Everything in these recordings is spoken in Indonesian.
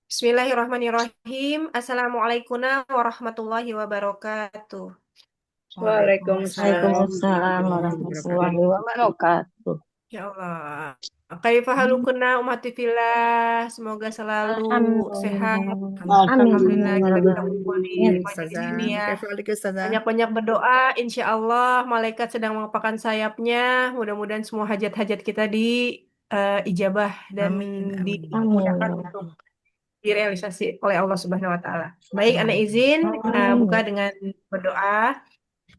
Bismillahirrahmanirrahim. Assalamualaikum warahmatullahi wabarakatuh. Waalaikumsalam Waalaikumsalam warahmatullahi warahmatullahi wabarakatuh. wabarakatuh. Ya Allah. Kaifa halukuna umati fillah. Semoga selalu sehat. Alhamdulillah. Amin. Alhamdulillah Ya kita Rabbal bisa kumpul di Alamin. majelis Ustazah, ini ya. Kefalik Ustazah. Banyak-banyak berdoa. Insya Allah malaikat sedang mengepakkan sayapnya. Mudah-mudahan semua hajat-hajat kita di ijabah dan Amin, amin. dimudahkan Amin. untuk direalisasi oleh Allah Subhanahu wa taala. Baik, ana izin buka Amin. dengan berdoa.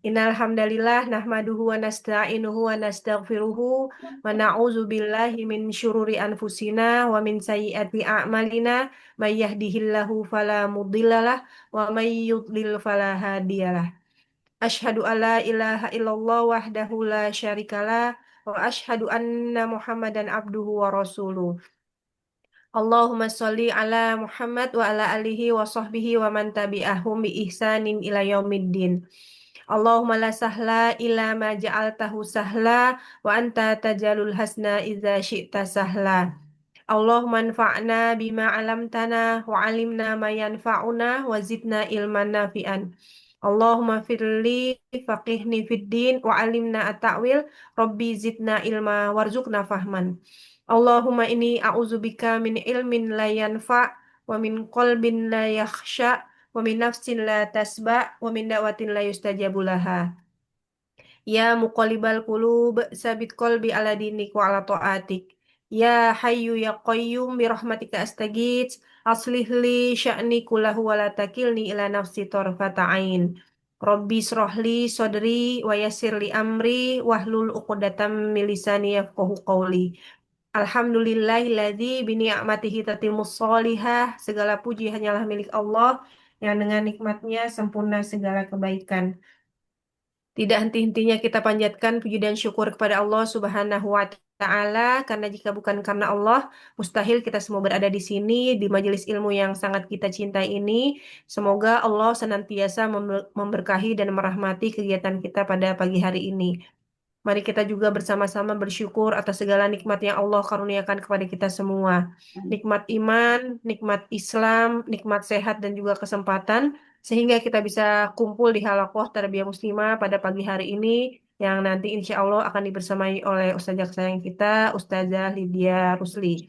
Innal hamdalillah nahmaduhu wa nasta'inuhu wa nastaghfiruhu wa na'udzu billahi min syururi anfusina wa min sayyiati a'malina may yahdihillahu fala mudhillalah wa may yudlil fala hadiyalah. Asyhadu alla ilaha illallah wahdahu la syarikalah wa asyhadu anna Muhammadan abduhu wa rasuluh. Allahumma sholli ala Muhammad wa ala alihi wa sahbihi wa man tabi'ahum bi ihsanin ila yaumiddin. Allahumma la sahla illa ma ja'altahu sahla wa anta tajalul hasna idza syi'ta sahla. Allahumma anfa'na bima 'allamtana wa 'allimna ma yanfa'una wa zidna ilman nafi'an. Allahumma firli faqihni fid din wa 'allimna at-ta'wil rabbi zidna ilma warzuqna fahman. Allahumma inni a'udzubika min ilmin la yanfa' wa min qalbin la yakhsha wa min nafsin la tasba wa min da'watin la yustajabu laha. Ya muqallibal qulub sabit qalbi ala dinik wa ala ta'atik. Ya hayyu ya qayyum bi rahmatika astaghits aslih li sya'ni kullahu wa la takilni ila nafsi tarfata ain. Rabbi srohli sodri wa yassir li amri wahlul uqdatam min lisani yafqahu qawli. Alhamdulillahilladzi bi ni'matihi tatimmus sholihah. Segala puji hanyalah milik Allah yang dengan nikmatnya sempurna segala kebaikan. Tidak henti-hentinya kita panjatkan puji dan syukur kepada Allah Subhanahu wa Ta'ala, karena jika bukan karena Allah, mustahil kita semua berada di sini, di majelis ilmu yang sangat kita cintai ini. Semoga Allah senantiasa memberkahi dan merahmati kegiatan kita pada pagi hari ini. Mari kita juga bersama-sama bersyukur atas segala nikmat yang Allah karuniakan kepada kita semua. Nikmat iman, nikmat Islam, nikmat sehat dan juga kesempatan sehingga kita bisa kumpul di Halaqah Tarbiyah Muslimah pada pagi hari ini yang nanti insya Allah akan dibersamai oleh Ustazah sayang kita, Ustazah Lydia Rusli,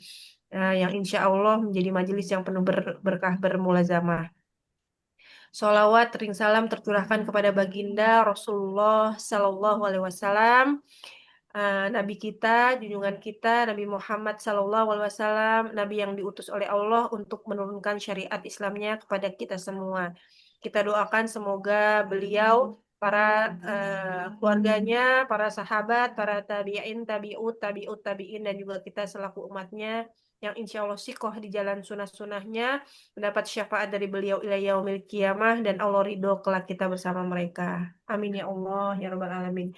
yang insya Allah menjadi majelis yang penuh berkah bermulazamah. Sholawat ring salam tercurahkan kepada baginda Rasulullah Sallallahu Alaihi Wasallam, Nabi kita, junjungan kita, Nabi Muhammad Sallallahu Alaihi Wasallam, Nabi yang diutus oleh Allah untuk menurunkan syariat Islamnya kepada kita semua. Kita doakan semoga beliau, para keluarganya, para sahabat, para tabi'in, tabi'in, dan juga kita selaku umatnya yang insya Allah sikoh di jalan sunah-sunahnya, mendapat syafaat dari beliau ila yaumil qiyamah dan Allah ridho kelak kita bersama mereka. Amin ya Allah ya Rabbal Alamin.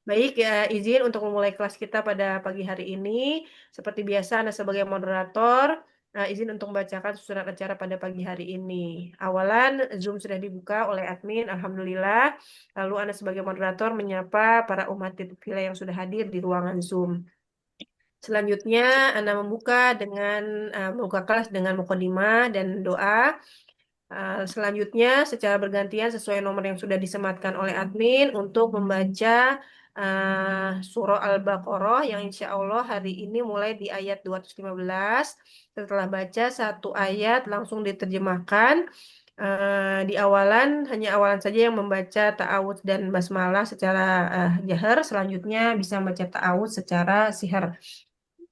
Baik, ya izin untuk memulai kelas kita pada pagi hari ini. Seperti biasa, Anda sebagai moderator, izin untuk membacakan susunan acara pada pagi hari ini. Awalan, Zoom sudah dibuka oleh admin, Alhamdulillah. Lalu Anda sebagai moderator menyapa para umat Villa yang sudah hadir di ruangan Zoom. Selanjutnya, Anda membuka kelas dengan mukadimah dan doa. Selanjutnya, secara bergantian sesuai nomor yang sudah disematkan oleh admin untuk membaca surah Al-Baqarah yang insya Allah hari ini mulai di ayat 215. Setelah baca satu ayat langsung diterjemahkan. Di awalan, hanya awalan saja yang membaca ta'awudz dan basmalah secara jahar. Selanjutnya bisa membaca ta'awudz secara sihar.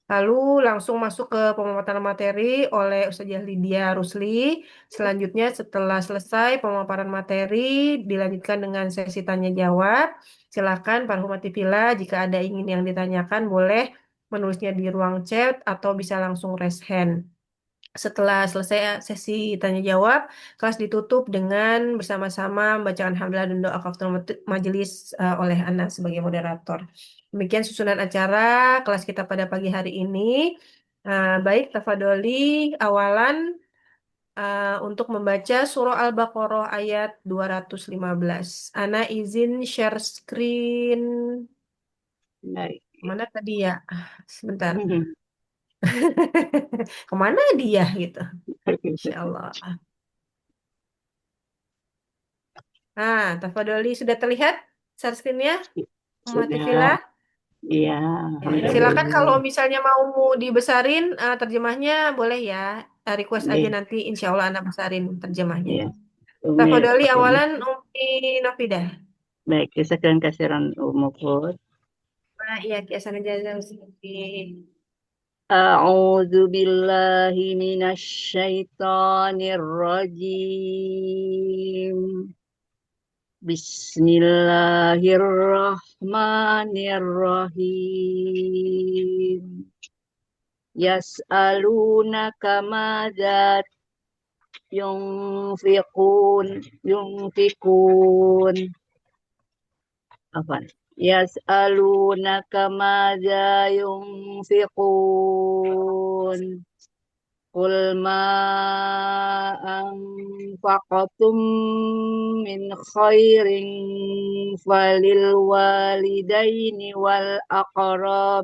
Lalu langsung masuk ke pemaparan materi oleh Ustazah Lydia Rusli. Selanjutnya setelah selesai pemaparan materi dilanjutkan dengan sesi tanya jawab. Silakan para Humati Villa jika ada ingin yang ditanyakan boleh menulisnya di ruang chat atau bisa langsung raise hand. Setelah selesai sesi tanya jawab, kelas ditutup dengan bersama-sama membacakan hamdalah dan doa kafaratul majelis oleh Ana sebagai moderator. Demikian susunan acara kelas kita pada pagi hari ini. Baik, tafadholi awalan untuk membaca surah Al-Baqarah ayat 215. Ana izin share screen. Baik. Mana tadi ya? Sebentar. Kemana dia gitu? Insya Allah. Nah, Tafadoli sudah terlihat share screen-nya? Mati Sudah, Villa. iya, Ya, silakan kalau alhamdulillah. misalnya mau dibesarin terjemahnya boleh ya. Request aja Iya, nanti insya Allah anak besarin terjemahnya. iya. Umi Tafadoli pakai ini. awalan Umi Novidah. Baik, sekian kasiran umur. Nah, iya kiasan aja. أعوذ بالله من الشيطان الرجيم بسم الله الرحمن الرحيم يسألونك ماذا ينفقون apa yas'alunaka madza yunfiqun qul ma anfaqtum min khairin falil walidaini wal aqra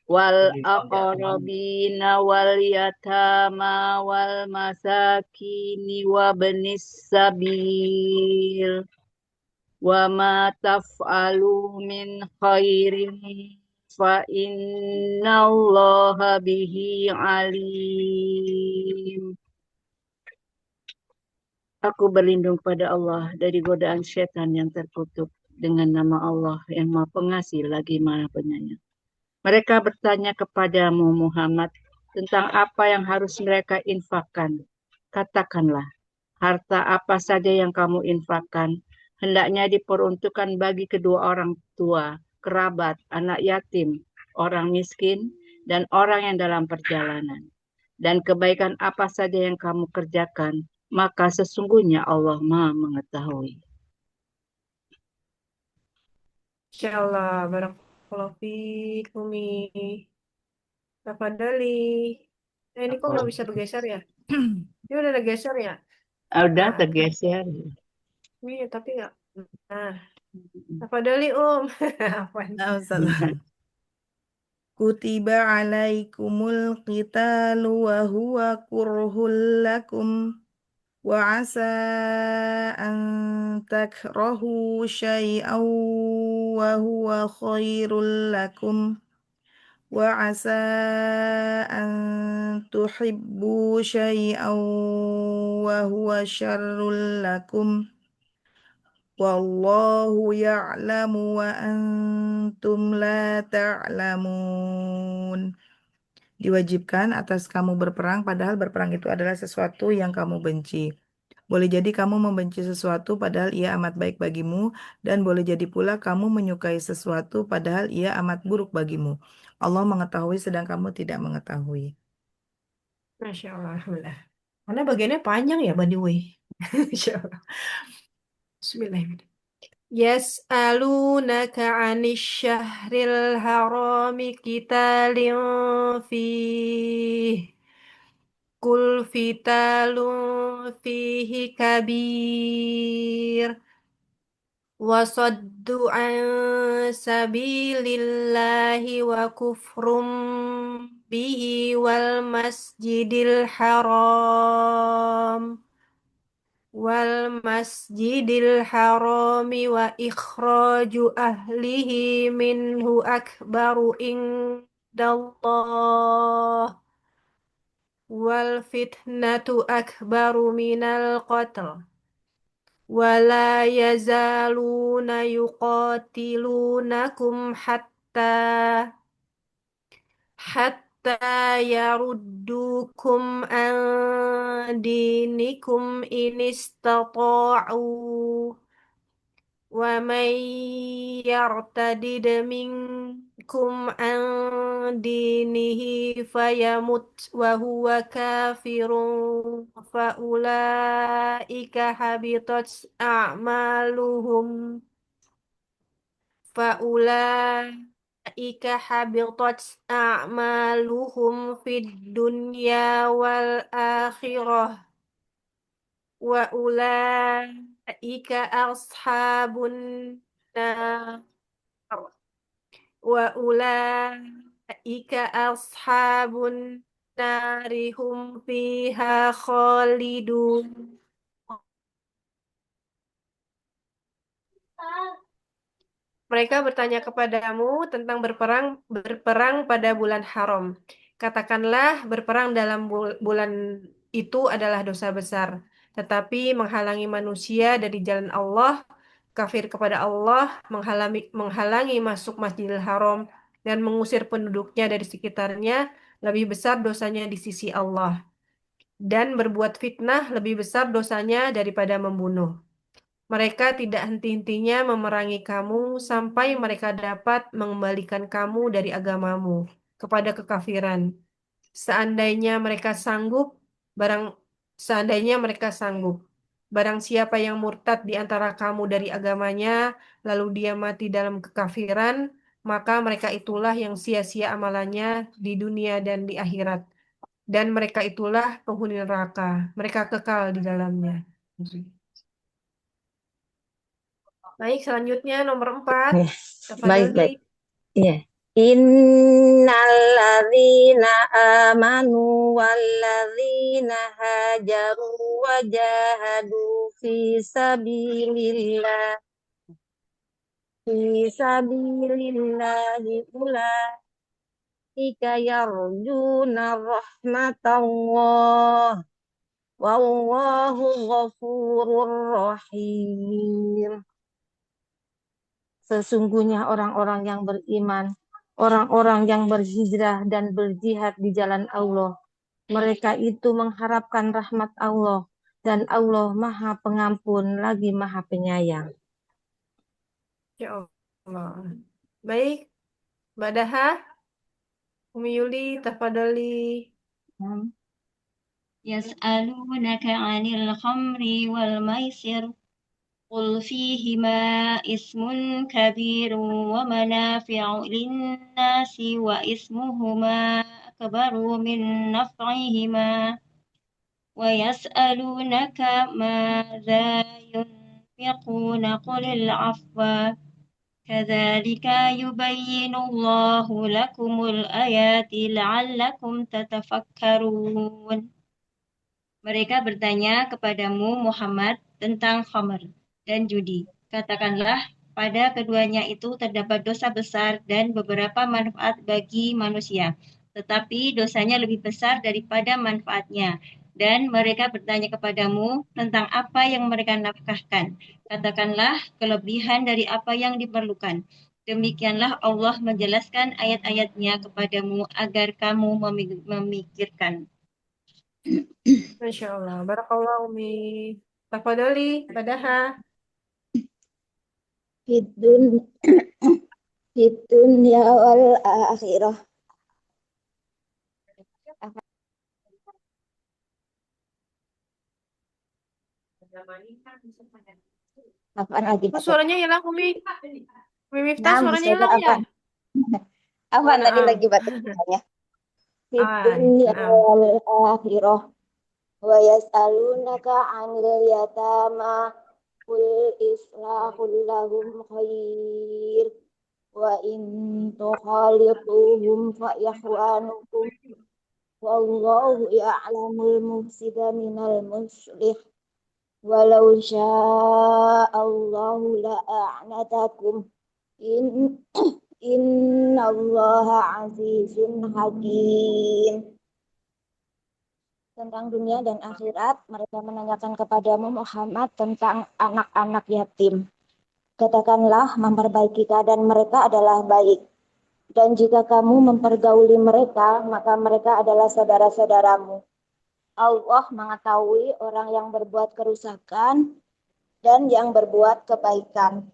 wal aqrabina wal yatama wal masakini wa benis sabil wa ma taf'alu min khairin fa innallaha bihi alim. Aku berlindung pada Allah dari godaan setan yang terkutuk dengan nama Allah yang Maha Pengasih lagi Maha Penyayang. Mereka bertanya kepadamu Muhammad tentang apa yang harus mereka infakkan. Katakanlah, harta apa saja yang kamu infakkan, hendaknya diperuntukkan bagi kedua orang tua, kerabat, anak yatim, orang miskin, dan orang yang dalam perjalanan. Dan kebaikan apa saja yang kamu kerjakan, maka sesungguhnya Allah Maha mengetahui. Insya Allah. Barakallahu fiik, Umi. Tafadoli. Ini kok nggak bisa bergeser ya? Ini udah ada geser ya? Udah Ah, tergeser. iya, tapi nggak. Nah, Tafadoli, Afwan. Nah, Ustaz. Kutiba alaikumul qitalu wa huwa kurhul lakum wa asa an takrahu syai'aw wa huwa khairul lakum wa asa an tuhibbu syai'aw wa huwa syarrul lakum wallahu ya'lamu wa antum la ta'lamun. Diwajibkan atas kamu berperang, padahal berperang itu adalah sesuatu yang kamu benci. Boleh jadi kamu membenci sesuatu padahal ia amat baik bagimu, dan boleh jadi pula kamu menyukai sesuatu padahal ia amat buruk bagimu. Allah mengetahui sedang kamu tidak mengetahui. Masya Allah. Alhamdulillah. Karena bagiannya panjang ya, by the way. Masya Allah. Bismillahirrahmanirrahim. Yas'alunaka 'anil syahril harami qitalin fihi qul qitalun fihi kabir wa saddu an sabilillahi wa kufrum bihi wal masjidil haram wa ikhraju ahlihi minhu akbaru indallah wal fitnatu akbaru minal qatl wala yazaluna yuqatilunakum hatta yaruddukum an dinikum in istata'u wa man yartadid minkum an dinihi fayamut wa huwa kafirun fa ulaika habitat a'maluhum fid dunya wal akhirah wa ulaika ashabun nar wa ulaika Ika ashabun nari hum fiha khalidun. Mereka bertanya kepadamu tentang berperang pada bulan haram. Katakanlah berperang dalam bulan itu adalah dosa besar, tetapi menghalangi manusia dari jalan Allah, kafir kepada Allah, menghalangi masuk Masjidil Haram dan mengusir penduduknya dari sekitarnya lebih besar dosanya di sisi Allah. Dan berbuat fitnah lebih besar dosanya daripada membunuh. Mereka tidak henti-hentinya memerangi kamu sampai mereka dapat mengembalikan kamu dari agamamu kepada kekafiran. Seandainya mereka sanggup, barang seandainya mereka sanggup. Barang siapa yang murtad di antara kamu dari agamanya, lalu dia mati dalam kekafiran, maka mereka itulah yang sia-sia amalannya di dunia dan di akhirat. Dan mereka itulah penghuni neraka. Mereka kekal di dalamnya. Baik, selanjutnya nomor 4. Ya, baik, Tafadhali. baik. Iya. Innalladzina amanu walladzina hajaru wajahadu fi sabilillahi ulaika yarjuna rahmatallah wallahu ghafurur rahim. Sesungguhnya orang-orang yang beriman, orang-orang yang berhijrah dan berjihad di jalan Allah, mereka itu mengharapkan rahmat Allah, dan Allah Maha Pengampun lagi Maha Penyayang. Ya Allah. Baik, Mbak Daha, Umi Yuli, tafadhali. يسألونك عن الخمر والميسر قل فيهما اسم كبير ومنافع للناس وإثمهما أكبر من نفعهما ويسألونك ماذا ينفقون قل العفو كذلك يبين الله لكم الآيات لعلكم تتفكرون. Mereka bertanya kepadamu Muhammad tentang khamr dan judi. Katakanlah, pada keduanya itu terdapat dosa besar dan beberapa manfaat bagi manusia. Tetapi dosanya lebih besar daripada manfaatnya. Dan mereka bertanya kepadamu tentang apa yang mereka nafkahkan. Katakanlah, kelebihan dari apa yang diperlukan. Demikianlah Allah menjelaskan ayat-ayatnya kepadamu agar kamu memikirkan. Masya Allah. Barakallah, Umi. Tafadhali, Mbak Daha. Fid dunya wal akhirah. Apaan lagi, Oh, Pak? suaranya hilang, Umi. Umi Miftah, Nah, suaranya misalnya hilang ya? apaan? Oh, Apaan tadi naam. lagi batasnya? Fid Ah, dunya naam. wal akhirah. Wa yas'alunaka 'anil yatama qul islahul lahum khair wa in tukhalituhum fa ikhwanukum wallahu ya'lamul mufsida minal muslih walau sya'allahu la'anatakum in innallaha azizun hakim. Tentang dunia dan akhirat, mereka menanyakan kepadamu Muhammad tentang anak-anak yatim. Katakanlah, memperbaiki keadaan mereka adalah baik. Dan jika kamu mempergauli mereka, maka mereka adalah saudara-saudaramu. Allah mengetahui orang yang berbuat kerusakan dan yang berbuat kebaikan.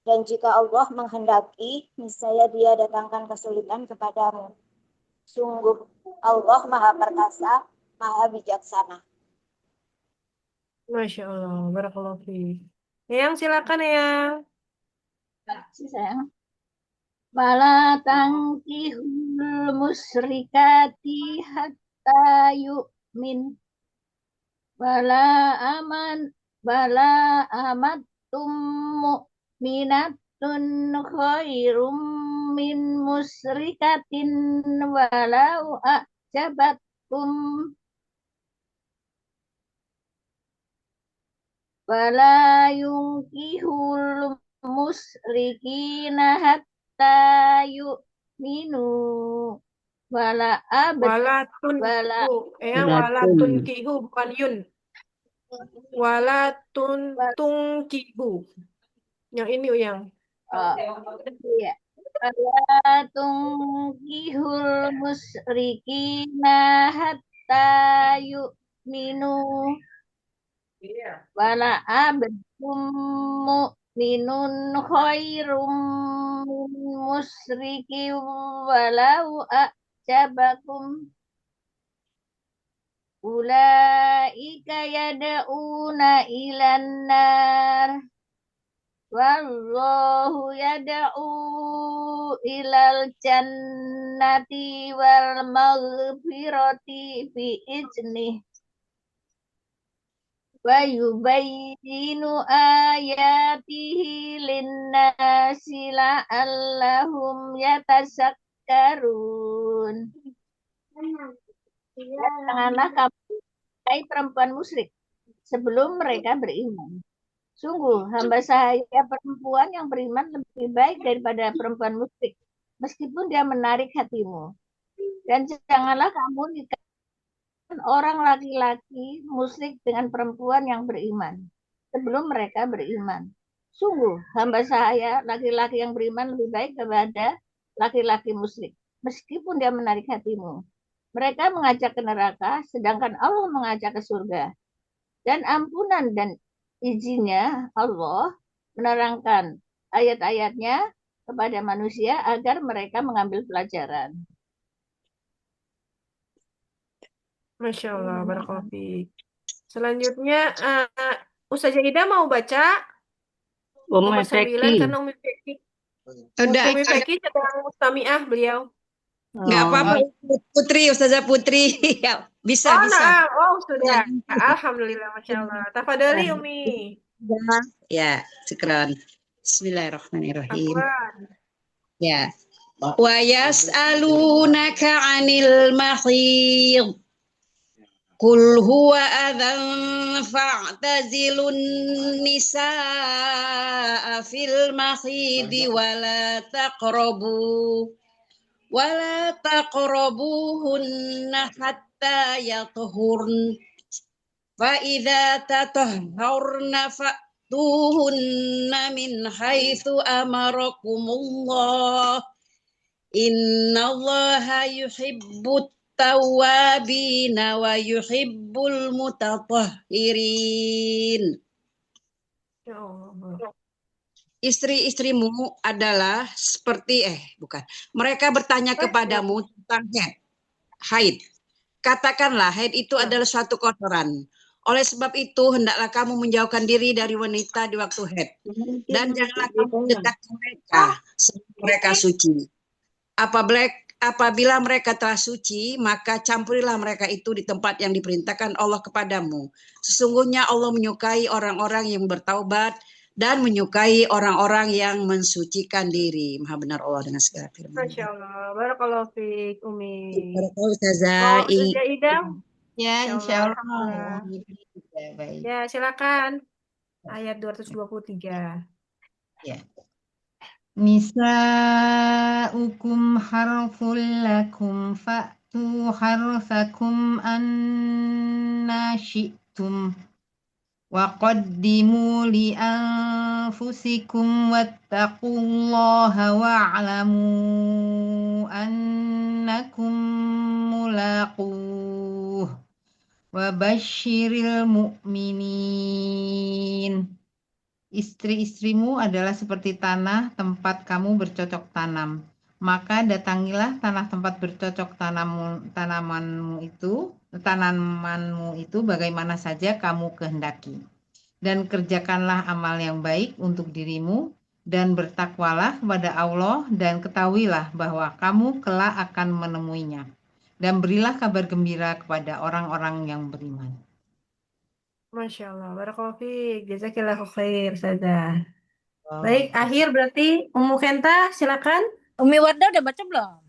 Dan jika Allah menghendaki, niscaya Dia datangkan kesulitan kepadamu. Sungguh, Allah Maha Perkasa, Maha Bijaksana. Masya Allah. Barakallah fiik. Yang silakan, Yang. Sayang. Wala tankihul musyrikati hatta yu'min wala aman wala amatum mu'minatun khairum min musyrikatin walau a'jabatkum wala yunkihul musyrikina hatta yu'minu wala abd Walatun wala kihu. Walatun. Walatun kihu bukan yun. Walatun tungkihu. Yang ini yang. oh, iya. Wala tunkihul musyrikina hatta yu'minu wala abdum mu'minun khairum min musyriki walau a'jabakum ulaika yad'una ilan nar wallahu yad'u ilal jannati wal maghfirati bi iznih wa yubayyinu ayatihi linnasi la'allahum yatasakkarun. Janganlah kamu menikahi perempuan musyrik sebelum mereka beriman. Sungguh, hamba sahaya perempuan yang beriman lebih baik daripada perempuan musyrik, meskipun dia menarik hatimu. Dan janganlah kamu nikah orang laki-laki musyrik dengan perempuan yang beriman sebelum mereka beriman. Sungguh, hamba sahaya laki-laki yang beriman lebih baik daripada laki-laki musyrik, meskipun dia menarik hatimu. Mereka mengajak ke neraka, sedangkan Allah mengajak ke surga. Dan ampunan dan izinnya Allah menerangkan ayat-ayatnya kepada manusia agar mereka mengambil pelajaran. Masya Allah, barakallahu fiik. Selanjutnya, Ustazah Ida mau baca nomor 9 karena Umi Feki. Udah, Umi Feki sedang mustami'ah beliau. nggak apa-apa. Putri, Ustazah Putri. Ya, bisa, Oh, bisa. nah, oh sudah. Alhamdulillah, Masya Allah. Tafadhali, Umi. Ya, syukran. Bismillahirrahmanirrahim. Afwan. Ya. Wa yas'alunaka 'anil mahid. Qul huwa adhan fa'tazilun nisaa fil mahidi wa la taqrabuhunna hatta yatuhurn fa idza tatahharna fa'tuhunna min haitsu amarakumullah innallaha yuhibbut tawwabina wa yuhibbul mutatahhirin. Ya Allah. Istri-istrimu adalah seperti mereka bertanya kepadamu tentang haid. Katakanlah haid itu adalah suatu kotoran. Oleh sebab itu hendaklah kamu menjauhkan diri dari wanita di waktu haid dan janganlah kamu mendekati mereka sebelum mereka suci. Apabila mereka telah suci, maka campurilah mereka itu di tempat yang diperintahkan Allah kepadamu. Sesungguhnya Allah menyukai orang-orang yang bertaubat dan menyukai orang-orang yang mensucikan diri. Maha benar Allah dengan segala firman. Masya Allah. Barakallahu fiik, Umi. Barakallahu Ustazah. Oh, Ustazah Ida. Ya, Insya insya Allah. Ya, baik. Ya, silakan. Ayat 223. Ya. Nisa'ukum harthul lakum fa'tu harthakum anna syi'tum wa qaddimu li anfusikum wattaqullaha wa'lamu annakum mulaquh wa basyiril mu'minin. Istri-istrimu adalah seperti tanah tempat kamu bercocok tanam. Maka datangilah tanah tempat bercocok tanamanmu itu bagaimana saja kamu kehendaki. Dan kerjakanlah amal yang baik untuk dirimu dan bertakwalah kepada Allah dan ketahuilah bahwa kamu kelak akan menemuinya. Dan berilah kabar gembira kepada orang-orang yang beriman. Masya Allah. Barakallahu fiik. Jazakillahu khair, Ustazah. Baik, akhir berarti Ummu Kenta, silakan. Umi Wardah udah baca belum?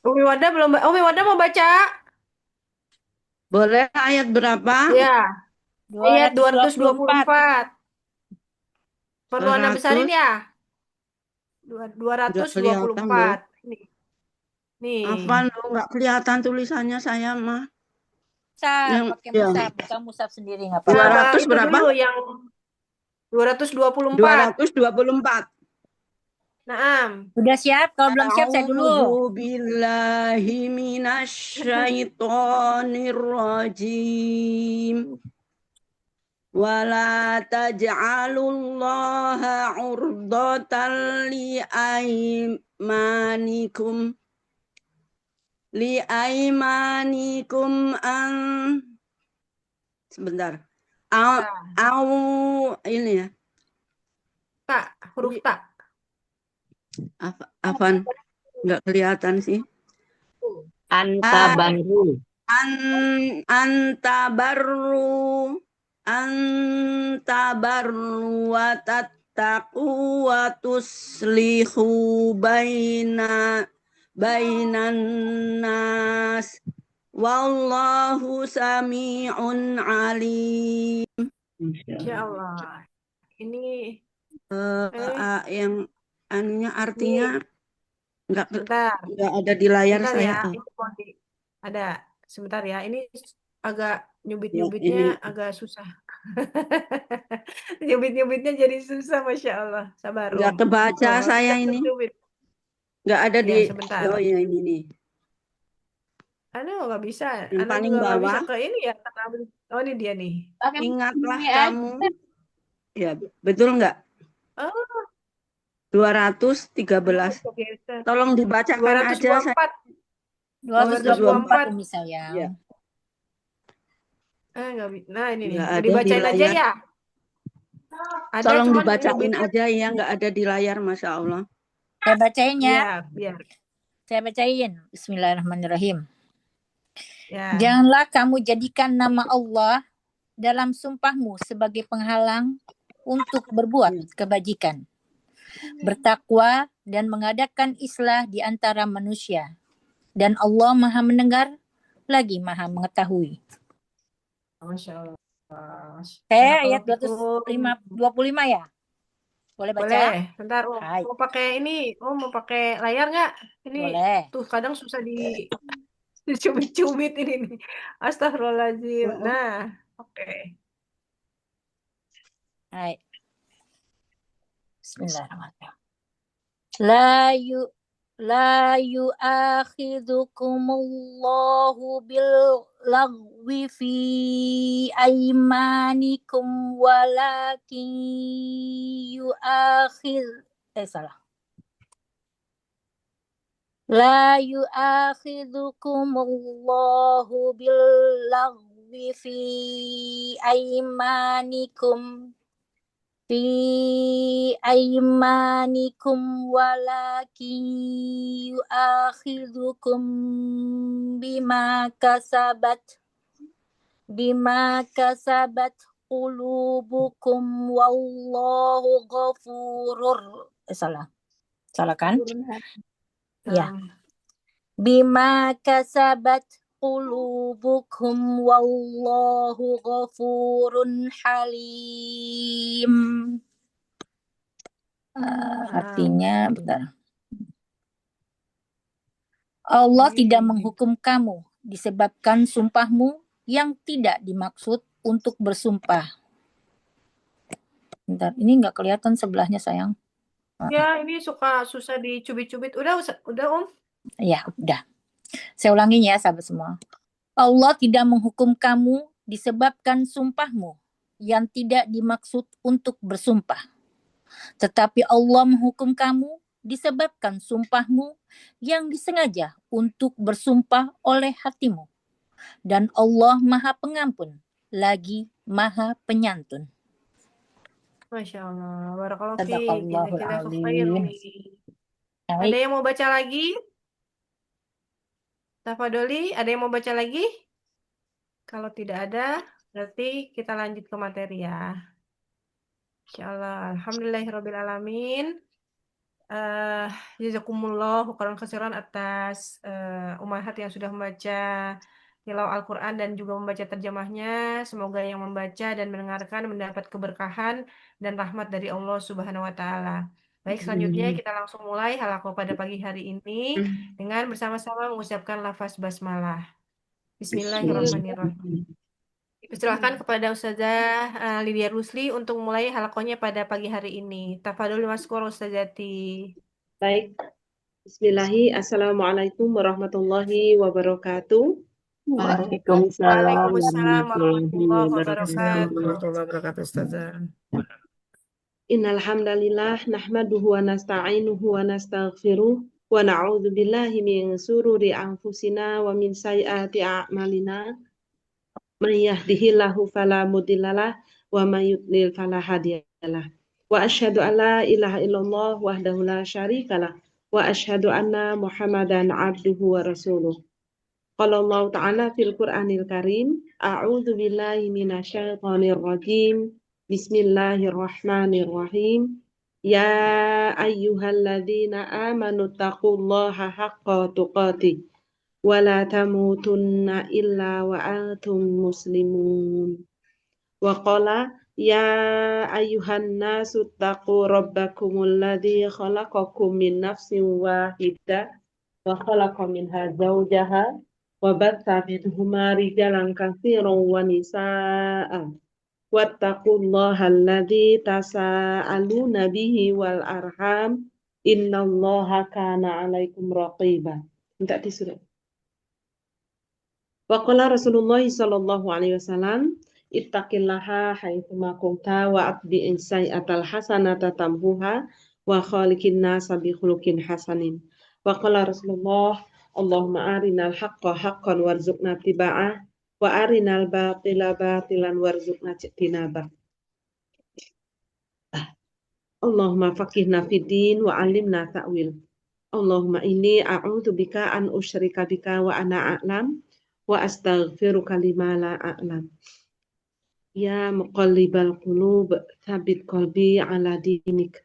Umi Wardah belum. Umi Wardah mau baca? Boleh ayat berapa? Ya, ayat 224. 224. Perlu Anda besarin 200 ya? nggak kelihatan loh. 224. Nih. Apa lo nggak kelihatan tulisannya saya mah. Musab, Yang pakai ya musab, buka musab sendiri nggak Nah, apa-apa. 200 itu berapa? dulu yang 224. 224. Naam. Udah siap? Kalau belum siap saya dulu. A'udzu billahi minasyaitonir rajim. Wala taj'alullaha 'urdatan liaimanikum an sebentar. Ini ya. Tak, huruf tak. Afan nggak kelihatan sih. Antabaru. Antabarru wa tattaqu wa tuslihu bainan nas wallahu sami'un alim. Insya Allah. Ini Yang anunya artinya nggak sebentar. ada di layar Sebentar saya. ya. Ini mau ada. Sebentar ya. Ini agak Ya, nyubit-nyubitnya ini agak susah. Nyubit-nyubitnya jadi susah, Masya Allah. Sabar, nggak Om. kebaca Om, saya harus ini. nyubit. Nggak ada Ya, di. sebentar. Oh ya ini nih. Aduh, nggak bisa. Yang Anda paling juga nggak bisa bawah. ke ini ya. Oh, ini dia nih. Pakai Ingatlah ini aja. kamu. Ya, betul nggak? Oh, 213. biasa. Tolong dibacakan aja. 224. 224 Umi sayang. Ya. Nggak bisa. Nah, ini nih. Nggak Mau ada di dibacain aja layar. ya? Ada, Tolong cuman dibacain nyubitnya. aja ya, nggak ada di layar, Masya Allah. Saya bacain ya. Iya, biar. Saya bacain. Bismillahirrahmanirrahim. Ya. Janganlah kamu jadikan nama Allah dalam sumpahmu sebagai penghalang untuk berbuat kebajikan, bertakwa, dan mengadakan islah di antara manusia. Dan Allah Maha Mendengar lagi Maha Mengetahui. Masya Allah. Saya ayat 225 ya? Boleh baca? Boleh. Bentar, Om. Hai. Mau pakai ini? Mau pakai layar nggak? Ini Boleh. tuh kadang susah dicubit-cubit ini nih. Astagfirullahaladzim. Nah, oke. Hai. Bismillahirrahmanirrahim. La yu'akhidhukumullahu bil lagwi fi aymanikum walakin La yu'akhidhukumullahu bil lagwi fi aymanikum walakin yu'akhidhukum bima kasabat qulubukum wallahu ghafurur. Salah kan? Ya. Bima kasabat qulubukum wallahu ghafurun halim. Artinya, bentar. Allah tidak menghukum kamu disebabkan sumpahmu yang tidak dimaksud untuk bersumpah. Bentar, ini nggak kelihatan sebelahnya sayang. Ya, ini susah dicubit-cubit. Udah, Om. Ya, udah. Saya ulangin ya, sahabat semua. Allah tidak menghukum kamu disebabkan sumpahmu yang tidak dimaksud untuk bersumpah. Tetapi Allah menghukum kamu disebabkan sumpahmu yang disengaja untuk bersumpah oleh hatimu. Dan Allah Maha Pengampun, lagi Maha Penyantun. Masya Allah. Barakallahu fiik. Sadaqallahul Jazakallahu alim. khair, Umi. Ada yang mau baca lagi? Tafadholi, ada yang mau baca lagi? Kalau tidak ada, berarti kita lanjut ke materi ya. Insyaallah. Alhamdulillahirabbil alamin. eh jazakumullah khairan katsiran atas umahat yang sudah membaca tilawah Al-Quran dan juga membaca terjemahnya. Semoga yang membaca dan mendengarkan mendapat keberkahan dan rahmat dari Allah Subhanahu wa Ta'ala. Baik, selanjutnya kita langsung mulai halaqah pada pagi hari ini dengan bersama-sama mengucapkan lafaz basmalah. Bismillahirrahmanirrahim. Dipersilahkan kepada Ustazah Lydia Rusli untuk mulai halaqahnya pada pagi hari ini. Tafadhol maskur Ustazati. Baik, Bismillahirrahmanirrahim. Assalamualaikum warahmatullahi wabarakatuh. Waalaikumsalam Waalaikumsalam warahmatullahi warahmatullahi Assalamualaikum wabarakatuh. warahmatullahi wabarakatuh, Ustazah. Innal hamdalillah nahmaduhu wa nasta'inuhu wa nastaghfiruh wa na'udzu billahi min sururi anfusina wa min sayyiati a'malina. Man yahdihillahu fala mudhillalah wa man yudlil fala hadiyalah. Wa asyhadu an la ilaha illallah wahdahu la syarikalah wa asyhadu anna Muhammadan abduhu wa rasuluh. Qala Allah Ta'ala fil Qur'anil Karim, a'udzu billahi minasyaitonir rajim. Bismillahirrahmanirrahim. Ya ayyuhalladzina amanu taqullaha haqqa tuqatih wa la tamutunna illa wa antum muslimun. Wa qala ya ayyuhan nasu taqu rabbakumul ladzi khalaqakum min nafsin wahidah wa khalaqa minha zawjaha wa batha minhuma rijalan katsiran wa nisaa'a wattaqullaha alladzi tasaaluna bihi wal arham innallaha kana 'alaikum raqiba. Minta disuruh. Wa qala Rasulullah sallallahu alaihi wasallam ittaqillaha haitsu ma kunta wa atbi'is sayyi'atal hasanata tamhuha wa khaliqin nasa bi khuluqin hasanin. Wa qala Rasulullah Allahumma arinal haqqa haqqan warzuqna tiba'ah wa arinal batila batilan warzuqna ijtinabah. Allahumma faqihna fid din wa 'allimna ta'wil. Allahumma inni a'udzu bika an usyrika bika wa ana a'lam wa astaghfiruka lima la a'lam. Ya muqallibal qulub tsabbit qalbi ala dinik.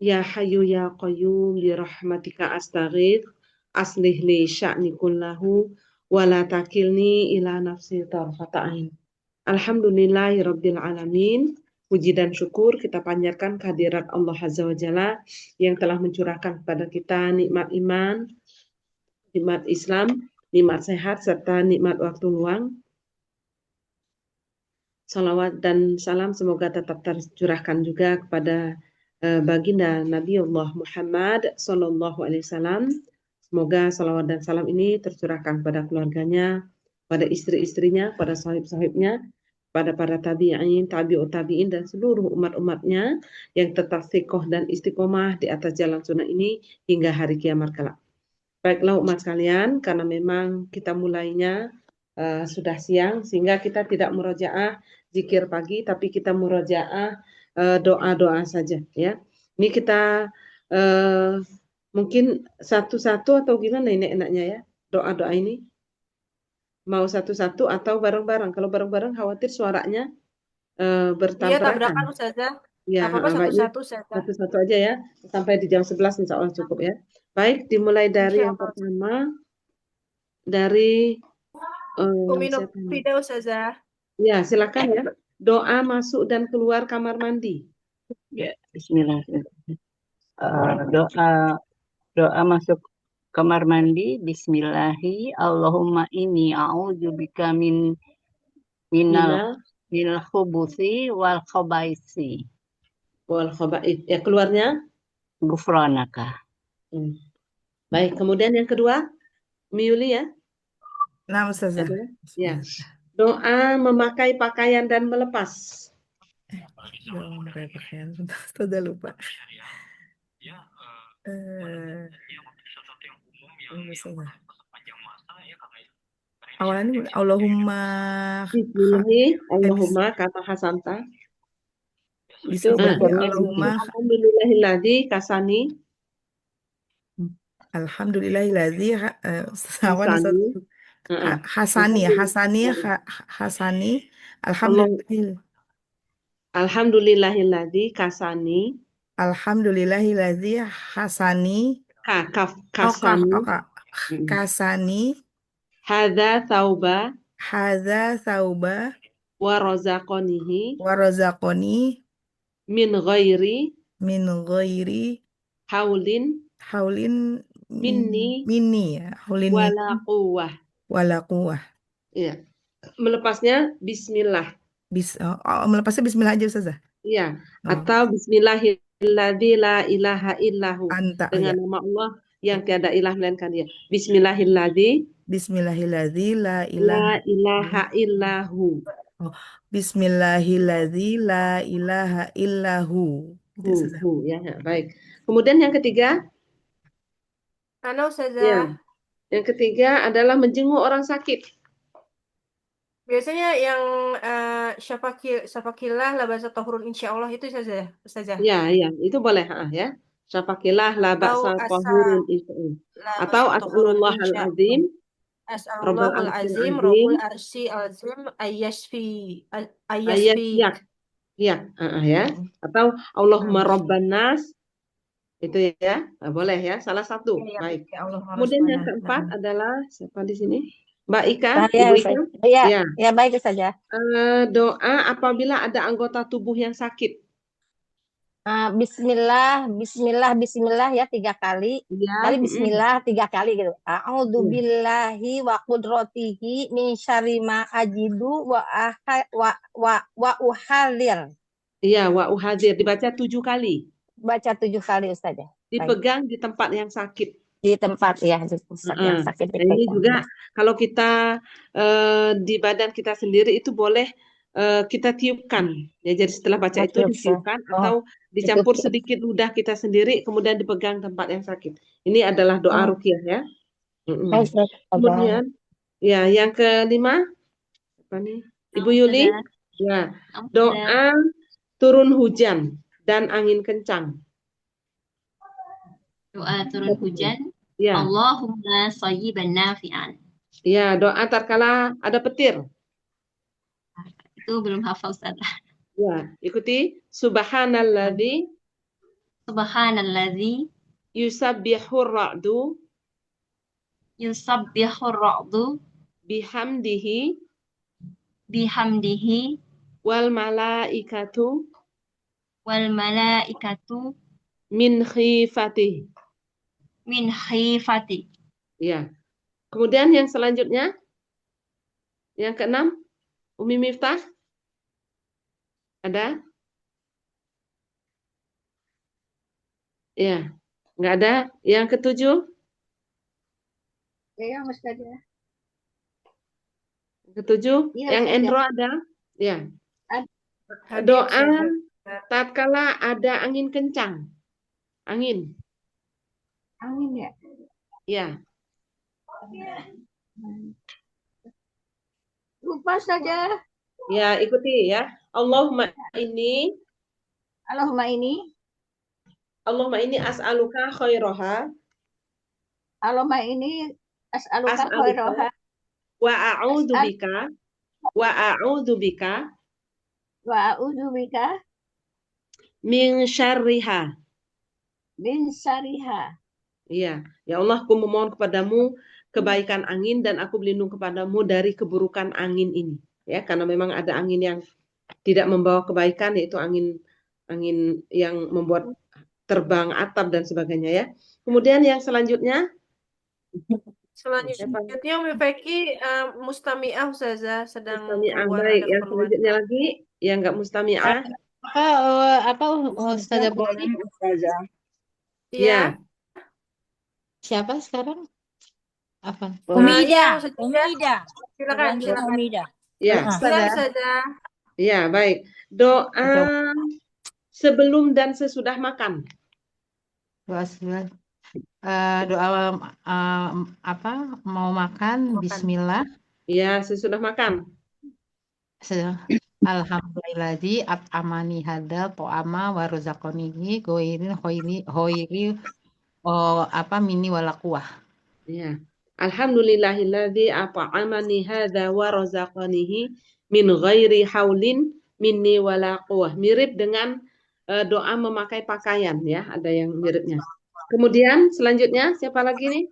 Ya hayyu ya qayyum bi rahmatika astaghith aslih li sya'ni kullahu wa la takilni ila nafsi tarfata ain. Alhamdulillahi rabbil alamin. Puji dan syukur kita panjatkan kehadirat Allah Azza wa Jalla yang telah mencurahkan kepada kita nikmat iman, nikmat Islam, nikmat sehat, serta nikmat waktu luang. Salawat dan salam semoga tetap tercurahkan juga kepada baginda Nabi Allah Muhammad Sallallahu Alaihi Wasallam. Semoga salawat dan salam ini tercurahkan pada keluarganya, pada istri-istrinya, pada sahib-sahibnya, pada para tabi'in, tabi'ut tabi'in, dan seluruh umat-umatnya yang tetap sikoh dan istiqomah di atas jalan sunnah ini hingga hari kiamat kelak. Baiklah umat sekalian, karena memang kita mulainya sudah siang, sehingga kita tidak murojaah zikir pagi, tapi kita murojaah doa-doa saja. Ya, ini kita mungkin satu-satu atau gimana ini enaknya ya doa-doa ini? Mau satu-satu atau bareng-bareng? Kalau bareng-bareng khawatir suaranya Iya, bertabrakan. tabrakan Ustazah. Ya, Apa-apa baiknya satu-satu Ustazah. satu-satu aja ya, sampai di jam 11 insya Allah cukup ya. Baik, dimulai dari Insya yang Allah. pertama, dari Minum siapa ini? video Ustazah. Ya, silakan ya. Doa masuk dan keluar kamar mandi. Ya, bismillahirrahmanirrahim. Doa masuk kamar mandi. Bismillahi. Allahumma inni a'udzubika minal khubuthi wal khabaisi. Wal khaba'ith. Ya, keluarnya. Ghufranaka. Baik, kemudian yang kedua, Miuli ya. Nah, Ustazah. Ya. Doa memakai pakaian dan melepas. Doa memakai pakaian. Ustazah lupa. Awalannya Allahumma Allahumma kata hasanta. Bisa Allahumma alhamdulillahilladzi kasani. Alhamdulillahilladzi Hasani. Alhamdulillahilladzi Alhamdulillahilladzi kasani. Alhamdulillahilladzi hasani Kasani kasani hadza thauba hadza sauba wa razaqanihi wa razaqani min ghairi min ghairi haulin haulin minni ya haulin wala quwwah. wala quwwah. Iya. Melepasnya bismillah. Melepasnya bismillah aja Ustazah. Iya, Oh. atau bismillahilladzi la ilaha illahu. Anta Dengan ya. nama Allah yang tiada ilah melainkan Dia. Bismillahilladzi Bismillahilladzi la la ilaha ilaha illahu. Bismillahilladzi la ilaha illahu. Gitu, Ustazah. Ya, baik. Kemudian yang ketiga, Ana ya, Ustazah. yang ketiga adalah menjenguk orang sakit. Biasanya yang syafakillah labasa tahurun insyaallah itu Ustazah. Ya, itu boleh, ya. Syafakillah la ba'sa tahurun atau as'alullahal azim As'alullahul azim rabbul arsy azim ayyasfik. Ya, atau Allahumma rabban nas, itu ya, boleh ya, salah satu. Ya, baik. ya Allah, Kemudian yang keempat adalah siapa di sini? Mbak Ika, Saya, Ibu Ika? ya baik saja. Doa apabila ada anggota tubuh yang sakit. Bismillah ya 3 kali. Ya, Kali bismillah 3 kali gitu. A'udzubillahi wa qudratihi min syarri ma ajidu wa uhalir. Iya, wa uhadir dibaca 7 kali. Baca 7 kali Ustazah. Dipegang di tempat yang sakit. Di tempat ya, di pusat yang sakit. Nah, ini juga kalau kita di badan kita sendiri itu boleh kita tiupkan ya, jadi setelah baca itu ditiupkan atau dicampur sedikit ludah kita sendiri kemudian dipegang tempat yang sakit. Ini adalah doa ruqyah ya. Kemudian ya yang kelima apa nih Ibu Yuli? Ya, doa turun hujan dan angin kencang. Doa turun hujan. Ya. Allahumma shayyiban nafi'an. Ya, doa tatkala ada petir. Itu belum hafal Ustaz. Ya, ikuti subhanalladzi yusabbihur ra'du bihamdihi wal malaikatu min khifati. Ya. Kemudian yang selanjutnya yang keenam, Umi Miftah ada? Ya, nggak ada. Yang ketujuh? Ya, Ustazah. Ketujuh, Ya, yang Ustazah. Endro ada? Ya. Doa tatkala ada angin kencang. Angin ya. Ya. Lupa saja. Ya, ikuti ya. Allahumma inni as'aluka khairaha. Allahumma ini as'aluka khairaha. Wa a'udzu bika min syarriha. Iya, ya Allah, aku memohon kepadamu kebaikan angin dan aku berlindung kepadamu dari keburukan angin ini. Ya, karena memang ada angin yang tidak membawa kebaikan, yaitu angin yang membuat terbang atap dan sebagainya ya. Kemudian yang selanjutnya Umi Feki mustami'ah Ustazah sedang mustami'ah. keluar Baik, ada yang keperluan. selanjutnya lagi yang enggak mustami'ah. Apa Ustazah boleh? Iya. Siapa sekarang? Apa? Umida. Silakan. Umida. Ya. Ustazah. Ya, baik. Doa sebelum dan sesudah makan. Doa apa? Mau makan? Bismillah. Ya, sesudah makan. Alhamdulillahzi at'amani hadzal ta'ama wa razaqanihi ghairi mini wala quwwah. Ya. Alhamdulillahilladzi at'amani hadza wa razaqanihi min ghairi haulin minni wala quwwah. Mirip dengan doa memakai pakaian ya, ada yang miripnya. Kemudian selanjutnya siapa lagi nih?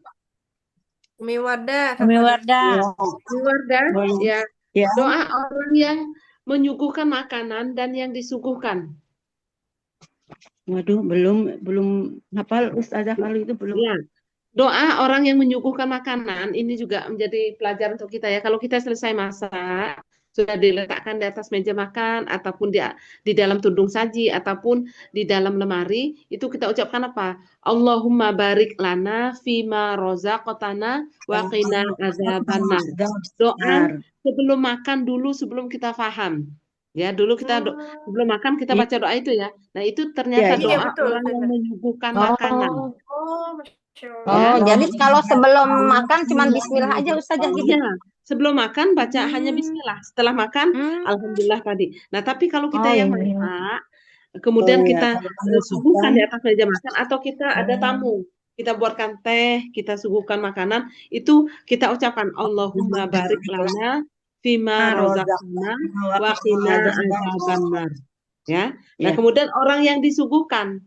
Umi Wardah, Umi Fadil. Wardah. Ya, Umi Wardah, boleh. ya. Ya, Doa orang yang menyuguhkan makanan dan yang disuguhkan. waduh, belum hafal Ustazah kalau itu belum. Ya. Doa orang yang menyuguhkan makanan ini juga menjadi pelajaran untuk kita ya. Kalau kita selesai masak, sudah diletakkan di atas meja makan ataupun di dalam tudung saji ataupun di dalam lemari, itu kita ucapkan apa? Allahumma barik lana fima rozaqtana wa qina azabannar. Doa Benar. sebelum makan dulu sebelum kita faham. Ya, dulu kita sebelum makan kita baca doa itu ya. Nah, itu ternyata Iya, Iya, doa betul, orang yang Ustazah. menyuguhkan makanan. Oh, Masya Ya. Allah. jadi kalau sebelum makan cuman bismillah aja Ustazah gitu. Iya, sebelum makan baca hanya bismillah. Setelah makan, alhamdulillah tadi. Nah, tapi kalau kita Oh yang iya. masak, kemudian Oh ya, kita kalau suguhkan makan, di atas meja makan, atau kita ada tamu, kita buatkan teh, kita suguhkan makanan, itu kita ucapkan Allahumma barik lana fima rozaqna wa qina azabannar. Ya. Nah, ya. kemudian orang yang disuguhkan,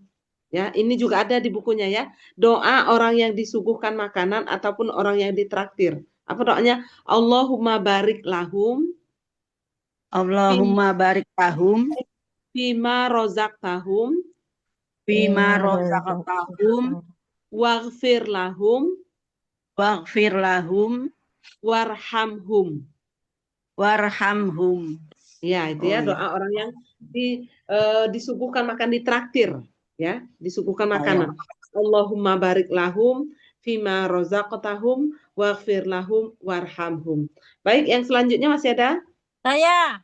ya, ini juga ada di bukunya ya. Doa orang yang disuguhkan makanan ataupun orang yang ditraktir. Apa doanya? Allahumma barik lahum Allahumma barik lahum fima rozaqtahum bima razaqtahum waghfir lahum waghfir lahum warhamhum. warhamhum. Ya, itu ya Oh, doa orang yang disuguhkan makan, ditraktir, ya, disuguhkan makanan. Allahumma barik lahum fima rozaqtahum waghfir lahum warhamhum. Baik, yang selanjutnya masih ada? Saya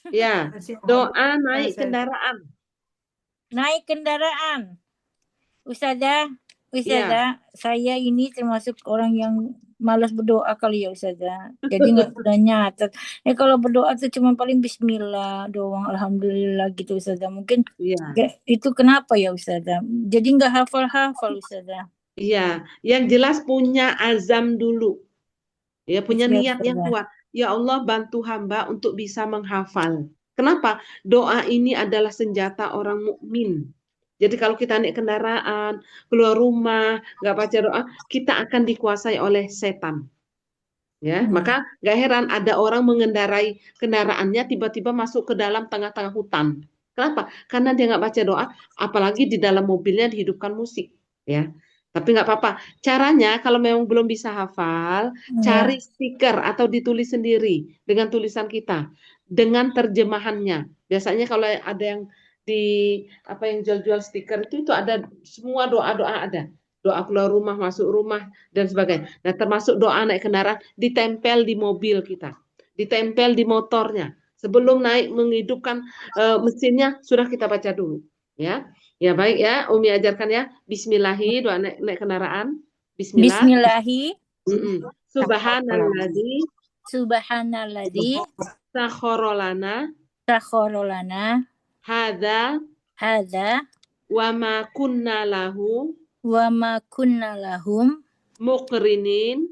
Ya, doa naik kendaraan. naik kendaraan. Ustazah, Iya. saya ini termasuk orang yang malas berdoa kali ya Ustazah. Jadi nggak udah nyatet. Kalau berdoa tuh cuma paling bismillah doang, alhamdulillah gitu Ustazah. Mungkin Iya. itu kenapa ya Ustazah? Jadi nggak hafal-hafal Ustazah. Iya, yang jelas punya azam dulu. Ya, punya Iya, niat yang Ustazah. kuat. Ya Allah, bantu hamba untuk bisa menghafal. Kenapa? Doa ini adalah senjata orang mukmin. Jadi kalau kita naik kendaraan, keluar rumah, nggak baca doa, kita akan dikuasai oleh setan. Ya, maka nggak heran ada orang mengendarai kendaraannya tiba-tiba masuk ke dalam tengah-tengah hutan. Kenapa? Karena dia nggak baca doa, apalagi di dalam mobilnya dihidupkan musik. Ya, tapi nggak apa-apa. Caranya kalau memang belum bisa hafal, cari stiker atau ditulis sendiri dengan tulisan kita, dengan terjemahannya. Biasanya kalau ada yang yang jual-jual stiker itu ada semua doa-doa ada. Doa keluar rumah, masuk rumah, dan sebagainya. Nah, termasuk doa naik kendaraan, ditempel di mobil kita, ditempel di motornya. Sebelum naik menghidupkan mesinnya, sudah kita baca dulu. Ya, ya baik ya, Umi ajarkan ya. Bismillahi, doa naik kendaraan. Bismillah. Bismillahi. Subhanalladzi. Subhanalladzi. Sakhorolana. Sakhorolana. Hadza. Hadza. Wa ma kunna lahu. Wa ma kunna lahum muqrinin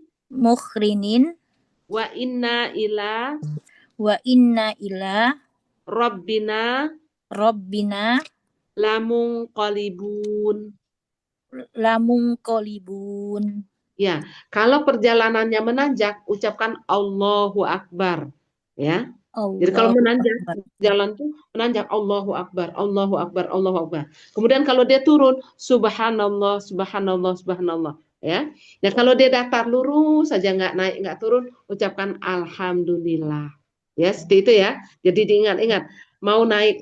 wa inna ila rabbina lamunqalibun. Ya, kalau perjalanannya menanjak ucapkan Allahu Akbar, ya. Jadi kalau menanjak, jalan tuh menanjak Allahu Akbar, Allahu Akbar, Allahu Akbar. Kemudian kalau dia turun, Subhanallah, Subhanallah, Subhanallah. Ya, nah kalau dia datar lurus saja nggak naik nggak turun, ucapkan Alhamdulillah. Ya, seperti itu ya. Jadi diingat-ingat, mau naik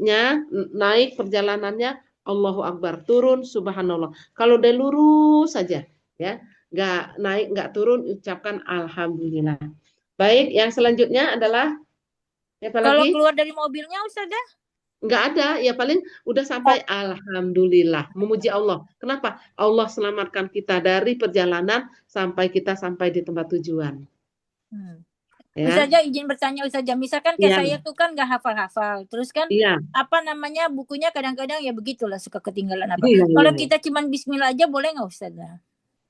perjalanannya Allahu Akbar, turun Subhanallah. Kalau dia lurus saja, ya, nggak naik nggak turun, ucapkan Alhamdulillah. Baik, yang selanjutnya adalah kalau keluar dari mobilnya Ustazah? Nggak ada, ya paling udah sampai alhamdulillah, memuji Allah. Kenapa? Allah selamatkan kita dari perjalanan sampai kita sampai di tempat tujuan. Ya. Ustazah izin bertanya Ustazah, misalkan kayak saya tuh kan nggak hafal-hafal, terus kan bukunya kadang-kadang ya begitulah suka ketinggalan apa. Kalau kita cuman Bismillah aja boleh nggak Ustazah?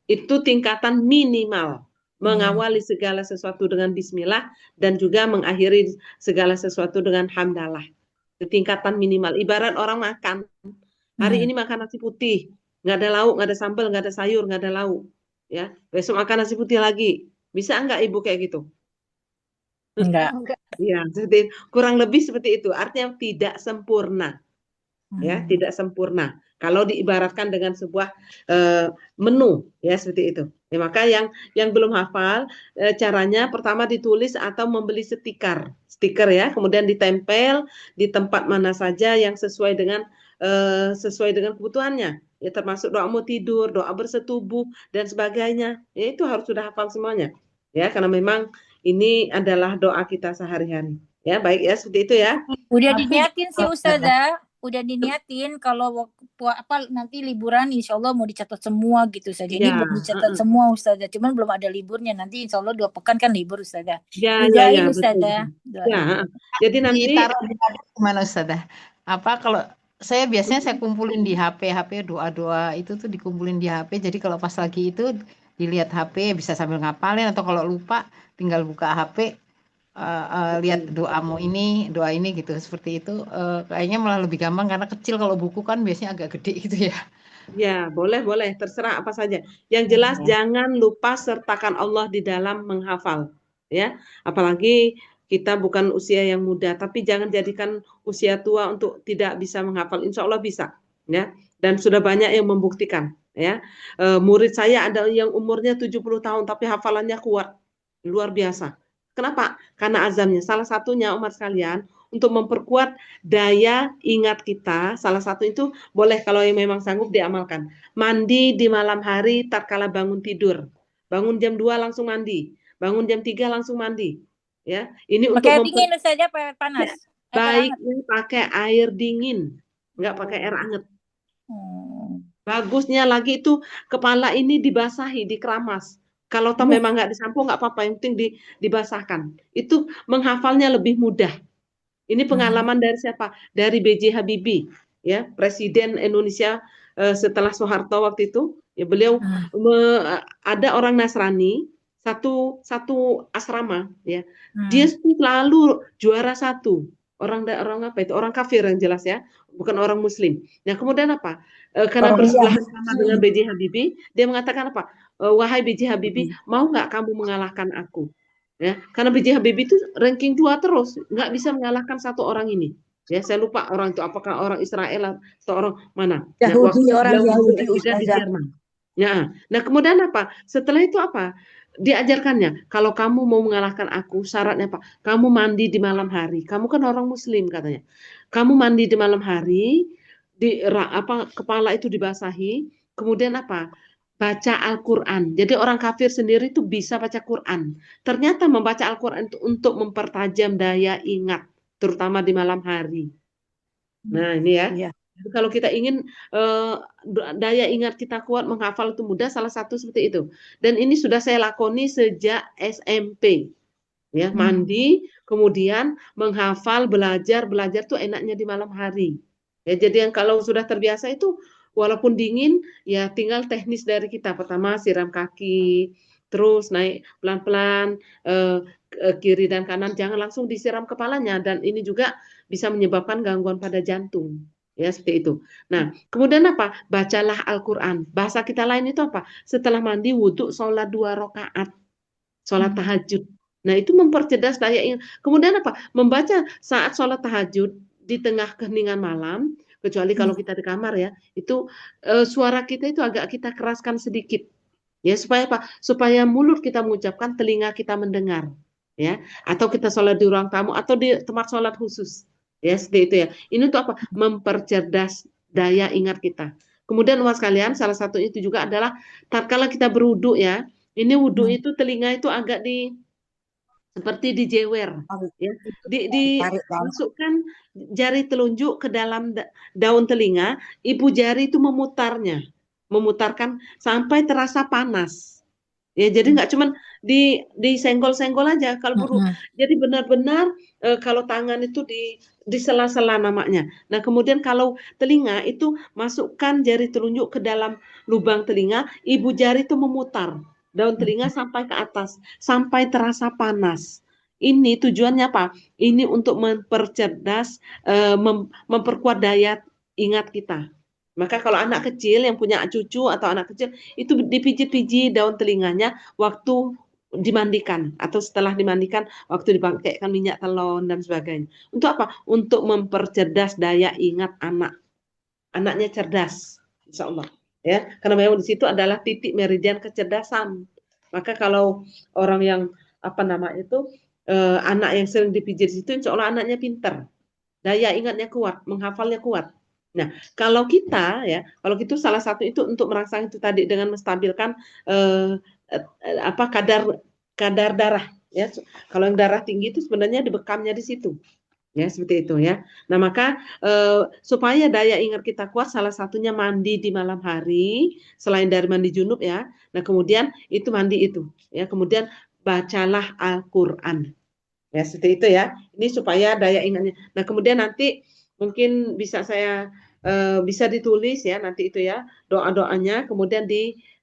Itu tingkatan minimal. Mengawali segala sesuatu dengan bismillah dan juga mengakhiri segala sesuatu dengan hamdalah. Tingkatan minimal. Ibarat orang makan, Hari ini makan nasi putih, nggak ada lauk, nggak ada sambal, nggak ada sayur, nggak ada lauk. Ya, besok makan nasi putih lagi. Bisa nggak ibu kayak gitu? Enggak. Iya, kurang lebih seperti itu. Artinya tidak sempurna. Ya, tidak sempurna. Kalau diibaratkan dengan sebuah menu, ya seperti itu. Ya, maka yang belum hafal, caranya pertama ditulis atau membeli stiker ya, kemudian ditempel di tempat mana saja yang sesuai dengan kebutuhannya. Ya, termasuk doa mau tidur, doa bersetubuh dan sebagainya. Ya, itu harus sudah hafal semuanya. Ya, karena memang ini adalah doa kita sehari-hari. Ya, baik ya, seperti itu ya. Udah diniatin sih Ustazah, udah diniatin kalau nanti liburan insya Allah mau dicatat semua gitu saja. Ini Ya, belum dicatat semua Ustazah, cuman belum ada liburnya. Nanti insya Allah 2 pekan kan libur Ustazah. Ya, Didoain betul. Ustazah. Ya, jadi nanti Ditaruh di gimana Ustazah? Apa kalau saya biasanya saya kumpulin di HP doa-doa itu tuh dikumpulin di HP. Jadi kalau pas lagi itu dilihat HP bisa sambil ngapalin, atau kalau lupa tinggal buka HP, lihat doa ini gitu, seperti itu. Kayaknya malah lebih gampang karena kecil, kalau buku kan biasanya agak gede gitu ya. ya, boleh, terserah apa saja. Yang jelas jangan lupa sertakan Allah di dalam menghafal, ya. Apalagi kita bukan usia yang muda, tapi jangan jadikan usia tua untuk tidak bisa menghafal. Insya Allah bisa, ya. Dan sudah banyak yang membuktikan, ya. Murid saya ada yang umurnya 70 tahun tapi hafalannya kuat, luar biasa. Kenapa? Karena azamnya. Salah satunya umat sekalian untuk memperkuat daya ingat kita, salah satu itu boleh kalau yang memang sanggup diamalkan. Mandi di malam hari tatkala bangun tidur. Bangun jam 2 langsung mandi. Bangun jam 3 langsung mandi. Ya, ini untuk Pakai dingin Ustazah, panas. baiknya pakai air dingin, nggak pakai air hangat. Bagusnya lagi itu kepala ini dibasahi, dikeramas. Kalau toh memang nggak disampo nggak apa-apa, yang penting dibasahkan. Itu menghafalnya lebih mudah. Ini pengalaman dari siapa? Dari B.J. Habibie, ya, Presiden Indonesia setelah Soeharto waktu itu. Ya, beliau ada orang Nasrani satu asrama, ya. Dia selalu juara 1. Orang apa itu? Orang kafir yang jelas ya, bukan orang Muslim. Nah, kemudian apa? Karena bersebelahan sama dengan B.J. Habibie, dia mengatakan apa? Wahai B.J. Habibie, mau nggak kamu mengalahkan aku? Ya, karena B.J. Habibie itu ranking 2 terus, nggak bisa mengalahkan satu orang ini. Ya, saya lupa orang itu apakah orang Israel atau orang mana. Yahudi, orang Yahudi di Jerman. Ya, nah kemudian apa? Setelah itu apa? Diajarkannya, kalau kamu mau mengalahkan aku, syaratnya apa? Kamu mandi di malam hari. Kamu kan orang Muslim katanya. Kamu mandi di malam hari, kepala itu dibasahi, kemudian apa? Baca Al-Quran. Jadi orang kafir sendiri itu bisa baca Quran. Ternyata membaca Al-Quran itu untuk mempertajam daya ingat, terutama di malam hari. Nah ini ya. Jadi kalau kita ingin daya ingat kita kuat, menghafal itu mudah, salah satu seperti itu. Dan ini sudah saya lakoni sejak SMP. Ya, mandi, kemudian menghafal, belajar tuh enaknya di malam hari. Ya, jadi yang kalau sudah terbiasa itu walaupun dingin, ya tinggal teknis dari kita. Pertama siram kaki, terus naik pelan-pelan kiri dan kanan, jangan langsung disiram kepalanya. Dan ini juga bisa menyebabkan gangguan pada jantung. Ya, seperti itu. Nah, kemudian apa? Bacalah Al-Quran. Bahasa kita lain itu apa? Setelah mandi, wudhu, sholat 2 rakaat. Sholat tahajud. Nah, itu mempercerdas daya ingat. Kemudian apa? Membaca saat sholat tahajud di tengah keheningan malam, kecuali kalau kita di kamar ya, itu suara kita itu agak kita keraskan sedikit. Ya, supaya apa? Supaya mulut kita mengucapkan, telinga kita mendengar. Ya, atau kita sholat di ruang tamu atau di tempat sholat khusus. Ya, seperti itu ya. Ini untuk apa? Mempercerdas daya ingat kita. Kemudian umat sekalian, salah satu itu juga adalah tatkala kita berwudu ya. Ini wudu itu telinga itu agak seperti dijewer, ya. Dimasukkan jari telunjuk ke dalam daun telinga, ibu jari itu memutarkan sampai terasa panas. Ya, jadi nggak cuman disenggol-senggol aja kalau perlu. Jadi benar-benar kalau tangan itu di sela-sela namanya. Nah, kemudian kalau telinga itu masukkan jari telunjuk ke dalam lubang telinga, ibu jari itu memutar daun telinga sampai ke atas, sampai terasa panas. Ini tujuannya apa? Ini untuk mempercerdas, memperkuat daya ingat kita. Maka kalau anak kecil yang punya cucu atau anak kecil itu dipijit-pijit daun telinganya waktu dimandikan atau setelah dimandikan waktu dipakaikan minyak telon dan sebagainya. Untuk apa? Untuk mempercerdas daya ingat anak. Anaknya cerdas, insya Allah. Ya, karena memang di situ adalah titik meridian kecerdasan. Maka kalau orang yang anak yang sering dipijit di situ, insya Allah anaknya pintar, daya ingatnya kuat, menghafalnya kuat. Nah, kalau kita ya, kalau gitu salah satu itu untuk merangsang itu tadi dengan menstabilkan kadar darah ya. Kalau yang darah tinggi itu sebenarnya dibekamnya di situ. Ya, seperti itu ya. Nah, maka supaya daya ingat kita kuat salah satunya mandi di malam hari selain dari mandi junub ya. Nah, kemudian itu mandi itu ya. Kemudian bacalah Al-Qur'an. Ya, seperti itu ya. Ini supaya daya ingatnya. Nah, kemudian nanti mungkin bisa ditulis ya nanti itu ya doa-doanya kemudian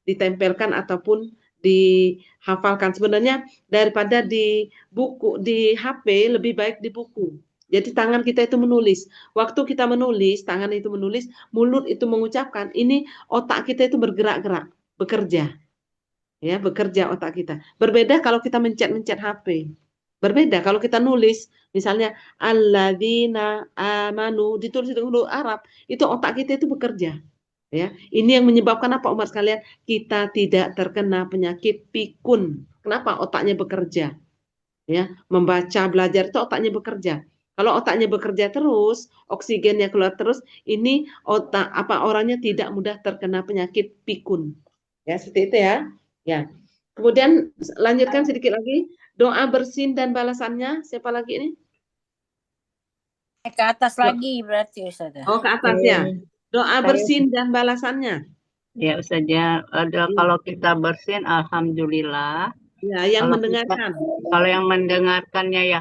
ditempelkan ataupun dihafalkan. Sebenarnya daripada di buku di HP lebih baik di buku. Jadi tangan kita itu menulis. Waktu kita menulis, tangan itu menulis, mulut itu mengucapkan. Ini otak kita itu bergerak-gerak, bekerja. Ya, bekerja otak kita. Berbeda kalau kita mencet-mencet HP. Berbeda kalau kita nulis, misalnya alladzina amanu ditulis dengan huruf Arab, itu otak kita itu bekerja. Ya, ini yang menyebabkan apa umat sekalian? Kita tidak terkena penyakit pikun. Kenapa? Otaknya bekerja. Ya, membaca, belajar itu otaknya bekerja. Kalau otaknya bekerja terus, oksigennya keluar terus, ini orangnya tidak mudah terkena penyakit pikun. Ya, seperti itu ya. Ya. Kemudian lanjutkan sedikit lagi. Doa bersin dan balasannya siapa lagi ini? Ke atas lagi berarti Ustaz. Oh, ke atas ya. Doa bersin dan balasannya. Ya Ustazah, kalau kita bersin alhamdulillah. Ya, yang mendengarkan. Kalau yang mendengarkannya ya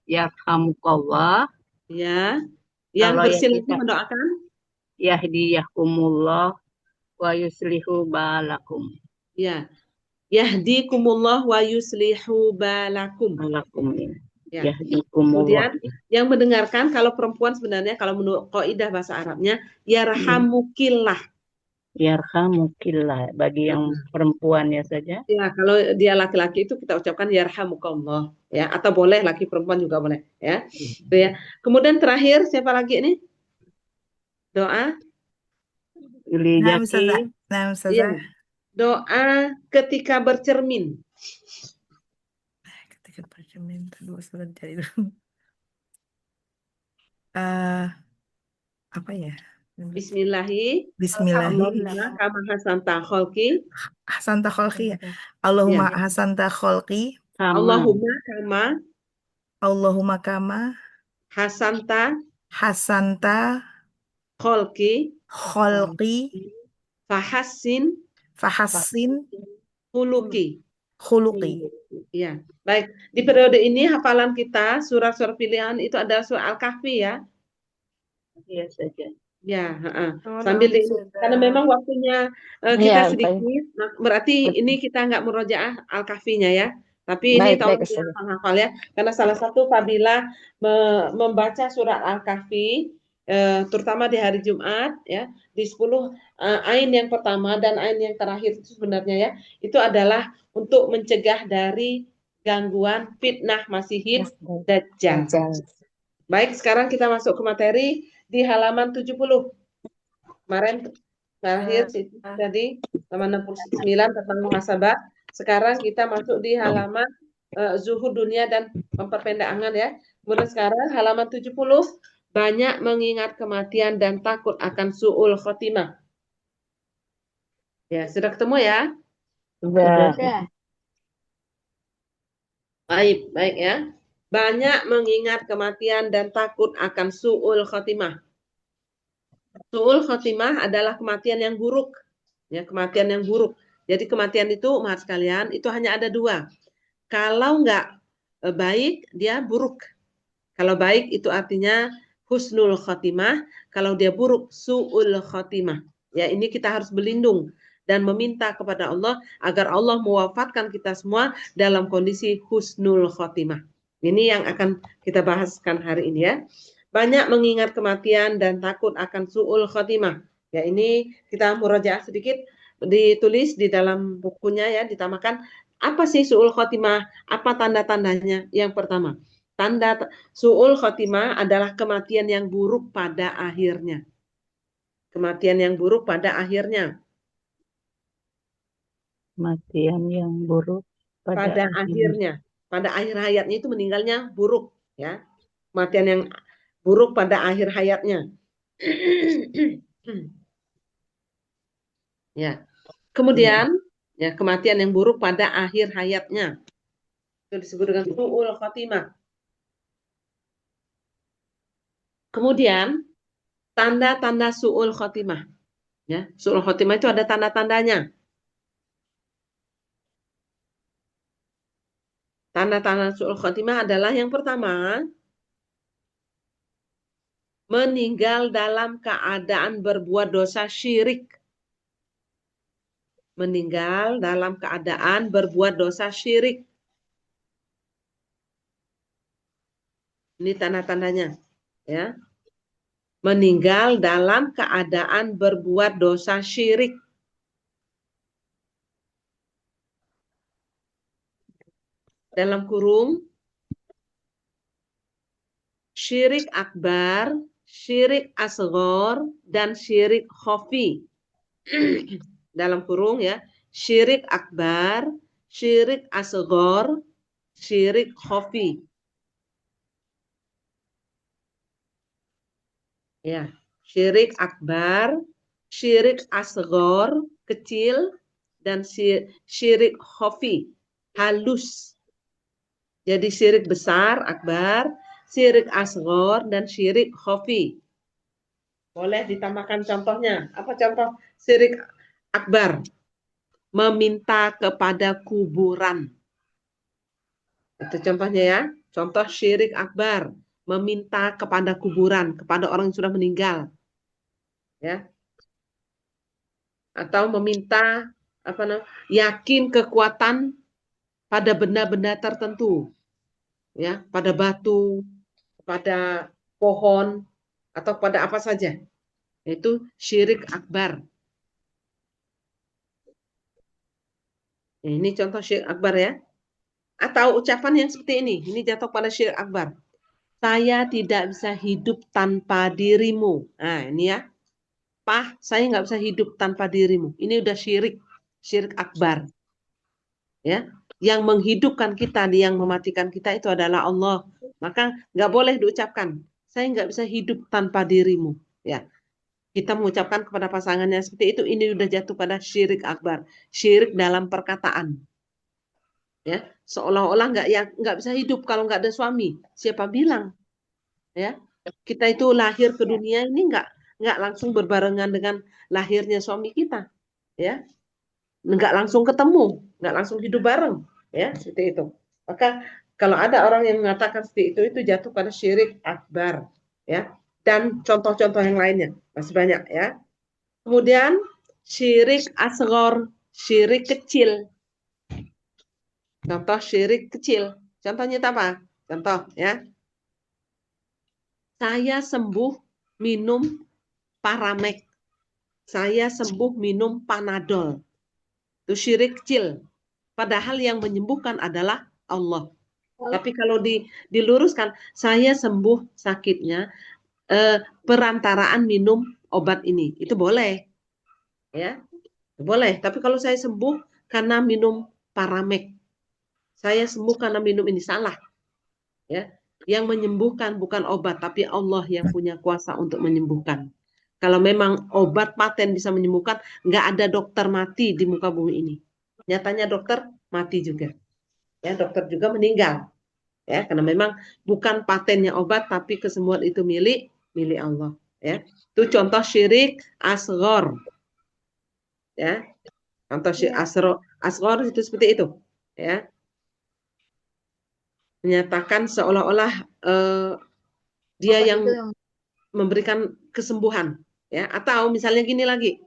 yarhamukallah. Ya. Yang bersin itu mendoakan yahdiyakumullah wa yuslihu balakum. Ya. Yahdikumullah wa yuslihu balakum. Ya. Kemudian yang mendengarkan kalau perempuan sebenarnya kalau menurut kaidah bahasa Arabnya yarhamukillah. Yarhamukillah bagi yang perempuan ya saja. Ya, kalau dia laki-laki itu kita ucapkan yarhamukallah ya atau boleh laki perempuan juga boleh ya. Itu ya. Kemudian terakhir siapa lagi ini? Doa Ustazah. Doa ketika bercermin. Ketika bercermin, tunggu sebentar cari dulu. Apa ya? Bismillahi. Bismillahi. Kama hasanta kholqi. Hasanta kholqi. Allahumma hasanta kholqi. Allahumma kama. Hasanta kholqi. Fahassin khuluqi. Ya, baik. Di periode ini hafalan kita surat-surat pilihan itu adalah surah Al-Kahfi ya. Iya saja. Ya, sambil karena memang waktunya kita sedikit, berarti ini kita nggak murojaah Al-Kahfinya ya. Tapi ini tolong hafal ya, karena salah satu fadilah membaca surat Al-Kahfi, terutama di hari Jumat ya, di 10 ain yang pertama dan ain yang terakhir itu sebenarnya ya, itu adalah untuk mencegah dari gangguan fitnah Masihid Dajjal. Baik, sekarang kita masuk ke materi di halaman 70. Kemarin terakhir tadi halaman 69 tentang muhasabah. Sekarang kita masuk di halaman zuhud dunia dan memperpendek angan ya. Kemudian sekarang halaman 70 banyak mengingat kematian dan takut akan su'ul khotimah. Ya, sudah ketemu ya? Sudah. Baik ya. Banyak mengingat kematian dan takut akan su'ul khotimah. Su'ul khotimah adalah kematian yang buruk. Ya, kematian yang buruk. Jadi kematian itu, maaf sekalian, itu hanya ada dua. Kalau enggak baik, dia buruk. Kalau baik itu artinya husnul khotimah. Kalau dia buruk, su'ul khotimah. Ya, ini kita harus berlindung dan meminta kepada Allah agar Allah mewafatkan kita semua dalam kondisi husnul khotimah. Ini yang akan kita bahaskan hari ini ya. banyak mengingat kematian dan takut akan su'ul khotimah. Ya, ini kita murojaah sedikit, ditulis di dalam bukunya ya, ditamakan apa sih su'ul khotimah, apa tanda-tandanya. Yang pertama, tanda su'ul khotimah adalah kematian yang buruk pada akhirnya. Kematian yang buruk pada akhirnya. Kematian yang buruk Pada akhirnya. Pada akhir hayatnya itu meninggalnya buruk. Ya, kematian yang buruk pada akhir hayatnya. Ya. Kemudian ya, kematian yang buruk pada akhir hayatnya. Itu disebut dengan su'ul khotimah. Kemudian tanda-tanda su'ul khotimah. Ya, su'ul khotimah itu ada tanda-tandanya. Tanda-tanda su'ul khotimah adalah yang pertama, meninggal dalam keadaan berbuat dosa syirik. Meninggal dalam keadaan berbuat dosa syirik. Ini tanda-tandanya, ya. Meninggal dalam keadaan berbuat dosa syirik. Dalam kurung, syirik akbar, syirik asghar, dan syirik khafi. Dalam kurung ya, syirik akbar, syirik asghar, syirik khafi. Ya, syirik akbar, syirik asghar, kecil, dan syirik khafi, halus. Jadi syirik besar, akbar, syirik asghar, dan syirik khafi. Boleh ditambahkan contohnya. Apa contoh syirik akbar? Meminta kepada kuburan. Itu contohnya ya. Contoh syirik akbar. Meminta kepada kuburan, kepada orang yang sudah meninggal. Ya. Atau meminta yakin kekuatan pada benda-benda tertentu. Ya, pada batu, pada pohon, atau pada apa saja. Itu syirik akbar. Ini contoh syirik akbar ya. Atau ucapan yang seperti ini jatuh pada syirik akbar. Saya tidak bisa hidup tanpa dirimu. Nah ini ya. Pah, saya nggak bisa hidup tanpa dirimu. Ini udah syirik akbar. Ya, yang menghidupkan kita, yang mematikan kita itu adalah Allah. Maka nggak boleh diucapkan. Saya nggak bisa hidup tanpa dirimu. Ya, kita mengucapkan kepada pasangannya seperti itu. Ini udah jatuh pada syirik akbar. Syirik dalam perkataan. Ya, seolah-olah nggak bisa hidup kalau nggak ada suami. Siapa bilang? Ya, kita itu lahir ke dunia ini nggak langsung berbarengan dengan lahirnya suami kita. Ya, nggak langsung ketemu, nggak langsung hidup bareng. Ya, seperti itu. Maka kalau ada orang yang mengatakan seperti itu jatuh pada syirik akbar. Ya, dan contoh-contoh yang lainnya masih banyak ya. Kemudian syirik asghar, syirik kecil. Contoh syirik kecil. Contohnya apa? Contoh ya. Saya sembuh minum Paramek. Saya sembuh minum Panadol. Itu syirik kecil. Padahal yang menyembuhkan adalah Allah. Tapi kalau diluruskan, saya sembuh sakitnya perantaraan minum obat ini. Itu boleh. Ya. Boleh. Tapi kalau saya sembuh karena minum Paramek. Saya sembuh karena minum ini, salah. Ya, yang menyembuhkan bukan obat, tapi Allah yang punya kuasa untuk menyembuhkan. Kalau memang obat paten bisa menyembuhkan, nggak ada dokter mati di muka bumi ini. Nyatanya dokter mati juga. Ya, dokter juga meninggal. Ya, karena memang bukan patennya obat, tapi kesembuhan itu milik Allah. Ya, itu contoh syirik asghar. Ya, contoh syirik asghar itu seperti itu. Ya. Menyatakan seolah-olah dia yang memberikan kesembuhan, ya. Atau misalnya gini lagi,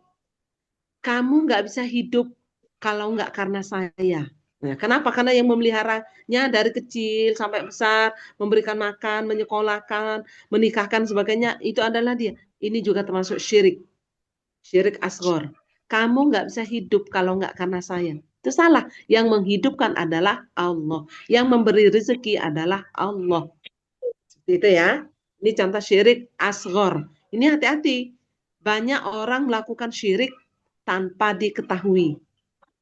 kamu nggak bisa hidup kalau nggak karena saya. Nah, kenapa? Karena yang memeliharanya dari kecil sampai besar, memberikan makan, menyekolahkan, menikahkan, sebagainya, itu adalah dia. Ini juga termasuk syirik. Syirik asghar. Kamu nggak bisa hidup kalau nggak karena saya. Itu salah. Yang menghidupkan adalah Allah. Yang memberi rezeki adalah Allah. Seperti itu ya. Ini contoh syirik asghar. Ini hati-hati. Banyak orang melakukan syirik tanpa diketahui.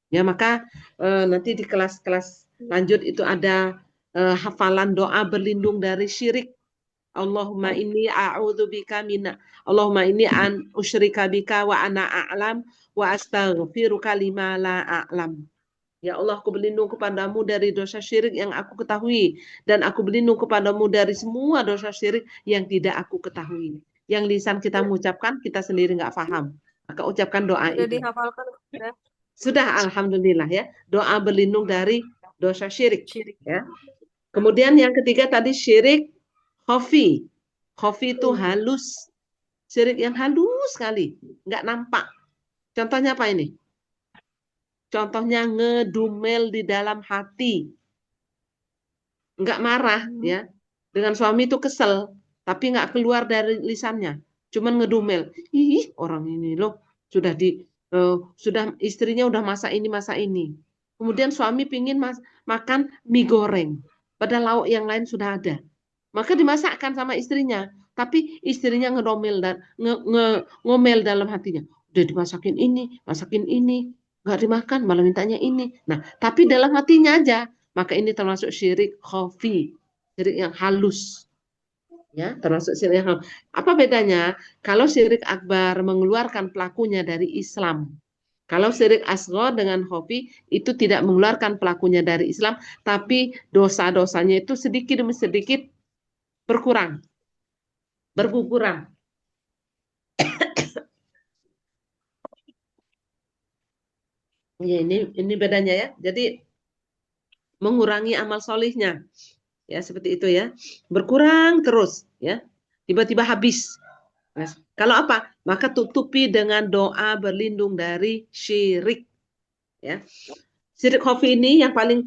Ya, maka nanti di kelas-kelas lanjut itu ada hafalan doa berlindung dari syirik. Allahumma inni a'udzubika mina Allahumma inni an usyrika bika wa ana a'lam wa astaghfiruka lima la a'lam. Ya Allah, aku berlindung kepadamu dari dosa syirik yang aku ketahui, dan aku berlindung kepadamu dari semua dosa syirik yang tidak aku ketahui. Yang lisan kita mengucapkan, kita sendiri nggak paham. Maka ucapkan doa Sudah itu. dihafalkan Bunda? Sudah, alhamdulillah ya. Doa berlindung dari dosa syirik. Syirik. Ya. Kemudian yang ketiga tadi syirik khafi. Khafi itu halus. Syirik yang halus sekali, nggak nampak. Contohnya apa ini? Contohnya ngedumel di dalam hati. Nggak marah ya. Dengan suami itu kesel, tapi nggak keluar dari lisannya. Cuman ngedumel. Ih, orang ini loh sudah sudah istrinya udah masak ini. Kemudian suami pingin makan mie goreng, padahal lauk yang lain sudah ada. Maka dimasakkan sama istrinya, tapi istrinya ngedumel dan ngomel dalam hatinya. Udah dimasakin ini, nggak dimakan, malah mintanya ini. Nah, tapi dalam hatinya aja. Maka ini termasuk syirik khafi, syirik yang halus. Ya, termasuk syirik yang halus. Apa bedanya? Kalau syirik akbar mengeluarkan pelakunya dari Islam. Kalau syirik asghar dengan khafi itu tidak mengeluarkan pelakunya dari Islam, tapi dosa-dosanya itu sedikit demi sedikit berkurang, berguguran. Ya, ini bedanya ya. Jadi mengurangi amal solihnya, ya seperti itu ya, berkurang terus ya, tiba-tiba habis. Nah, kalau apa? Maka tutupi dengan doa berlindung dari syirik. Ya, syirik khafi ini yang paling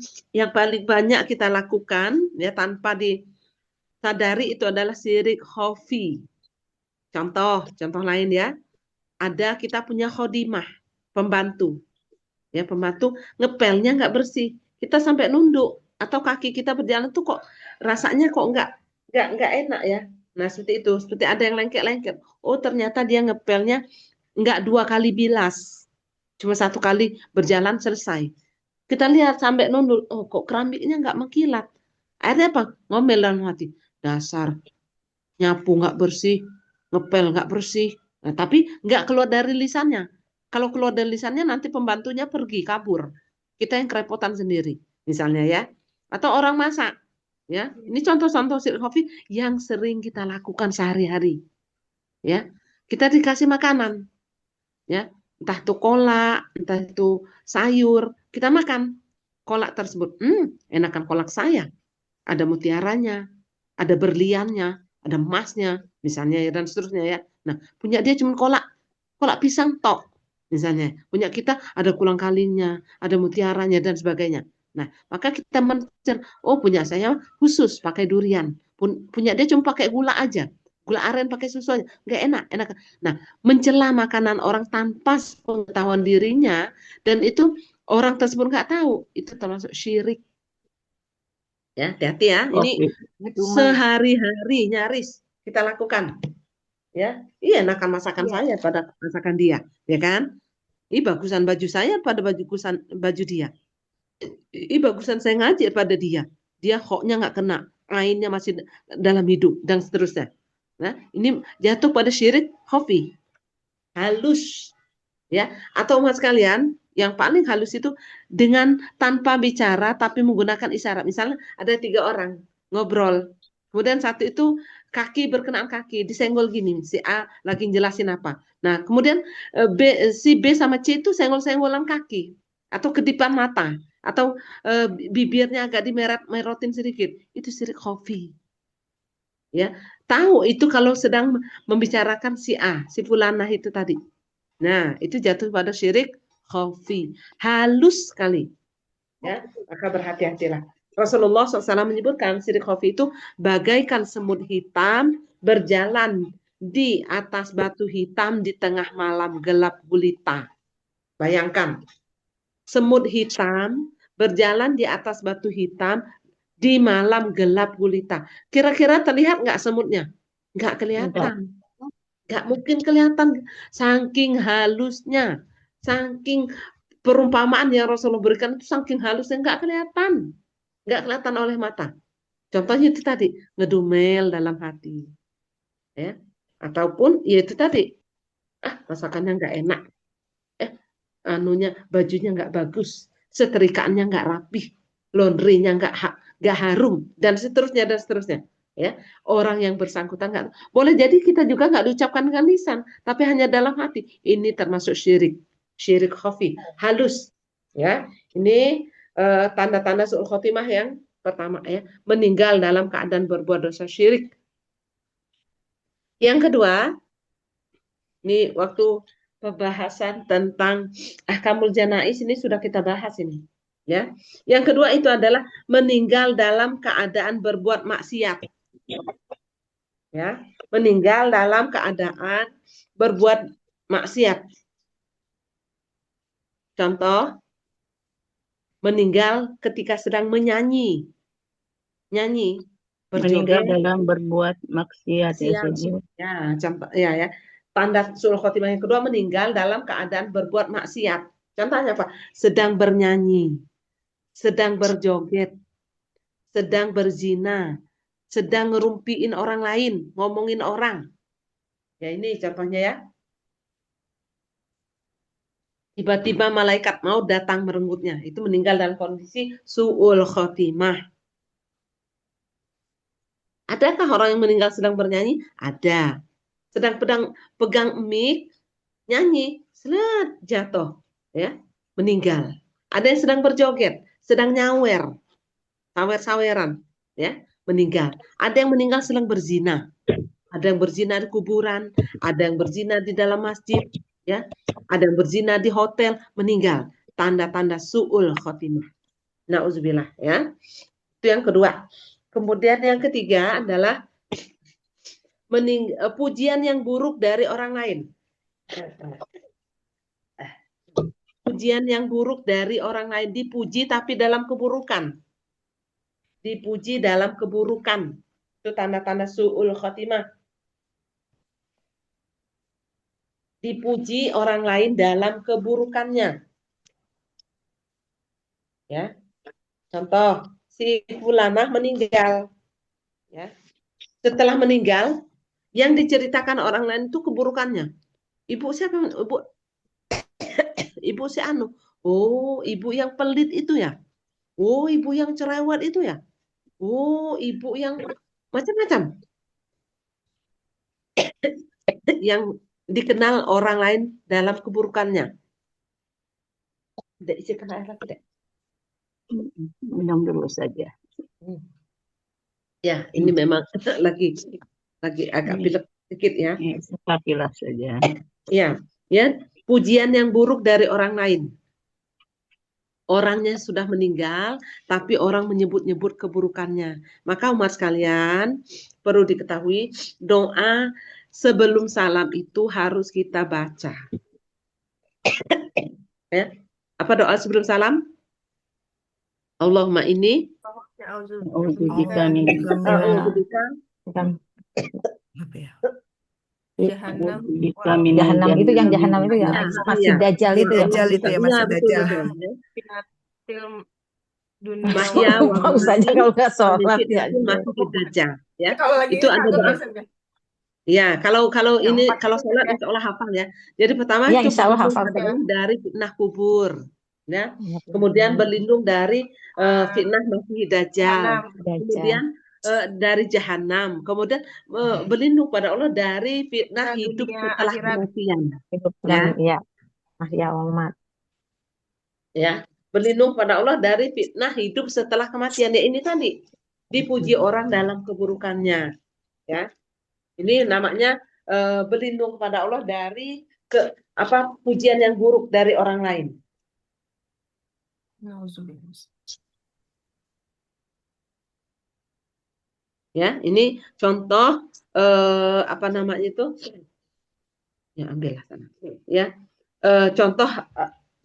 banyak kita lakukan ya tanpa disadari itu adalah syirik khafi. Contoh lain ya, ada kita punya khodimah, pembantu. Ya, pembantu ngepelnya nggak bersih. Kita sampai nunduk atau kaki kita berjalan tuh kok rasanya kok nggak enak ya. Nah, seperti itu, seperti ada yang lengket-lengket. Oh, ternyata dia ngepelnya nggak 2 kali bilas. Cuma 1 kali berjalan selesai. Kita lihat sampai nunduk, oh kok kerambiknya nggak mengkilat. Akhirnya apa? Ngomel dalam hati. Dasar nyapu nggak bersih, ngepel nggak bersih. Nah, tapi nggak keluar dari lisannya. Kalau keluar dari lisannya nanti pembantunya pergi kabur. Kita yang kerepotan sendiri, misalnya ya. Atau orang masak, ya. Ini contoh-contoh syirik khafi yang sering kita lakukan sehari-hari. Ya. Kita dikasih makanan, ya. Entah itu kolak, entah itu sayur, kita makan. Kolak tersebut, enakan kolak saya. Ada mutiaranya, ada berliannya, ada emasnya, misalnya ya, dan seterusnya ya. Nah, punya dia cuma kolak pisang tok. Misalnya, punya kita ada kulang kalinya, ada mutiaranya, dan sebagainya. Nah, maka kita mencer, oh punya saya khusus pakai durian. Punya dia cuma pakai gula aja. Gula aren pakai susu aja. Nggak enak. Nah, mencela makanan orang tanpa pengetahuan dirinya, dan itu orang tersebut nggak tahu, itu termasuk syirik. Ya, hati-hati ya. Ini sehari-hari nyaris kita lakukan. Ya, iya enakan masakan saya pada masakan dia, ya kan? Ini bagusan baju saya pada baju dia. Ini bagusan saya ngaji pada dia. Dia hoknya nggak kena, ainnya masih dalam hidup dan seterusnya. Nah, ini jatuh pada syirik khafi, halus, ya. Atau umat sekalian, yang paling halus itu dengan tanpa bicara tapi menggunakan isyarat. Misalnya ada 3 orang ngobrol, kemudian satu itu kaki berkenaan kaki, disenggol gini, si A lagi jelasin apa. Nah, kemudian si B sama C itu senggol-senggolan kaki, atau kedipan mata, atau bibirnya agak dimerot-merotin sedikit. Itu syirik khafi. Ya, tahu itu kalau sedang membicarakan si A, si fulanah itu tadi. Nah, itu jatuh pada syirik khafi, halus sekali. Ya, maka berhati-hatilah. Rasulullah SAW menyebutkan sirik khafi itu bagaikan semut hitam berjalan di atas batu hitam di tengah malam gelap gulita. Bayangkan, semut hitam berjalan di atas batu hitam di malam gelap gulita. Kira-kira terlihat nggak semutnya? Nggak kelihatan. Nggak mungkin kelihatan. Saking halusnya, saking perumpamaan yang Rasulullah berikan itu saking halusnya nggak kelihatan. Nggak kelihatan oleh mata. Contohnya itu tadi, ngedumel dalam hati. Ya. Ataupun ya itu tadi, masakannya nggak enak. Bajunya nggak bagus, setrikaannya nggak rapih, laundrynya nggak harum, dan seterusnya dan seterusnya. Ya, orang yang bersangkutan nggak boleh jadi kita juga nggak diucapkan dengan lisan, tapi hanya dalam hati. Ini termasuk syirik khafi, halus. Ya, ini tanda-tanda su'ul khotimah yang pertama ya, meninggal dalam keadaan berbuat dosa syirik. Yang kedua, ini waktu pembahasan tentang ahkamul janais ini sudah kita bahas ini, ya. Yang kedua itu adalah meninggal dalam keadaan berbuat maksiat. Ya, meninggal dalam keadaan berbuat maksiat. Contoh, meninggal ketika sedang menyanyi. Nyanyi, Meninggal berjoget, dalam berbuat maksiat ya siap. Ustazah. Ya, contoh ya. Tanda su'ul khotimah yang kedua meninggal dalam keadaan berbuat maksiat. Contohnya apa? Sedang bernyanyi, sedang berjoget, sedang berzina, sedang ngerumpiin orang lain, ngomongin orang. Ya ini contohnya ya. Tiba-tiba malaikat maut datang merenggutnya. Itu meninggal dalam kondisi su'ul khotimah. Adakah orang yang meninggal sedang bernyanyi? Ada. Sedang pegang mic, nyanyi, selet jatuh, ya, meninggal. Ada yang sedang berjoget, sedang nyawer, sawer-saweran, ya, meninggal. Ada yang meninggal sedang berzina. Ada yang berzina di kuburan, ada yang berzina di dalam masjid, ya. Ada yang berzina di hotel, meninggal. Tanda-tanda su'ul khotimah. Nauzubillah, ya. Itu yang kedua. Kemudian yang ketiga adalah pujian yang buruk dari orang lain. Pujian yang buruk dari orang lain, dipuji tapi dalam keburukan. Dipuji dalam keburukan. Itu tanda-tanda su'ul khotimah. Dipuji orang lain dalam keburukannya. Ya. Contoh, si fulanah meninggal. Ya. Setelah meninggal, yang diceritakan orang lain itu keburukannya. Ibu siapa? Ibu si Anu. Oh, ibu yang pelit itu ya. Oh, ibu yang cerewet itu ya. Oh, ibu yang macam-macam. Yang dikenal orang lain dalam keburukannya. Tidak isi kena air lagi, Dek. Minum dulu saja. Ya, ini memang lagi agak pilek sedikit ya. Sepakilah saja. Ya, pujian yang buruk dari orang lain. Orangnya sudah meninggal, tapi orang menyebut-nyebut keburukannya. Maka umat sekalian, perlu diketahui, doa sebelum salam itu harus kita baca. Ya. Apa doa sebelum salam? Allahumma inni A'udzubika min Jahanam itu yang jahanam itu ya, masih dajjal itu ya. Dajjal itu ya, masih dajjal. Mahya wa Mau saja kalau nggak sholat ya. masih dajjal. Ya, Kalau lagi itu ada doa. Ya, kalau ini kalau sholat insya Allah hafal ya. Jadi pertama Ya, itu insya Allah berlindung hafal pada saya. Allah dari fitnah kubur, ya. Kemudian berlindung dari fitnah masih dajjal. Kemudian dari jahanam. Kemudian berlindung pada Allah dari fitnah hidup setelah kematian. Ya, mahya umat. Ya, berlindung pada Allah dari fitnah hidup setelah kematian. Ya ini tadi dipuji orang dalam keburukannya. Ya. Ini namanya berlindung kepada Allah dari pujian yang buruk dari orang lain. Ya, ini contoh apa namanya itu? Ya, ambillah sana. Ya. Contoh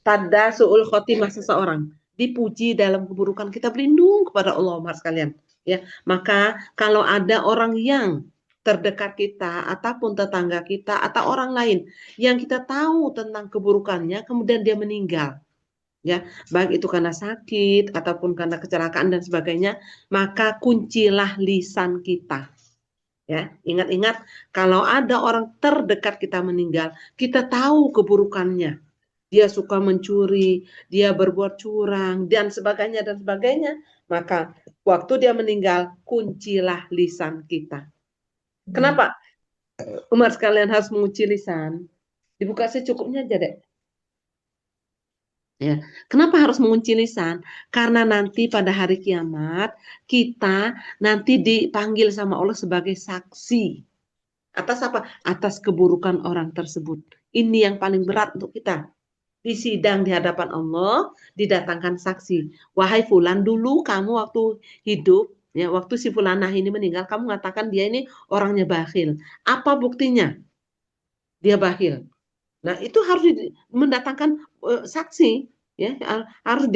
tanda su'ul khotimah seseorang, dipuji dalam keburukan, kita berlindung kepada Allah, sekalian. Ya, maka kalau ada orang yang terdekat kita ataupun tetangga kita atau orang lain yang kita tahu tentang keburukannya kemudian dia meninggal, ya, baik itu karena sakit ataupun karena kecelakaan dan sebagainya, maka kuncilah lisan kita. Ya, ingat-ingat kalau ada orang terdekat kita meninggal, kita tahu keburukannya. Dia suka mencuri, dia berbuat curang dan sebagainya, maka waktu dia meninggal, kuncilah lisan kita. Kenapa umat sekalian harus mengunci lisan? Dibuka secukupnya aja, Dek. Ya. Kenapa harus mengunci lisan? Karena nanti pada hari kiamat kita nanti dipanggil sama Allah sebagai saksi. Atas apa? Atas keburukan orang tersebut. Ini yang paling berat untuk kita. Di sidang di hadapan Allah didatangkan saksi. Wahai fulan, dulu kamu waktu hidup, ya, waktu si fulanah ini meninggal, kamu mengatakan dia ini orangnya bakhil. Apa buktinya? Dia bakhil. Nah, itu harus mendatangkan saksi, ya, harus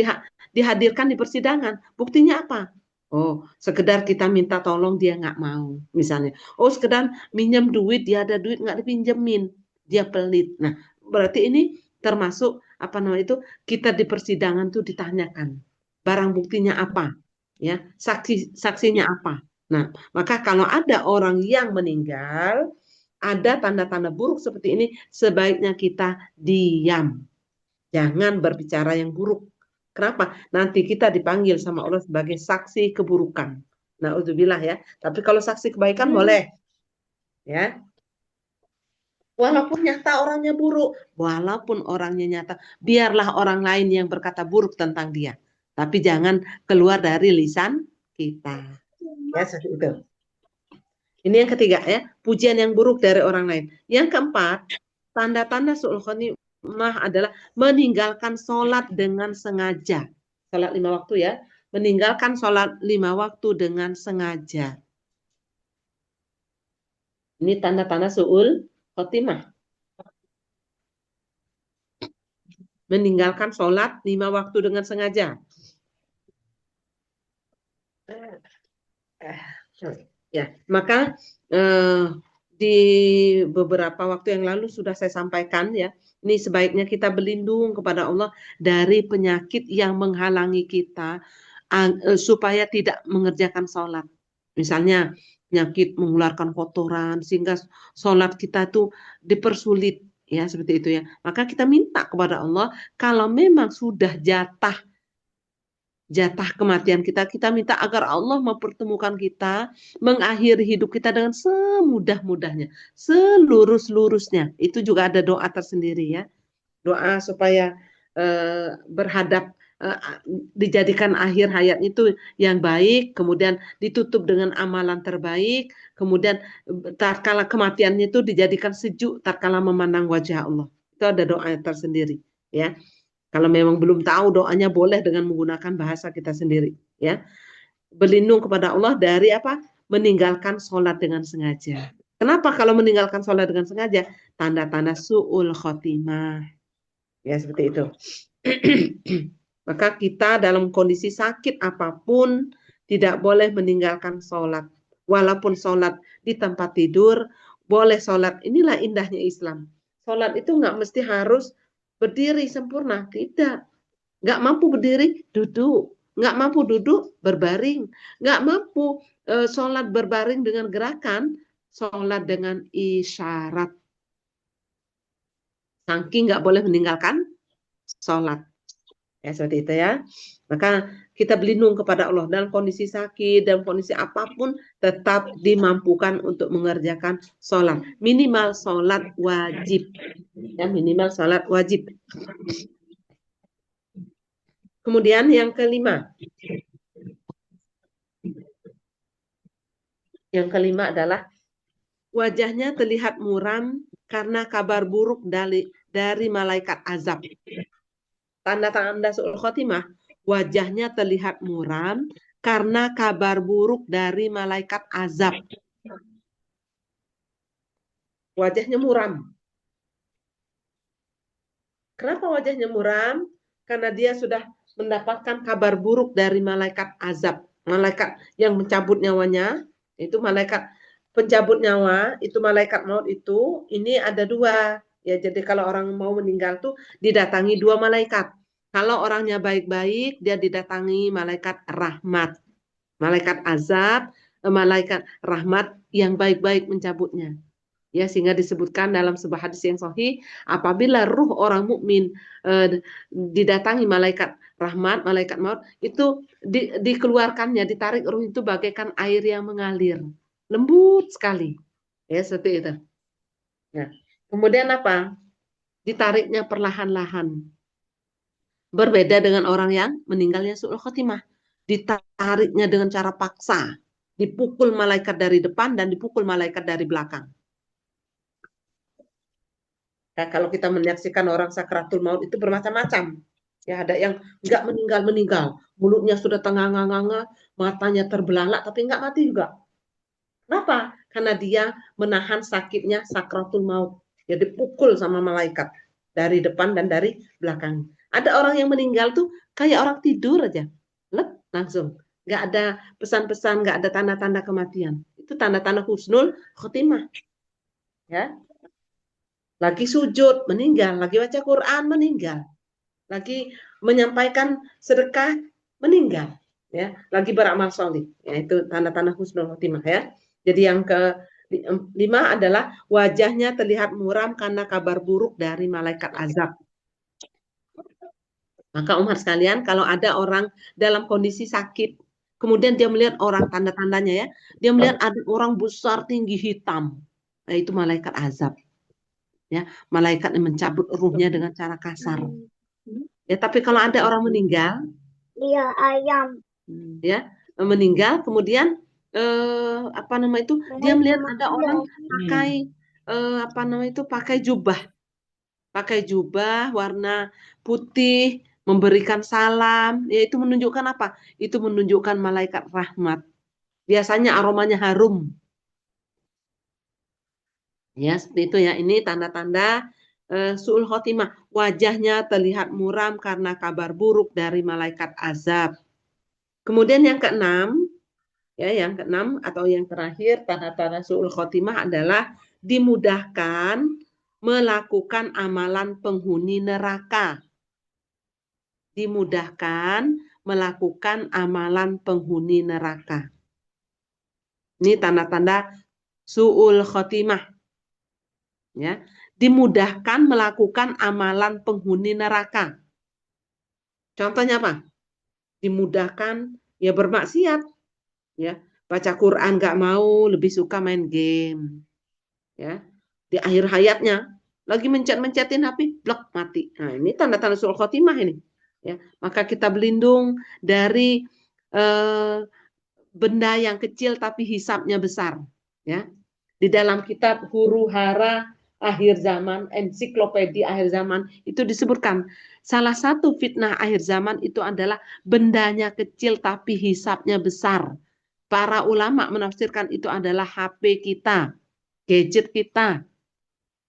dihadirkan di persidangan. Buktinya apa? Oh, sekedar kita minta tolong dia nggak mau, misalnya. Oh, sekedar minjem duit, dia ada duit nggak dipinjemin, dia pelit. Nah, berarti ini termasuk apa namanya itu, kita di persidangan tuh ditanyakan barang buktinya apa, ya, saksinya apa. Nah, maka kalau ada orang yang meninggal, ada tanda-tanda buruk seperti ini, sebaiknya kita diam. Jangan berbicara yang buruk. Kenapa? Nanti kita dipanggil sama Allah sebagai saksi keburukan. Na'udzubillah, ya. Tapi kalau saksi kebaikan boleh. Ya. Walaupun nyata orangnya buruk, walaupun orangnya nyata, biarlah orang lain yang berkata buruk tentang dia. Tapi jangan keluar dari lisan kita. Ya, seperti itu. Ini yang ketiga, ya, pujian yang buruk dari orang lain. Yang keempat, tanda-tanda su'ul khotimah adalah meninggalkan sholat dengan sengaja. Sholat 5 waktu, ya. Meninggalkan sholat 5 waktu dengan sengaja. Ini tanda-tanda su'ul khotimah. Meninggalkan sholat 5 waktu dengan sengaja. Ya, maka di beberapa waktu yang lalu sudah saya sampaikan, ya, ini sebaiknya kita berlindung kepada Allah dari penyakit yang menghalangi kita supaya tidak mengerjakan sholat. Misalnya penyakit mengeluarkan kotoran sehingga sholat kita itu dipersulit, ya, seperti itu, ya. Maka kita minta kepada Allah kalau memang sudah jatah kematian kita, kita minta agar Allah mempertemukan kita, mengakhiri hidup kita dengan semudah-mudahnya, selurus-lurusnya. Itu juga ada doa tersendiri, ya. Doa supaya dijadikan akhir hayat itu yang baik, kemudian ditutup dengan amalan terbaik, kemudian tatkala kematiannya itu dijadikan sejuk tatkala memandang wajah Allah. Itu ada doa tersendiri, ya. Kalau memang belum tahu doanya, boleh dengan menggunakan bahasa kita sendiri, ya. Berlindung kepada Allah dari apa? Meninggalkan sholat dengan sengaja. Kenapa kalau meninggalkan sholat dengan sengaja? Tanda-tanda su'ul khotimah. Ya, seperti itu. Maka kita dalam kondisi sakit apapun tidak boleh meninggalkan sholat. Walaupun sholat di tempat tidur, boleh sholat. Inilah indahnya Islam. Sholat itu nggak mesti harus berdiri sempurna, tidak. Nggak mampu berdiri, duduk. Nggak mampu duduk, berbaring. Nggak mampu sholat berbaring dengan gerakan, sholat dengan isyarat. Saking nggak boleh meninggalkan sholat. Ya, seperti itu, ya. Maka kita berlindung kepada Allah dalam kondisi sakit, dalam kondisi apapun, tetap dimampukan untuk mengerjakan sholat. Minimal sholat wajib. Ya, minimal sholat wajib. Kemudian yang kelima. Yang kelima adalah wajahnya terlihat muram karena kabar buruk dari malaikat azab. Tanda-tanda su'ul khotimah, wajahnya terlihat muram karena kabar buruk dari malaikat azab. Wajahnya muram. Kenapa wajahnya muram? Karena dia sudah mendapatkan kabar buruk dari malaikat azab. Malaikat yang mencabut nyawanya, itu malaikat pencabut nyawa, itu malaikat maut itu, ini ada dua. Ya, jadi kalau orang mau meninggal tuh didatangi dua malaikat. Kalau orangnya baik-baik, dia didatangi malaikat rahmat. Malaikat azab, malaikat rahmat yang baik-baik mencabutnya. Ya, sehingga disebutkan dalam sebuah hadis yang sahih, apabila ruh orang mukmin didatangi malaikat rahmat, malaikat maut, itu dikeluarkannya, ditarik ruh itu bagaikan air yang mengalir, lembut sekali, ya seperti itu. Nah, kemudian apa? Ditariknya perlahan-lahan. Berbeda dengan orang yang meninggalnya su'ul khotimah, ditariknya dengan cara paksa, dipukul malaikat dari depan dan dipukul malaikat dari belakang. Nah, kalau kita menyaksikan orang sakratul maut itu bermacam-macam. Ya, ada yang nggak meninggal, mulutnya sudah tengah-nganga, matanya terbelalak, tapi nggak mati juga. Kenapa? Karena dia menahan sakitnya sakratul maut. Dia dipukul sama malaikat dari depan dan dari belakang. Ada orang yang meninggal tuh kayak orang tidur aja, langsung. Nggak ada pesan-pesan, nggak ada tanda-tanda kematian. Itu tanda-tanda husnul khotimah. Ya. Lagi sujud, meninggal. Lagi baca Quran, meninggal. Lagi menyampaikan sedekah, meninggal. Ya, lagi beramal solih. Ya, itu tanda-tanda husnul khotimah ya. Jadi yang ke-5 adalah wajahnya terlihat muram karena kabar buruk dari malaikat azab. Maka umat sekalian, kalau ada orang dalam kondisi sakit, kemudian dia melihat orang, tanda-tandanya ya, dia melihat ada orang besar tinggi hitam. Nah, itu malaikat azab. Ya, malaikat yang mencabut ruhnya dengan cara kasar. Ya, tapi kalau ada orang meninggal, Iya, ayam. Ya, meninggal, kemudian apa nama itu? Dia melihat ada orang pakai apa nama itu? Pakai jubah warna putih, memberikan salam. Ya, itu menunjukkan apa? Itu menunjukkan malaikat rahmat. Biasanya aromanya harum. Ya, seperti itu ya. Ini tanda-tanda su'ul khotimah. Wajahnya terlihat muram karena kabar buruk dari malaikat azab. Kemudian yang keenam, ya, yang keenam atau yang terakhir tanda-tanda su'ul khotimah adalah dimudahkan melakukan amalan penghuni neraka. Dimudahkan melakukan amalan penghuni neraka. Ini tanda-tanda su'ul khotimah. Ya, dimudahkan melakukan amalan penghuni neraka. Contohnya apa? Dimudahkan ya bermaksiat, ya baca Quran nggak mau, lebih suka main game, ya di akhir hayatnya lagi mencet-mencetin HP, blok mati. Nah, ini tanda-tanda su'ul khotimah ini, ya. Maka kita berlindung dari benda yang kecil tapi hisabnya besar, ya. Di dalam kitab Huru Hara Akhir Zaman, ensiklopedia akhir zaman, itu disebutkan salah satu fitnah akhir zaman itu adalah bendanya kecil tapi hisabnya besar. Para ulama menafsirkan itu adalah HP kita, gadget kita.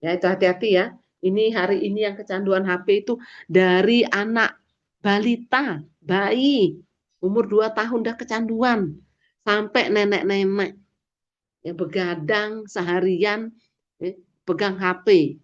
Ya, itu hati-hati ya. Ini hari ini yang kecanduan HP itu dari anak balita, bayi, umur 2 tahun udah kecanduan, sampai nenek-nenek yang begadang seharian pegang HP.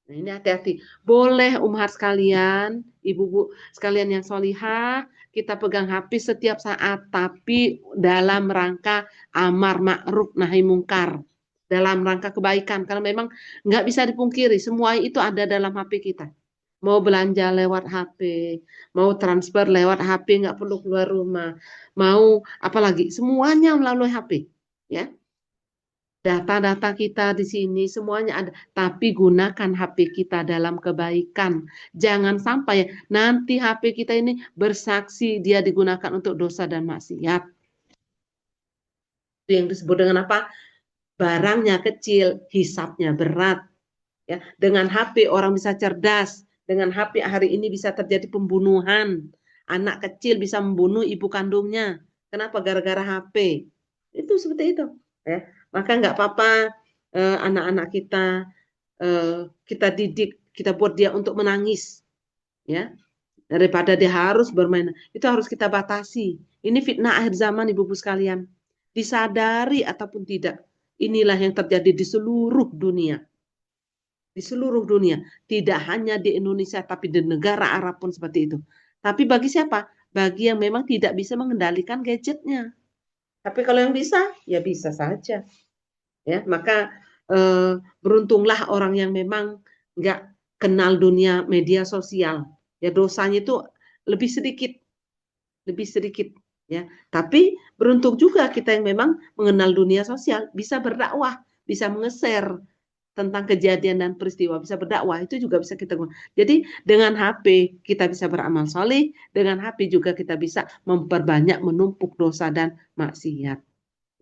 Nah, ini hati-hati. Boleh umat sekalian, ibu-ibu sekalian yang solihah, kita pegang HP setiap saat, tapi dalam rangka amar ma'ruf nahi mungkar, dalam rangka kebaikan. Karena memang nggak bisa dipungkiri, semua itu ada dalam HP kita. Mau belanja lewat HP, mau transfer lewat HP, nggak perlu keluar rumah. Mau apalagi, semuanya melalui HP. Ya. Data-data kita di sini semuanya ada, tapi gunakan HP kita dalam kebaikan. Jangan sampai nanti HP kita ini bersaksi dia digunakan untuk dosa dan maksiat. Itu yang disebut dengan apa? Barangnya kecil, hisabnya berat. Ya, dengan HP orang bisa cerdas. Dengan HP hari ini bisa terjadi pembunuhan. Anak kecil bisa membunuh ibu kandungnya. Kenapa? Gara-gara HP. Itu seperti itu. Ya. Maka nggak apa-apa anak-anak kita didik, kita buat dia untuk menangis. Ya. Daripada dia harus bermain. Itu harus kita batasi. Ini fitnah akhir zaman, ibu-ibu sekalian. Disadari ataupun tidak. Inilah yang terjadi di seluruh dunia. Di seluruh dunia. Tidak hanya di Indonesia, tapi di negara Arab pun seperti itu. Tapi bagi siapa? Bagi yang memang tidak bisa mengendalikan gadgetnya. Tapi kalau yang bisa, ya bisa saja. Ya, maka beruntunglah orang yang memang nggak kenal dunia media sosial. Ya, dosanya itu lebih sedikit. Ya, tapi beruntung juga kita yang memang mengenal dunia sosial, bisa berdakwah, bisa mengeser tentang kejadian dan peristiwa, bisa berdakwah, itu juga bisa kita gunakan. Jadi dengan HP kita bisa beramal soleh, dengan HP juga kita bisa memperbanyak menumpuk dosa dan maksiat.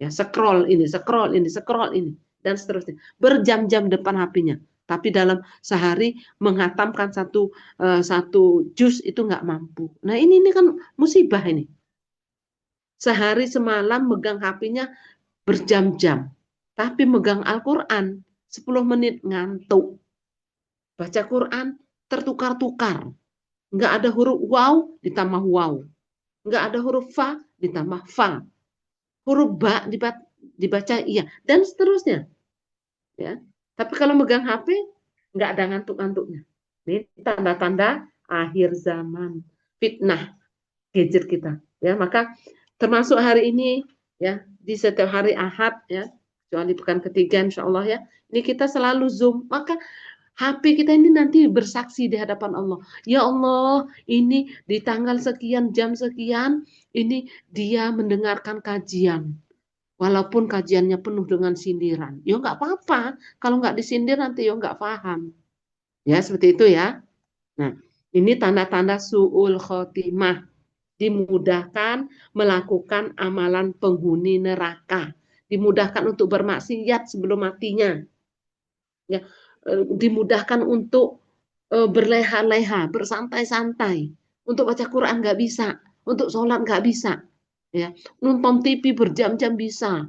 Ya, scroll ini, dan seterusnya. Berjam-jam depan HP-nya. Tapi dalam sehari menghatamkan satu juz itu nggak mampu. Nah ini kan musibah ini. Sehari semalam megang HP-nya berjam-jam. Tapi megang Al-Quran 10 menit ngantuk. Baca Quran tertukar-tukar. Nggak ada huruf waw ditambah waw. Nggak ada huruf fa ditambah fa. Huruf ba dibaca iya. Dan seterusnya. Ya. Tapi kalau megang HP nggak ada ngantuk-ngantuknya. Ini tanda-tanda akhir zaman. Fitnah gadget kita. Ya, maka termasuk hari ini ya, di setiap hari Ahad ya, kecuali pekan ketiga insya Allah ya, ini kita selalu Zoom. Maka HP kita ini nanti bersaksi di hadapan Allah. Ya Allah, ini di tanggal sekian, jam sekian, ini dia mendengarkan kajian. Walaupun kajiannya penuh dengan sindiran. Ya nggak apa-apa. Kalau nggak disindir nanti ya nggak paham. Ya, seperti itu ya. Nah, ini tanda-tanda su'ul khotimah. Dimudahkan melakukan amalan penghuni neraka, dimudahkan untuk bermaksiat sebelum matinya, ya, dimudahkan untuk berleha-leha, bersantai-santai, untuk baca Quran nggak bisa, untuk sholat nggak bisa, ya, nonton TV berjam-jam bisa,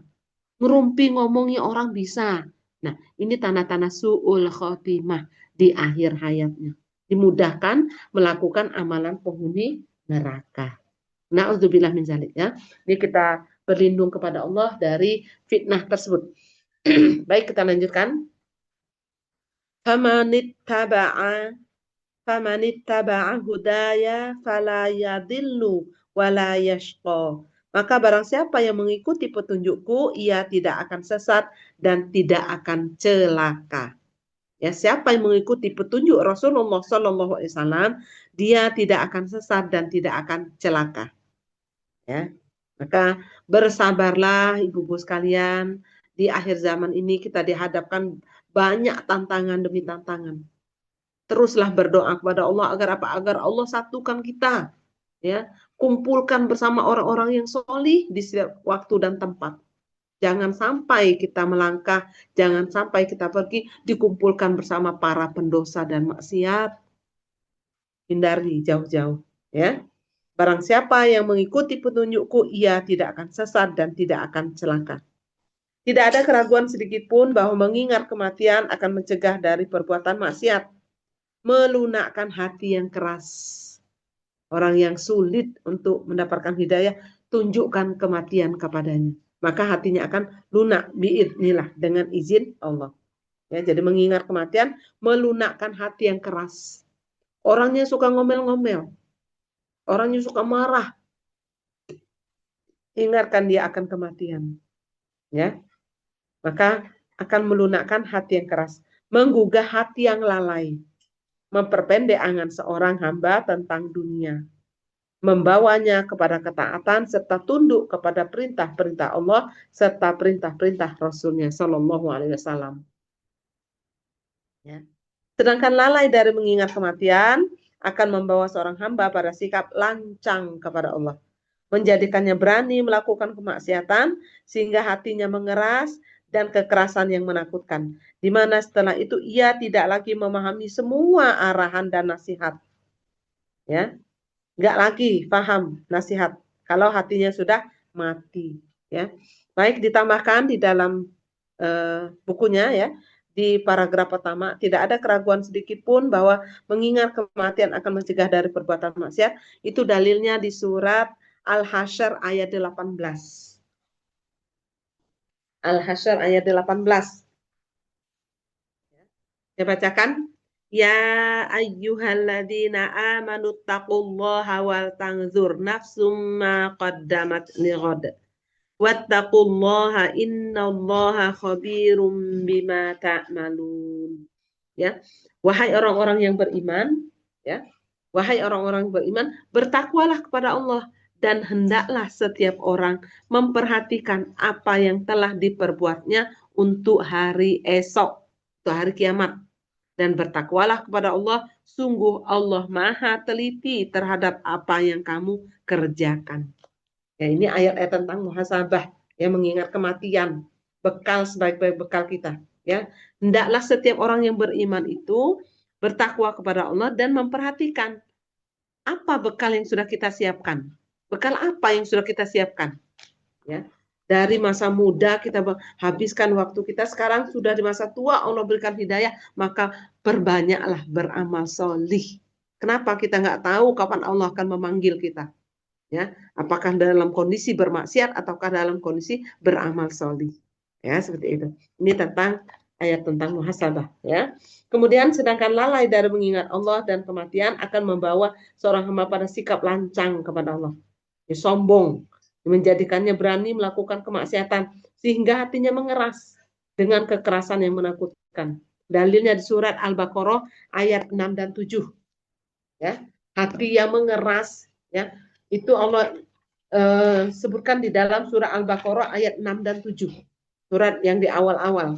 ngerumpi ngomongi orang bisa. Nah, ini tanda-tanda su'ul khotimah di akhir hayatnya, dimudahkan melakukan amalan penghuni neraka. Na'udzubillah min zalik ya. Ini kita berlindung kepada Allah dari fitnah tersebut. Baik, kita lanjutkan. Famanittaba'a hudaya fala yadillu wala yashqa. Maka barang siapa yang mengikuti petunjukku, ia tidak akan sesat dan tidak akan celaka. Ya, siapa yang mengikuti petunjuk Rasulullah SAW, dia tidak akan sesat dan tidak akan celaka. Ya, maka bersabarlah ibu-ibu sekalian, di akhir zaman ini kita dihadapkan banyak tantangan demi tantangan. Teruslah berdoa kepada Allah agar apa? Agar Allah satukan kita, ya, kumpulkan bersama orang-orang yang solih di setiap waktu dan tempat. Jangan sampai kita melangkah, jangan sampai kita pergi dikumpulkan bersama para pendosa dan maksiat. Hindari jauh-jauh, ya. Barang siapa yang mengikuti petunjukku, ia tidak akan sesat dan tidak akan celaka. Tidak ada keraguan sedikit pun bahwa mengingat kematian akan mencegah dari perbuatan maksiat, melunakkan hati yang keras. Orang yang sulit untuk mendapatkan hidayah, tunjukkan kematian kepadanya. Maka hatinya akan lunak biidznillah dengan izin Allah. Ya, jadi mengingat kematian, melunakkan hati yang keras. Orangnya suka ngomel-ngomel. Orangnya suka marah, ingatkan dia akan kematian, ya. Maka akan melunakkan hati yang keras, menggugah hati yang lalai, memperpendek angan seorang hamba tentang dunia, membawanya kepada ketaatan serta tunduk kepada perintah-perintah Allah serta perintah-perintah Rasulnya Shallallahu Alaihi Wasallam. Ya. Sedangkan lalai dari mengingat kematian akan membawa seorang hamba pada sikap lancang kepada Allah, menjadikannya berani melakukan kemaksiatan sehingga hatinya mengeras dan kekerasan yang menakutkan, di mana setelah itu ia tidak lagi memahami semua arahan dan nasihat, ya, nggak lagi paham nasihat kalau hatinya sudah mati, ya. Baik, ditambahkan di dalam bukunya, ya, di paragraf pertama, tidak ada keraguan sedikit pun bahwa mengingat kematian akan mencegah dari perbuatan maksiat. Itu dalilnya di surat Al-Hasyr ayat 18. Al-Hasyr ayat 18. Saya bacakan. Ya ayyuhalladzina amanu taqullaha wal tanzur nafsum ma qaddamat lighad. Wattaqullaha innallaha khabirum bima ta'malun. Ya. Wahai orang-orang yang beriman, ya. Wahai orang-orang beriman, bertakwalah kepada Allah dan hendaklah setiap orang memperhatikan apa yang telah diperbuatnya untuk hari esok, untuk hari kiamat. Dan bertakwalah kepada Allah, sungguh Allah maha teliti terhadap apa yang kamu kerjakan. Ya, ini ayat-ayat tentang muhasabah, ya, mengingat kematian, bekal sebaik-baik bekal kita, ya. Hendaklah setiap orang yang beriman itu bertakwa kepada Allah dan memperhatikan apa bekal yang sudah kita siapkan. Bekal apa yang sudah kita siapkan? Ya. Dari masa muda kita habiskan waktu kita, sekarang sudah di masa tua Allah berikan hidayah, maka perbanyaklah beramal solih. Kenapa? Kita nggak tahu kapan Allah akan memanggil kita. Ya, apakah dalam kondisi bermaksiat ataukah dalam kondisi beramal solih. Ya, seperti itu. Ini tentang ayat tentang muhasabah, ya. Kemudian sedangkan lalai dari mengingat Allah dan kematian akan membawa seorang hamba pada sikap lancang kepada Allah. Ya, sombong, menjadikannya berani melakukan kemaksiatan sehingga hatinya mengeras dengan kekerasan yang menakutkan. Dalilnya di surat Al-Baqarah ayat 6 dan 7. Ya, hati yang mengeras, ya, itu Allah sebutkan di dalam surah Al-Baqarah ayat 6 dan 7. Surat yang di awal-awal.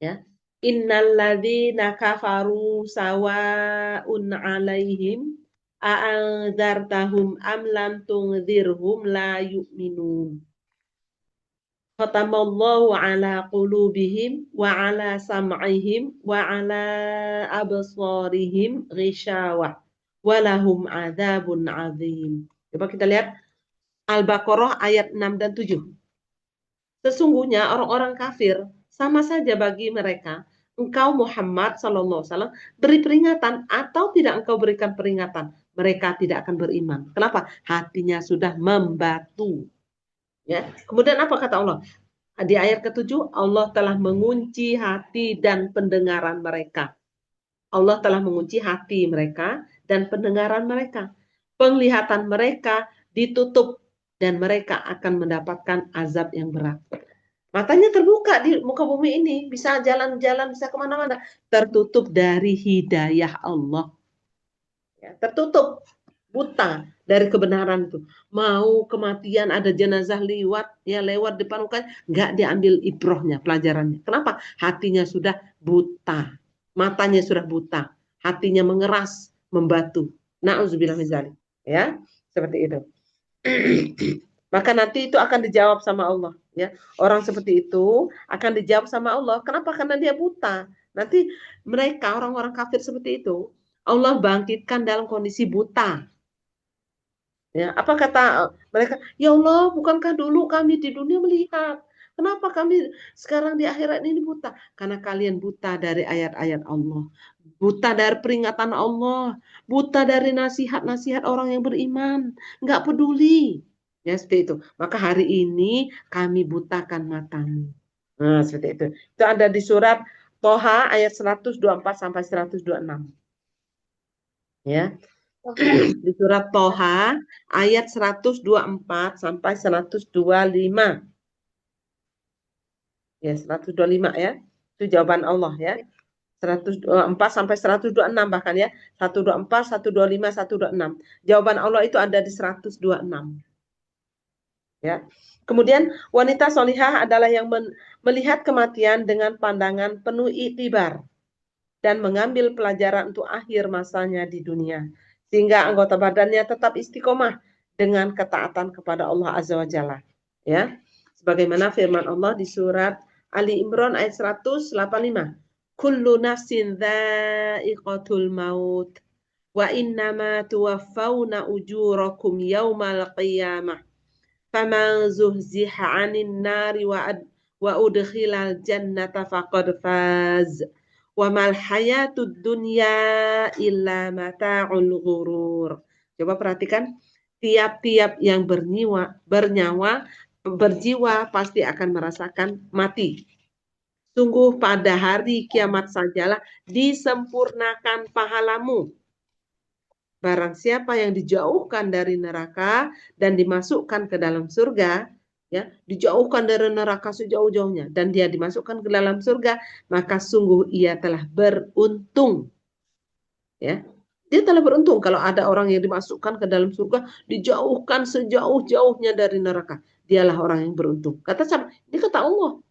Ya. Innalladzina kafaru sawa'un 'alaihim a'anzartahum am lam tunzirhum la yu'minun. Khatamallahu ala qulubihim wa ala sam'ihim wa ala absarihim ghishawah walahum adzabun azim. Coba kita lihat Al-Baqarah ayat 6 dan 7. Sesungguhnya orang-orang kafir sama saja bagi mereka, engkau Muhammad SAW beri peringatan atau tidak engkau berikan peringatan, mereka tidak akan beriman. Kenapa? Hatinya sudah membatu. Ya. Kemudian apa kata Allah? Di ayat ke-7, Allah telah mengunci hati dan pendengaran mereka. Allah telah mengunci hati mereka dan pendengaran mereka. Penglihatan mereka ditutup dan mereka akan mendapatkan azab yang berat. Matanya terbuka di muka bumi ini, bisa jalan-jalan, bisa kemana-mana. Tertutup dari hidayah Allah. Ya, tertutup, buta dari kebenaran itu. Mau kematian ada jenazah lewat depan mukanya, nggak diambil ibrohnya, pelajarannya. Kenapa? Hatinya sudah buta. Matanya sudah buta, hatinya mengeras, membatu. Na'udzubillah min dzalik. Ya, seperti itu. Maka nanti itu akan dijawab sama Allah, ya. Orang seperti itu akan dijawab sama Allah. Kenapa? Karena dia buta. Nanti mereka orang-orang kafir seperti itu, Allah bangkitkan dalam kondisi buta. Ya, apa kata mereka? Ya Allah, bukankah dulu kami di dunia melihat? Kenapa kami sekarang di akhirat ini buta? Karena kalian buta dari ayat-ayat Allah. Buta dari peringatan Allah. Buta dari nasihat-nasihat orang yang beriman. Nggak peduli. Ya, seperti itu. Maka hari ini kami butakan matamu. Nah, seperti itu. Itu ada di surat Toha ayat 124 sampai 126. Ya. Di surat Toha ayat 124 sampai 125. Ya, 125 ya. Itu jawaban Allah ya. 124 sampai 126 bahkan ya. 124, 125, 126. Jawaban Allah itu ada di 126. Ya. Kemudian wanita solihah adalah yang melihat kematian dengan pandangan penuh iktibar dan mengambil pelajaran untuk akhir masanya di dunia, sehingga anggota badannya tetap istiqomah dengan ketaatan kepada Allah Azza wa Jalla. Ya. Sebagaimana firman Allah di surat Ali Imran ayat 185. Kullu nafsin dha'iqatul maut wa innama tuwaffawna ujurakum yaumal qiyamah faman zuhziha 'anil nari wa udkhilal jannata faqad faz wa mal hayatud dunya illa mata'ul ghurur. Coba perhatikan, tiap-tiap yang berjiwa pasti akan merasakan mati. Sungguh pada hari kiamat sajalah disempurnakan pahalamu. Barang siapa yang dijauhkan dari neraka dan dimasukkan ke dalam surga, ya, dijauhkan dari neraka sejauh-jauhnya dan dia dimasukkan ke dalam surga, maka sungguh ia telah beruntung. Ya. Dia telah beruntung kalau ada orang yang dimasukkan ke dalam surga, dijauhkan sejauh-jauhnya dari neraka. Dialah orang yang beruntung. Kata siapa? Ini kata Allah.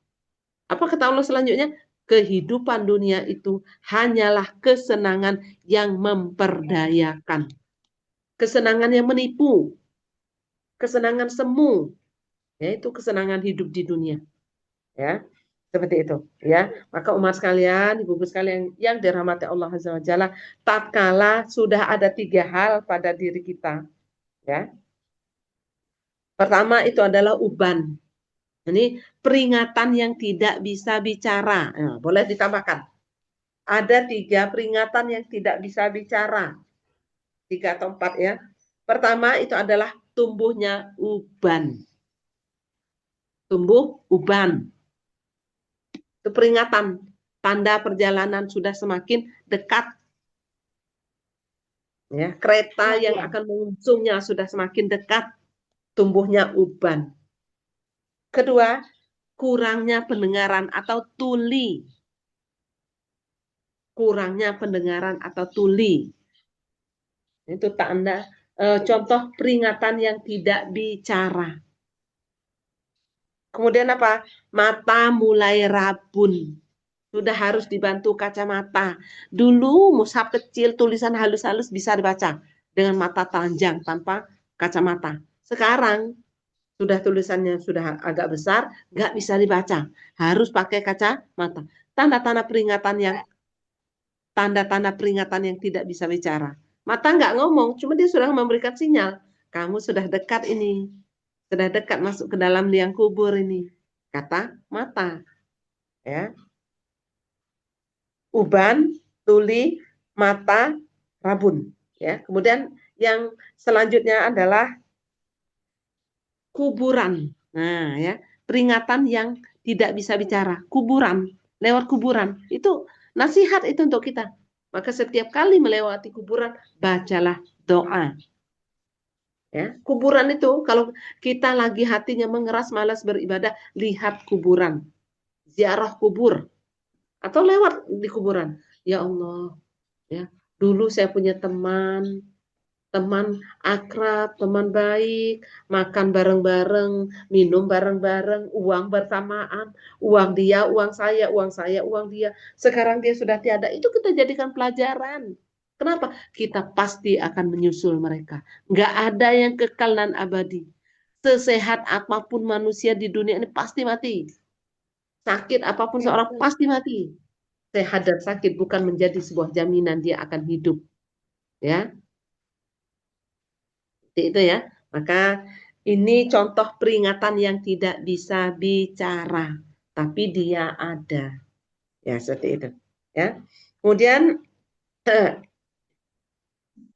Apa kata Allah selanjutnya? Kehidupan dunia itu hanyalah kesenangan yang memperdayakan. Kesenangan yang menipu. Kesenangan semu. Yaitu kesenangan hidup di dunia. Ya, seperti itu. Ya, maka umat sekalian, ibu-ibu sekalian yang dirahmati Allah Azza wa Jalla, tatkala sudah ada 3 hal pada diri kita. Ya. Pertama itu adalah uban. Ini peringatan yang tidak bisa bicara. Nah, boleh ditambahkan. Ada 3 peringatan yang tidak bisa bicara. 3 atau 4 ya. Pertama itu adalah tumbuhnya uban. Tumbuh uban. Itu peringatan. Tanda perjalanan sudah semakin dekat. Ya, kereta yang akan mengusungnya sudah semakin dekat. Tumbuhnya uban. Kedua, kurangnya pendengaran atau tuli. Kurangnya pendengaran atau tuli. Itu tanda, contoh peringatan yang tidak bicara. Kemudian apa? Mata mulai rabun. Sudah harus dibantu kacamata. Dulu mushaf kecil, tulisan halus-halus bisa dibaca dengan mata telanjang tanpa kacamata. Sekarang sudah tulisannya sudah agak besar, nggak bisa dibaca. Harus pakai kacamata. Tanda-tanda peringatan yang tidak bisa bicara. Mata nggak ngomong, cuma dia sudah memberikan sinyal. Kamu sudah dekat ini. Sudah dekat masuk ke dalam liang kubur ini. Kata mata. Ya. Uban, tuli, mata, rabun. Ya. Kemudian yang selanjutnya adalah kuburan. Nah, ya, peringatan yang tidak bisa bicara. Kuburan, lewat kuburan. Itu nasihat itu untuk kita. Maka setiap kali melewati kuburan, bacalah doa. Ya, kuburan itu kalau kita lagi hatinya mengeras, malas beribadah, lihat kuburan. Ziarah kubur. Atau lewat di kuburan. Ya Allah, ya, dulu saya punya teman akrab, teman baik, makan bareng-bareng, minum bareng-bareng, uang bersamaan, uang dia, uang saya, uang dia. Sekarang dia sudah tiada. Itu kita jadikan pelajaran. Kenapa? Kita pasti akan menyusul mereka. Nggak ada yang kekal dan abadi. Sesehat apapun manusia di dunia ini pasti mati. Sakit apapun seorang pasti mati. Sehat dan sakit bukan menjadi sebuah jaminan dia akan hidup. Ya. Itu ya. Maka ini contoh peringatan yang tidak bisa bicara, tapi dia ada. Ya, seperti itu. Ya. Kemudian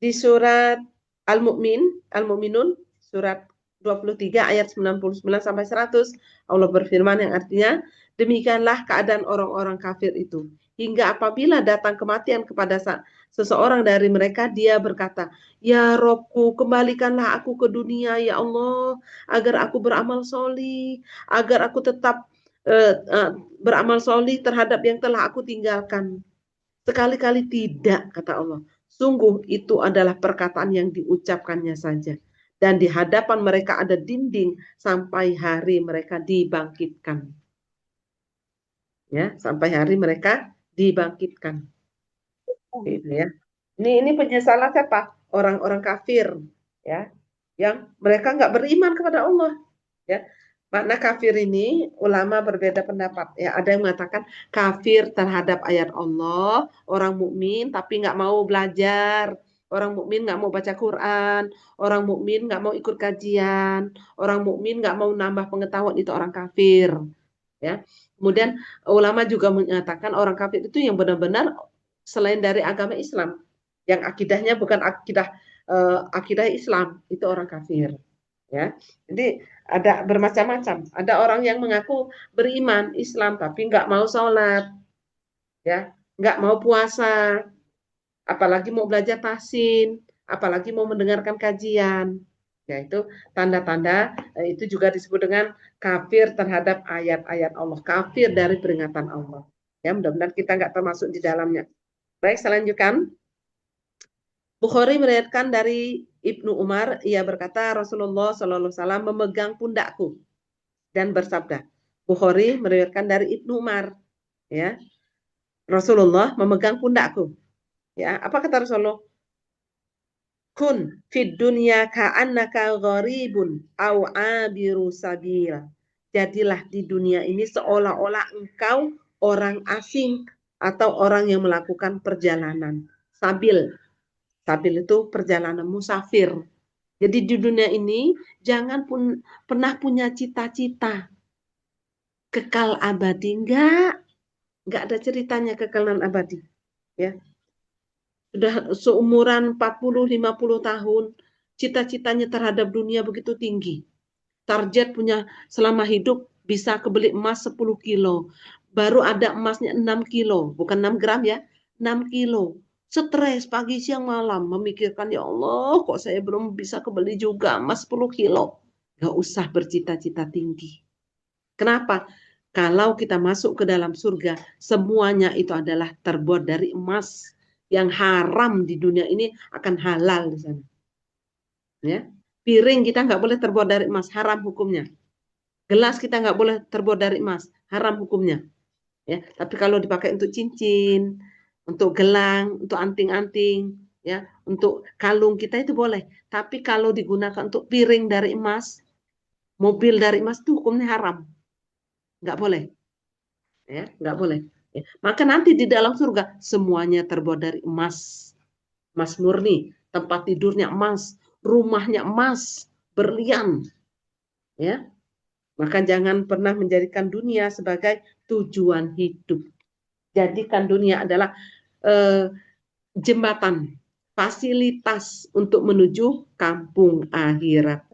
di surat Al-Mu'minun surat 23 ayat 99 sampai 100 Allah berfirman yang artinya, demikianlah keadaan orang-orang kafir itu. Hingga apabila datang kematian kepada seseorang dari mereka, dia berkata, ya Robku, kembalikanlah aku ke dunia, ya Allah, agar aku beramal solih, agar aku tetap beramal solih terhadap yang telah aku tinggalkan. Sekali-kali tidak, kata Allah. Sungguh itu adalah perkataan yang diucapkannya saja. Dan di hadapan mereka ada dinding sampai hari mereka dibangkitkan. Ya, sampai hari mereka dibangkitkan. Gitu ya. Ini penyesalan siapa? Orang-orang kafir, ya, yang mereka nggak beriman kepada Allah. Ya, makna kafir ini ulama berbeda pendapat. Ya, ada yang mengatakan kafir terhadap ayat Allah, orang mukmin tapi nggak mau belajar, Orang mukmin nggak mau baca Quran, orang mukmin nggak mau ikut kajian, orang mukmin nggak mau nambah pengetahuan itu orang kafir. Ya. Kemudian ulama juga menyatakan orang kafir itu yang benar-benar selain dari agama Islam, yang akidahnya bukan akidah Islam, itu orang kafir. Ya. Jadi ada bermacam-macam. Ada orang yang mengaku beriman Islam tapi nggak mau sholat, ya, nggak mau puasa, apalagi mau belajar tahsin, apalagi mau mendengarkan kajian. Ya, itu tanda-tanda itu juga disebut dengan kafir terhadap ayat-ayat Allah, kafir dari peringatan Allah. Ya, mudah-mudahan kita nggak termasuk di dalamnya. Baik, saya lanjutkan. Bukhari meriwayatkan dari Ibnu Umar, ia berkata Rasulullah Shallallahu Alaihi Wasallam memegang pundakku dan bersabda. Bukhari meriwayatkan dari Ibnu Umar, ya, Rasulullah memegang pundakku. Ya, apa kata Rasulullah? Kun fid dunya ka'annaka gharibun au abiru sabil. Jadilah di dunia ini seolah-olah engkau orang asing atau orang yang melakukan perjalanan. Sabil. Sabil itu perjalanan musafir. Jadi di dunia ini jangan pernah punya cita-cita kekal abadi. Enggak ada ceritanya kekalan abadi. Ya. Sudah seumuran 40-50 tahun, cita-citanya terhadap dunia begitu tinggi. Target punya selama hidup bisa kebeli emas 10 kilo. Baru ada emasnya 6 kilo, bukan 6 gram ya, 6 kilo. Stres pagi siang malam memikirkan, ya Allah kok saya belum bisa kebeli juga emas 10 kilo. Gak usah bercita-cita tinggi. Kenapa? Kalau kita masuk ke dalam surga, semuanya itu adalah terbuat dari emas. Yang haram di dunia ini akan halal di sana. Ya, piring kita nggak boleh terbuat dari emas, haram hukumnya. Gelas kita nggak boleh terbuat dari emas, haram hukumnya. Ya, tapi kalau dipakai untuk cincin, untuk gelang, untuk anting-anting, ya, untuk kalung kita itu boleh. Tapi kalau digunakan untuk piring dari emas, mobil dari emas itu hukumnya haram, nggak boleh. Ya, nggak boleh. Ya. Maka nanti di dalam surga semuanya terbuat dari emas. Emas murni, tempat tidurnya emas, rumahnya emas, berlian. Ya. Maka jangan pernah menjadikan dunia sebagai tujuan hidup. Jadikan dunia adalah jembatan, fasilitas untuk menuju kampung akhirat.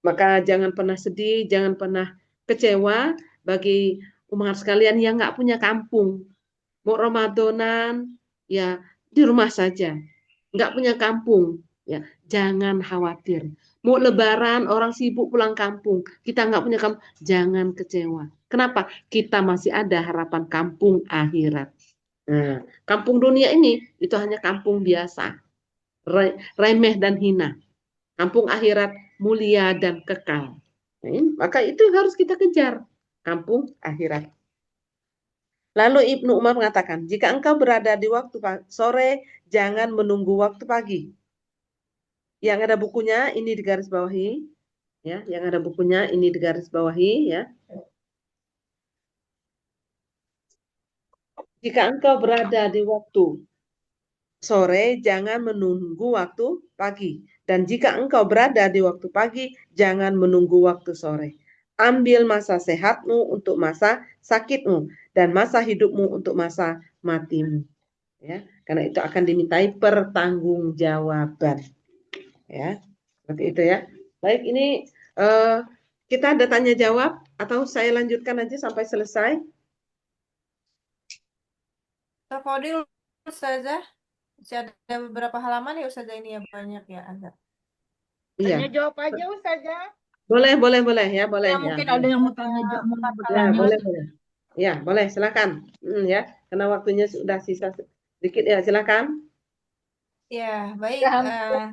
Maka jangan pernah sedih, jangan pernah kecewa bagi umat sekalian yang nggak punya kampung. Mau Ramadanan, ya di rumah saja. Nggak punya kampung, ya jangan khawatir. Mau Lebaran, orang sibuk pulang kampung. Kita nggak punya kampung, jangan kecewa. Kenapa? Kita masih ada harapan kampung akhirat. Nah, kampung dunia ini, itu hanya kampung biasa. Remeh dan hina. Kampung akhirat mulia dan kekal. Maka itu yang harus kita kejar. Kampung akhirat. Lalu Ibnu Umar mengatakan, jika engkau berada di waktu sore, jangan menunggu waktu pagi. Yang ada bukunya ini digaris bawahi, ya. Yang ada bukunya ini digaris bawahi, ya. Jika engkau berada di waktu sore, jangan menunggu waktu pagi. Dan jika engkau berada di waktu pagi, jangan menunggu waktu sore. Ambil masa sehatmu untuk masa sakitmu, dan masa hidupmu untuk masa matimu. Ya, karena itu akan dimintai pertanggungjawaban. Ya, seperti itu ya. Baik, ini kita ada tanya jawab atau saya lanjutkan aja sampai selesai. Tafadil Ustazah, masih ada beberapa halaman ya Ustazah, ini ya banyak ya agak. Iya. Tanya jawab aja Ustazah. Boleh ya, boleh Ya, ya. mungkin ada yang mau tanya jawab, mau Ya, bertanya. boleh. Ya, boleh, silakan. Ya, karena waktunya sudah sisa sedikit ya, silakan. Ya, baik.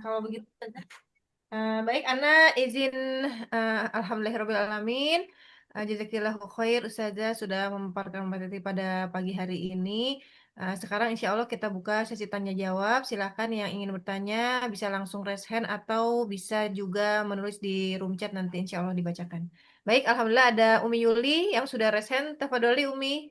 Kalau begitu, baik, Ana izin alhamdulillahirobbilalamin. Jazakillahu khair Ustazah sudah memaparkan materi pada pagi hari ini. Sekarang insya Allah kita buka sesi tanya jawab. Silakan yang ingin bertanya bisa langsung raise hand atau bisa juga menulis di room chat, nanti insya Allah dibacakan. Baik, alhamdulillah ada Umi Yuli yang sudah raise hand. Tafadholi Umi.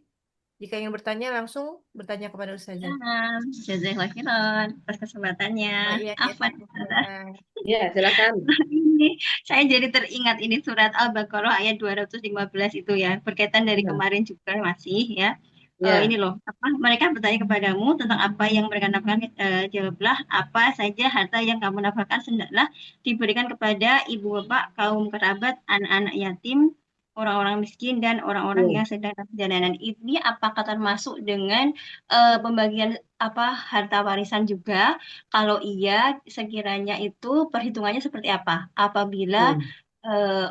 Jika ingin bertanya langsung bertanya kepada Ustazah. Nah, jazakallahu khairan atas kesempatannya. Iya, Afwan, Ustazah. Ya, silakan. Ini saya jadi teringat ini surat Al-Baqarah ayat 215 itu ya, berkaitan dari Ya. kemarin juga masih ya. Ya. Ini loh, mereka bertanya kepadamu tentang apa yang mereka nafkahkan, jawablah apa saja harta yang kamu nafkahkan hendaklah diberikan kepada ibu bapak, kaum kerabat, anak-anak yatim, orang-orang miskin dan orang-orang yang sedang dalam perjalanan. Ini apakah termasuk dengan pembagian harta warisan juga? Kalau iya, sekiranya itu perhitungannya seperti apa? Apabila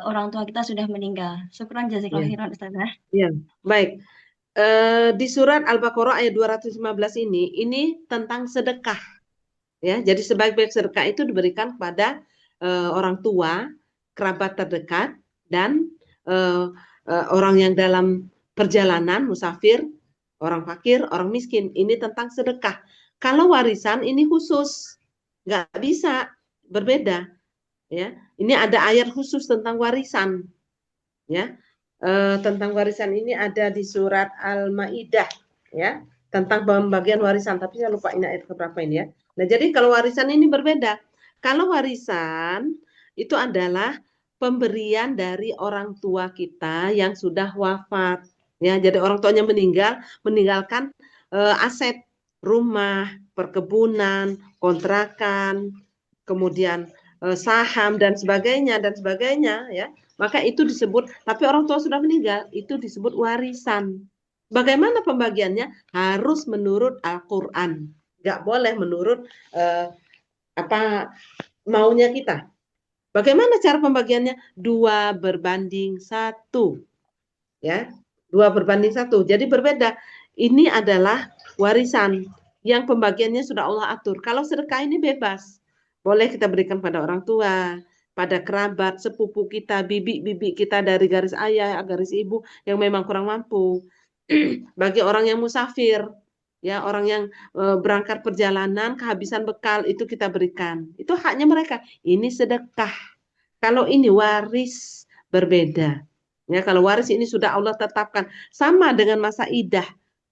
orang tua kita sudah meninggal. Syukran jazakallahu khairan Ustazah. Ya, baik. Di surat Al-Baqarah ayat 215 ini tentang sedekah. Ya, jadi sebaik-baik sedekah itu diberikan kepada orang tua, kerabat terdekat, dan orang yang dalam perjalanan, musafir, orang fakir, orang miskin. Ini tentang sedekah. Kalau warisan ini khusus, nggak bisa, berbeda. Ya, ini ada ayat khusus tentang warisan. Ya, tentang warisan ini ada di surat Al-Maidah, ya, tentang pembagian warisan. Tapi saya lupa ini ayat keberapa ini ya. Nah, jadi kalau warisan ini berbeda. Kalau warisan itu adalah pemberian dari orang tua kita yang sudah wafat. Ya, jadi orang tuanya meninggalkan aset, rumah, perkebunan, kontrakan, kemudian saham dan sebagainya ya. Maka itu disebut, tapi orang tua sudah meninggal, itu disebut warisan. Bagaimana pembagiannya? Harus menurut Al-Quran. Nggak boleh menurut maunya kita. Bagaimana cara pembagiannya? 2:1. Ya, 2:1. Jadi berbeda. Ini adalah warisan yang pembagiannya sudah Allah atur. Kalau sedekah ini bebas. Boleh kita berikan pada orang tua, pada kerabat, sepupu kita, bibi kita dari garis ayah, garis ibu yang memang kurang mampu. Bagi orang yang musafir, ya, orang yang berangkat perjalanan, kehabisan bekal, itu kita berikan. Itu haknya mereka. Ini sedekah. Kalau ini waris, berbeda. Ya, kalau waris ini sudah Allah tetapkan. Sama dengan masa idah.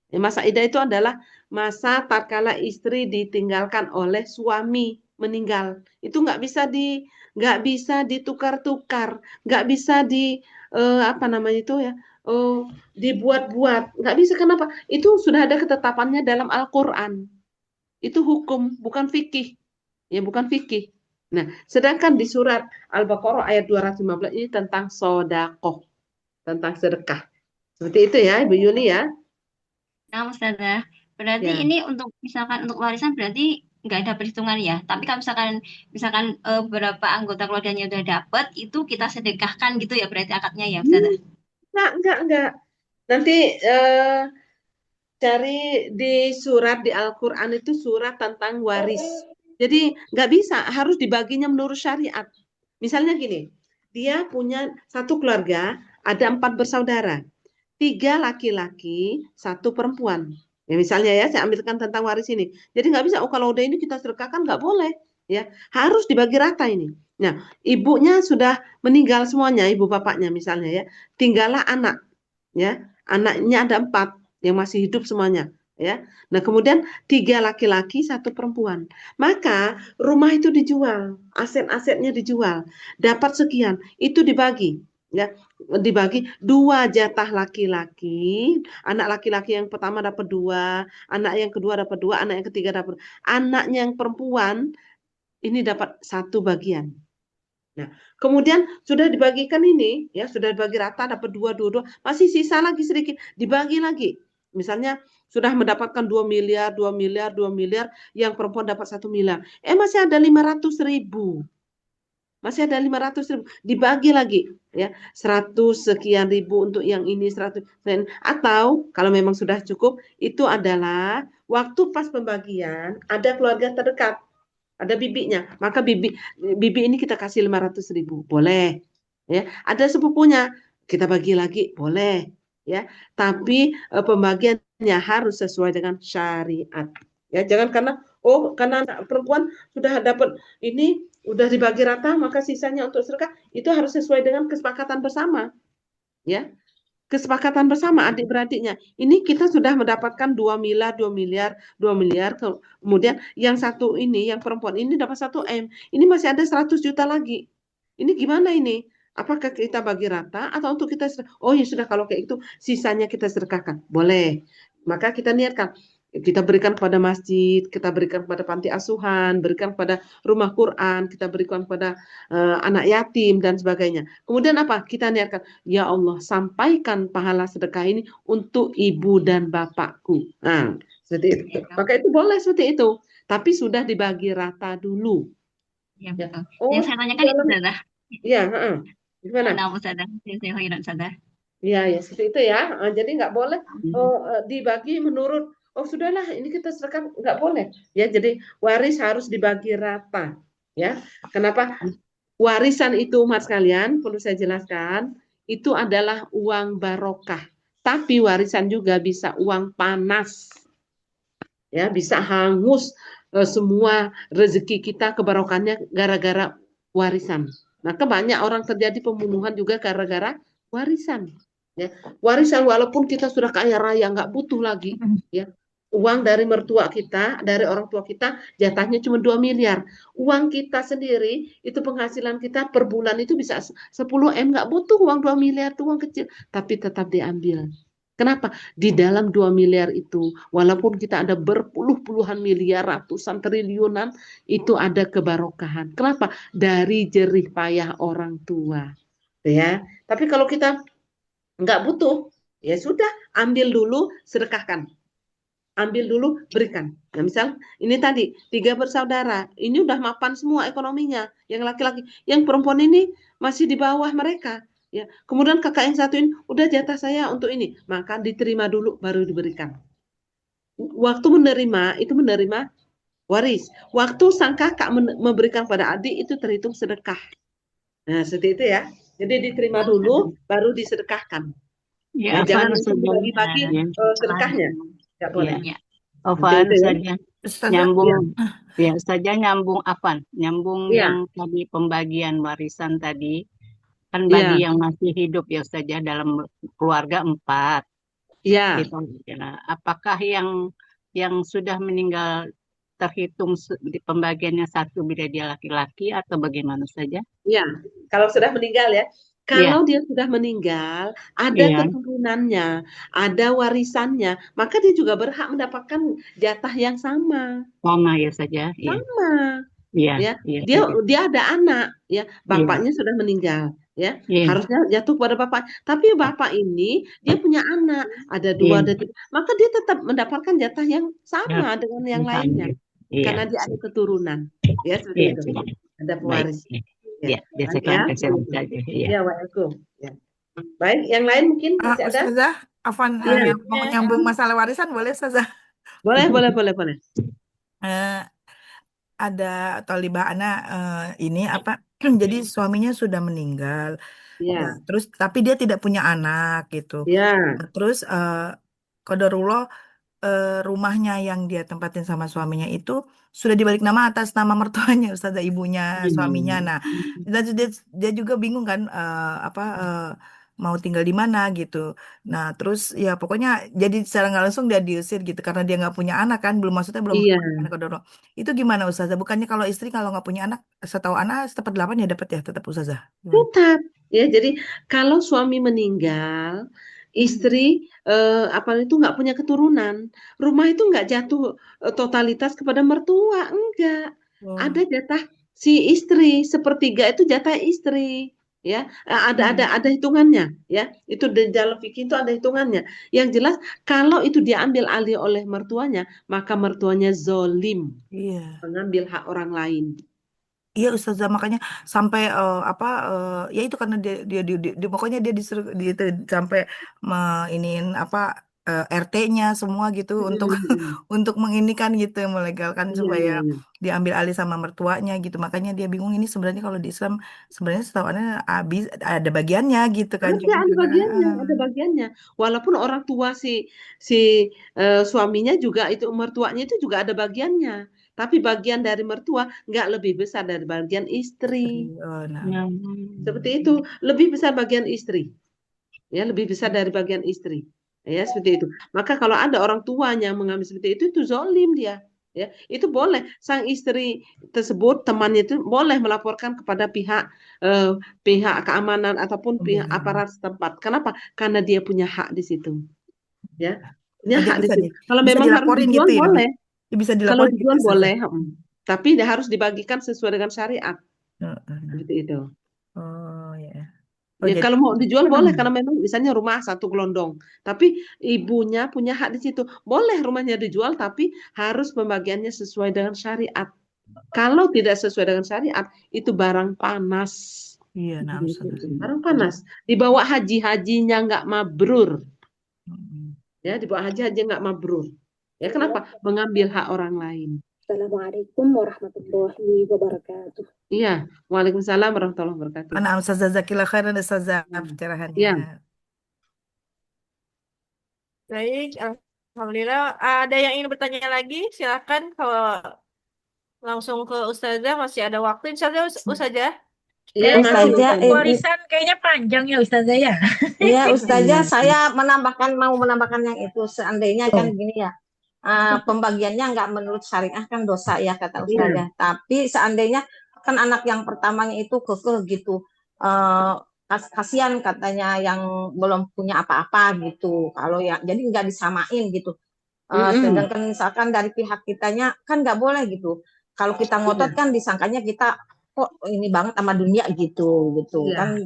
Ya, masa idah itu adalah masa tatkala istri ditinggalkan oleh suami meninggal. Itu nggak bisa ditukar-tukar, nggak bisa dibuat-buat, nggak bisa. Kenapa? Itu sudah ada ketetapannya dalam Al-Quran. Itu hukum, bukan fikih, ya, bukan fikih. Nah, sedangkan di surat Al-Baqarah ayat 215 ini tentang sodakoh, tentang sedekah. Seperti itu ya, Ibu Yuni ya. Nah, Ustazah, berarti ini untuk misalkan untuk warisan berarti nggak ada perhitungan ya. Tapi kalau misalkan berapa anggota keluarganya udah dapat, itu kita sedekahkan gitu ya berarti akadnya ya, Ustazah. Enggak. Nanti cari di surat di Al-Quran itu surat tentang waris. Jadi nggak bisa, harus dibaginya menurut syariat. Misalnya gini, dia punya satu keluarga, ada 4 bersaudara. 3 laki-laki, 1 perempuan. Ya, misalnya ya, saya ambilkan tentang waris ini. Jadi nggak bisa, kalau udah ini kita sedekahkan, nggak boleh. Ya, harus dibagi rata ini. Nah, ibunya sudah meninggal semuanya, ibu bapaknya misalnya ya. Tinggallah anak. Ya, anaknya ada 4 yang masih hidup semuanya. Ya, nah kemudian 3 laki-laki, 1 perempuan. Maka rumah itu dijual, aset-asetnya dijual, dapat sekian, itu dibagi. Ya, dibagi 2 jatah laki-laki, anak laki-laki yang pertama dapat 2, anak yang kedua dapat 2, anak yang ketiga dapat. Anaknya yang perempuan ini dapat 1 bagian. Nah, kemudian sudah dibagikan ini, ya sudah dibagi rata, dapat 2, masih sisa lagi sedikit, dibagi lagi. Misalnya sudah mendapatkan 2 miliar, yang perempuan dapat 1 miliar. Masih ada 500.000. Masih ada 500.000, dibagi lagi ya, 100 sekian ribu untuk yang ini, 100. Atau kalau memang sudah cukup, itu adalah waktu pas pembagian ada keluarga terdekat, ada bibinya, maka bibi ini kita kasih 500.000, boleh ya. Ada sepupunya, kita bagi lagi, boleh ya. Tapi pembagiannya harus sesuai dengan syariat ya. Jangan karena perempuan sudah dapat ini, udah dibagi rata, maka sisanya untuk sedekah, itu harus sesuai dengan kesepakatan bersama. Ya. kesepakatan bersama adik-beradiknya. Ini kita sudah mendapatkan 2 miliar, 2 miliar, 2 miliar. Kemudian yang satu ini, yang perempuan ini dapat 1 M. Ini masih ada 100 juta lagi. Ini gimana ini? Apakah kita bagi rata atau untuk kita oh ya sudah, kalau kayak itu sisanya kita sedekahkan. Boleh. Maka kita niatkan, kita berikan kepada masjid, kita berikan kepada panti asuhan, berikan kepada rumah Quran, kita berikan kepada anak yatim dan sebagainya. Kemudian apa? Kita niatkan, ya Allah, sampaikan pahala sedekah ini untuk ibu dan bapakku. Nah, seperti itu. Maka itu boleh seperti itu. Tapi sudah dibagi rata dulu. Ya, betul. Oh, Yang saya tanyakan itu Ustazah. Iya, gimana? Nah, Ustazah, saya khairan Ustazah. Iya, ya seperti itu ya. Jadi nggak boleh dibagi menurut, oh sudahlah ini kita sedekah, nggak boleh. Ya, jadi waris harus dibagi rata. Ya, kenapa? Warisan itu, umat sekalian, perlu saya jelaskan, itu adalah uang barokah. Tapi warisan juga bisa uang panas. Ya, bisa hangus semua rezeki kita, kebarokannya gara-gara warisan. Maka banyak orang terjadi pembunuhan juga gara-gara warisan. Ya, warisan walaupun kita sudah kaya raya, nggak butuh lagi, ya, uang dari mertua kita, dari orang tua kita, jatahnya cuma 2 miliar. Uang kita sendiri, itu penghasilan kita per bulan itu bisa 10 M, nggak butuh uang 2 miliar, itu uang kecil, tapi tetap diambil. Kenapa? Di dalam 2 miliar itu, walaupun kita ada berpuluh-puluhan miliar, ratusan triliunan, itu ada kebarokahan. Kenapa? Dari jerih payah orang tua. Ya. Tapi kalau kita nggak butuh, ya sudah, ambil dulu, sedekahkan. Ambil dulu, berikan. Nah, misal ini tadi 3 bersaudara, ini udah mapan semua ekonominya, yang laki-laki, yang perempuan ini masih di bawah mereka. Ya, kemudian kakak yang satu ini udah jatah saya untuk ini, maka diterima dulu baru diberikan. Waktu menerima itu menerima waris. Waktu sang kakak memberikan pada adik itu terhitung sedekah. Nah, seperti itu ya. Jadi diterima dulu baru disedekahkan. Ya, Nah, jangan Afan, bagi-bagi sedekahnya. Nggak boleh. Ya. Afan Gitu ya. saja nyambung ya saja nyambung Afan, nyambung Ya. yang tadi pembagian warisan tadi. Kan Iya. bagi yang masih hidup ya saja dalam keluarga 4. Iya. Gitu. Nah, apakah yang sudah meninggal terhitung di pembagiannya 1 bila dia laki-laki atau bagaimana saja? Iya, kalau sudah meninggal ya. Kalau dia sudah meninggal, ada keturunannya, ada warisannya, maka dia juga berhak mendapatkan jatah yang sama. Sama ya saja. Sama. Iya. Ya, Iya. dia ada anak, ya, bapaknya sudah meninggal, ya, harusnya jatuh kepada bapak. Tapi bapak ini dia punya anak, ada 2, ada 3, maka dia tetap mendapatkan jatah yang sama dengan yang lainnya, karena dia ada keturunan, ya, seperti itu. Ada pewaris. Ya, jazakallah khairan saja. Ya, waalaikumsalam. Ya. Baik, yang lain mungkin masih ada? Ustazah, Afan yang mau nyambung masalah warisan boleh Ustazah? Boleh. Ada Tolibah anak ini apa? Jadi suaminya sudah meninggal. Nah, terus tapi dia tidak punya anak gitu. Nah, terus qadarullah rumahnya yang dia tempatin sama suaminya itu sudah dibalik nama atas nama mertuanya, Ustazah, ibunya suaminya. Nah, dia juga bingung kan mau tinggal di mana gitu. Nah, terus ya pokoknya jadi secara nggak langsung dia diusir gitu karena dia nggak punya anak kan, belum punya anak qadarullah. Itu gimana Ustazah? Bukannya kalau istri kalau nggak punya anak, setahu anak seperti 8 ya dapat ya tetap Ustazah? Tetap. Ya, jadi kalau suami meninggal, istri itu nggak punya keturunan, rumah itu nggak jatuh totalitas kepada mertua, enggak. Ada jatah si istri, 1/3 itu jatah istri, ya. Ada hitungannya, ya. Itu di dalam fikih itu ada hitungannya. Yang jelas kalau itu diambil alih oleh mertuanya, maka mertuanya zolim, mengambil hak orang lain. Iya Ustazah, makanya sampai ya itu karena dia pokoknya dia disuruh sampai iniin RT-nya semua gitu untuk menginikan gitu, melegalkan supaya diambil alih sama mertuanya gitu. Makanya dia bingung ini sebenarnya kalau di Islam sebenarnya setahuannya ada bagiannya gitu kan. Ada bagiannya. Walaupun orang tua si suaminya juga itu mertuanya itu juga ada bagiannya. Tapi bagian dari mertua nggak lebih besar dari bagian istri. Seperti itu, lebih besar bagian istri. ya, lebih besar dari bagian istri. Ya, seperti itu. Maka kalau ada orang tuanya mengambil seperti itu zalim dia. Ya, itu boleh sang istri tersebut, temannya itu boleh melaporkan kepada pihak keamanan ataupun pihak aparat setempat. Kenapa? Karena dia punya hak di situ. Ya, punya hak di situ. Kalau memang harus dilaporin dijual gitu ya, boleh. bisa Kalau dilaporin gitu dijual ya, Ustazah? boleh, tapi dia harus dibagikan sesuai dengan syariat. Seperti itu. Oh ya. Ya, jadi kalau mau dijual boleh karena memang misalnya rumah satu gelondong, tapi ibunya punya hak di situ. Boleh rumahnya dijual, tapi harus pembagiannya sesuai dengan syariat. Kalau tidak sesuai dengan syariat, itu barang panas. Iya, nah, Barang panas. Dibawa haji-hajinya nggak mabrur. Ya, dibawa haji-haji nggak mabrur. Ya, kenapa? Mengambil hak orang lain. Assalamualaikum warahmatullahi wabarakatuh. Iya, waalaikumsalam warahmatullahi wabarakatuh. Ana Ustazah Zakila khairan Ustazah pencerahannya. Iya. Baik, alhamdulillah. Ada yang ingin bertanya lagi? Silakan kalau langsung ke Ustazah, masih ada waktu. Insyaallah Ustazah. Iya, Ustazah, Warisan kayaknya panjang ya Ustazah ya. Iya Ustazah, saya mau menambahkan yang itu. Seandainya kan gini ya, pembagiannya nggak menurut syariah kan dosa ya kata Ustazah. Tapi seandainya kan anak yang pertamanya itu kekeh gitu, kasihan katanya yang belum punya apa-apa gitu. Kalau ya, jadi nggak disamain gitu. Sedangkan misalkan dari pihak kitanya kan nggak boleh gitu. Kalau kita ngotot kan disangkanya kita kok ini banget sama dunia gitu kan.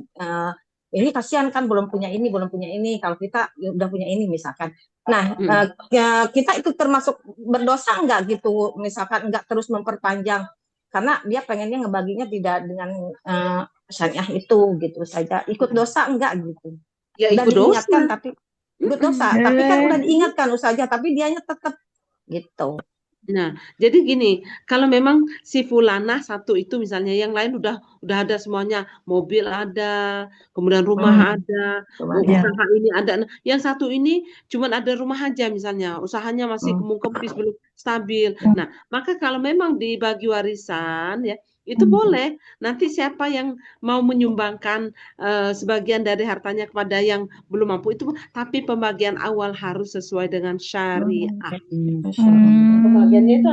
Ini kasihan kan belum punya ini kalau kita udah punya ini misalkan. Nah, kita itu termasuk berdosa nggak gitu, misalkan nggak terus memperpanjang karena dia pengennya ngebaginya tidak dengan syariah itu gitu saja. Ikut dosa enggak gitu. Ya, udah ikut diingatkan dosa. tapi ikut dosa, tapi kan udah diingatkan saja tapi dianya tetap gitu. Nah, jadi gini, kalau memang si fulana satu itu misalnya yang lain udah ada semuanya, mobil ada, kemudian rumah ada, usaha ini ada. Nah, yang satu ini cuma ada rumah aja misalnya, usahanya masih kemungkempis belum stabil. Nah, maka kalau memang dibagi warisan ya itu boleh. Nanti siapa yang mau menyumbangkan sebagian dari hartanya kepada yang belum mampu itu, tapi pembagian awal harus sesuai dengan syariah. Pembagiannya itu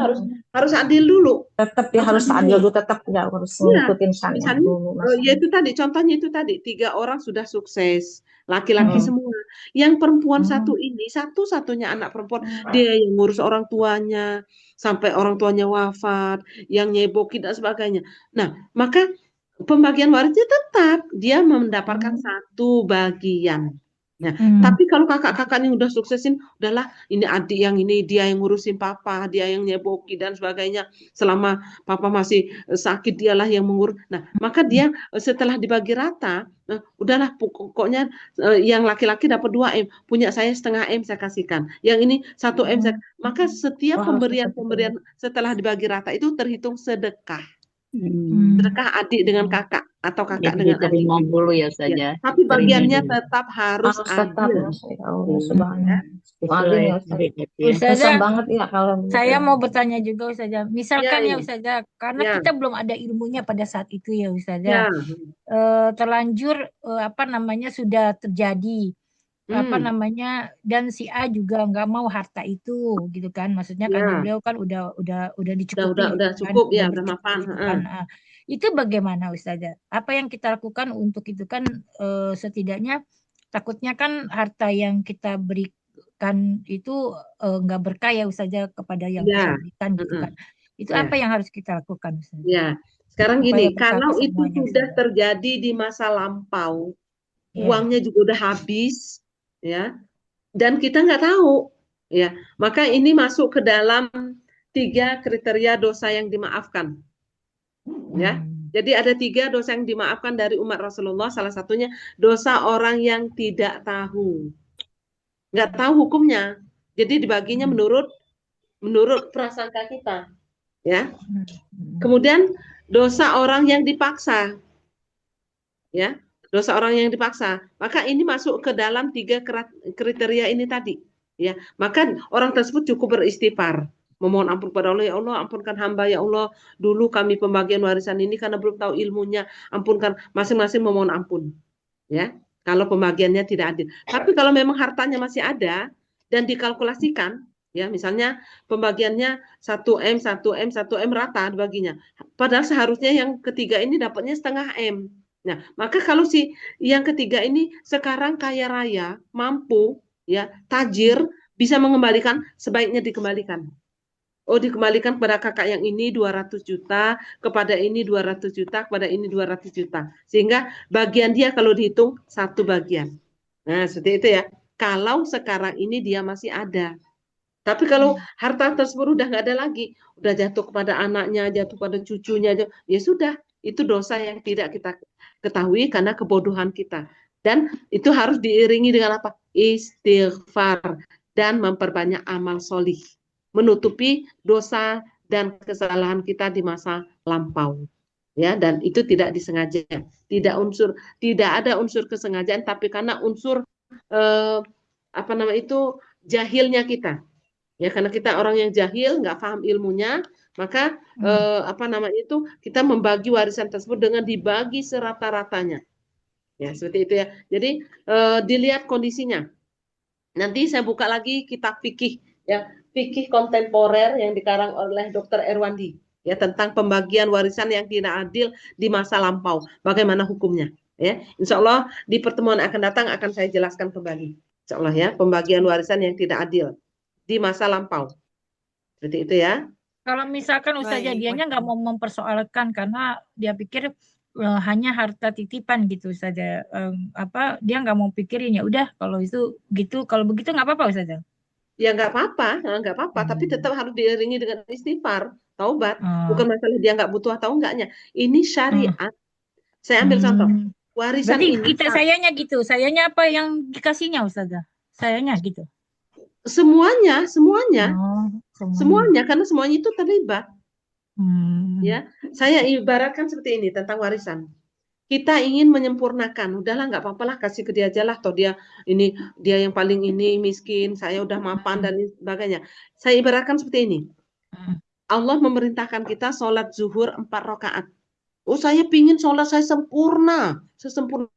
harus adil dulu. Tetap ya harus adil dulu, tetap ya harus ngikutin syariah dulu. Ya itu tadi contohnya itu tadi 3 orang sudah sukses, laki-laki semua. Yang perempuan satu ini satu-satunya anak perempuan, dia yang ngurus orang tuanya sampai orang tuanya wafat, yang nyebokin dan sebagainya. Nah, maka pembagian warisnya tetap dia mendapatkan satu bagian. Nah, tapi kalau kakak-kakak yang udah suksesin, udahlah ini adik yang ini dia yang ngurusin papa, dia yang nyeboki dan sebagainya. Selama papa masih sakit dialah yang mengurus. Nah, maka dia setelah dibagi rata, udahlah pokoknya yang laki-laki dapat 2 M, punya saya setengah M saya kasihkan. Yang ini 1 M maka setiap pemberian setelah dibagi rata itu terhitung sedekah. Sedekah adik dengan kakak atau kakak dengan adik. Diterima dulu ya saja. Tapi bagiannya tetap harus adil. Ustazah, banget ya kalau saya mau bertanya juga Ustazah. Misalkan Ya, ya Ustazah, karena kita belum ada ilmunya pada saat itu ya Ya. Ustazah. Terlanjur sudah terjadi dan si A juga nggak mau harta itu gitu kan, maksudnya karena beliau kan udah dicukupi udah gitu cukup kan, ya, udah udah dicukupi mapan. gitu kan. Itu bagaimana Ustazah? Apa yang kita lakukan untuk itu kan, setidaknya takutnya kan harta yang kita berikan itu nggak berkah ya Ustazah kepada yang kita berikan gitu kan. Itu apa yang harus kita lakukan Ustazah? Ya, sekarang Supaya gini, berkah kalau itu kesemuanya, sudah Ustazah. terjadi di masa lampau, uangnya juga udah habis, ya, dan kita nggak tahu, ya, maka ini masuk ke dalam 3 kriteria dosa yang dimaafkan, ya. Jadi ada 3 dosa yang dimaafkan dari umat Rasulullah. Salah satunya dosa orang yang tidak tahu, nggak tahu hukumnya. Jadi dibaginya menurut prasangka kita, ya. Kemudian dosa orang yang dipaksa, ya, dosa orang yang dipaksa. Maka ini masuk ke dalam 3 kriteria ini tadi, ya. Maka orang tersebut cukup beristighfar, memohon ampun kepada Allah, ya Allah ampunkan hamba, ya Allah dulu kami pembagian warisan ini karena belum tahu ilmunya, ampunkan, masing-masing memohon ampun, ya. kalau pembagiannya tidak adil. Tapi kalau memang hartanya masih ada dan dikalkulasikan, ya misalnya pembagiannya 1M, 1M, 1M rata baginya. Padahal seharusnya yang ketiga ini dapatnya setengah M. Nah, maka kalau si yang ketiga ini sekarang kaya raya, mampu, ya, tajir, bisa mengembalikan, sebaiknya dikembalikan. Oh, dikembalikan kepada kakak yang ini 200 juta, kepada ini 200 juta, kepada ini 200 juta. Sehingga bagian dia kalau dihitung satu bagian. Nah, seperti itu ya. Kalau sekarang ini dia masih ada. Tapi kalau harta tersebut udah nggak ada lagi, udah jatuh kepada anaknya, jatuh pada cucunya, ya sudah, itu dosa yang tidak kita ketahui karena kebodohan kita. Dan itu harus diiringi dengan apa? Istighfar dan memperbanyak amal solih, menutupi dosa dan kesalahan kita di masa lampau. Ya, dan itu tidak disengaja, tidak ada unsur kesengajaan, tapi karena unsur apa nama itu jahilnya kita. Ya, karena kita orang yang jahil, nggak paham ilmunya, maka apa namanya itu kita membagi warisan tersebut dengan dibagi serata-ratanya. Ya, seperti itu ya. Jadi dilihat kondisinya. Nanti saya buka lagi kitab fikih, ya, fikih kontemporer yang dikarang oleh Dr. Erwandi, ya, tentang pembagian warisan yang tidak adil di masa lampau. Bagaimana hukumnya? Ya, Insya Allah di pertemuan akan datang akan saya jelaskan kembali. Insya Allah ya, pembagian warisan yang tidak adil di masa lampau. Seperti itu ya. Kalau misalkan Ustazah Baik. dianya nggak mau mempersoalkan karena dia pikir hanya harta titipan gitu saja, apa dia nggak mau pikirin, ya udah kalau itu gitu, kalau begitu nggak apa-apa Ustazah. Ya nggak apa-apa, tapi tetap harus diiringi dengan istighfar, taubat. Bukan masalah dia nggak butuh atau enggaknya. Ini syariat. Saya ambil contoh. Warisan Berarti ini sayanya gitu, sayanya apa yang dikasihnya Ustazah? Sayanya gitu. semuanya, semuanya. karena semuanya itu terlibat. Ya, saya ibaratkan seperti ini tentang warisan. Kita ingin menyempurnakan, udahlah nggak apa-apa lah, kasih ke dia aja lah, toh dia yang paling ini miskin, saya udah mapan dan sebagainya. Saya ibaratkan seperti ini. Allah memerintahkan kita sholat zuhur 4 rakaat. Oh, saya pingin sholat saya sempurna, sesempurna,